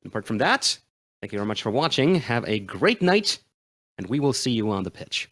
Apart from that, thank you very much for watching. Have a great night, and we will see you on the pitch.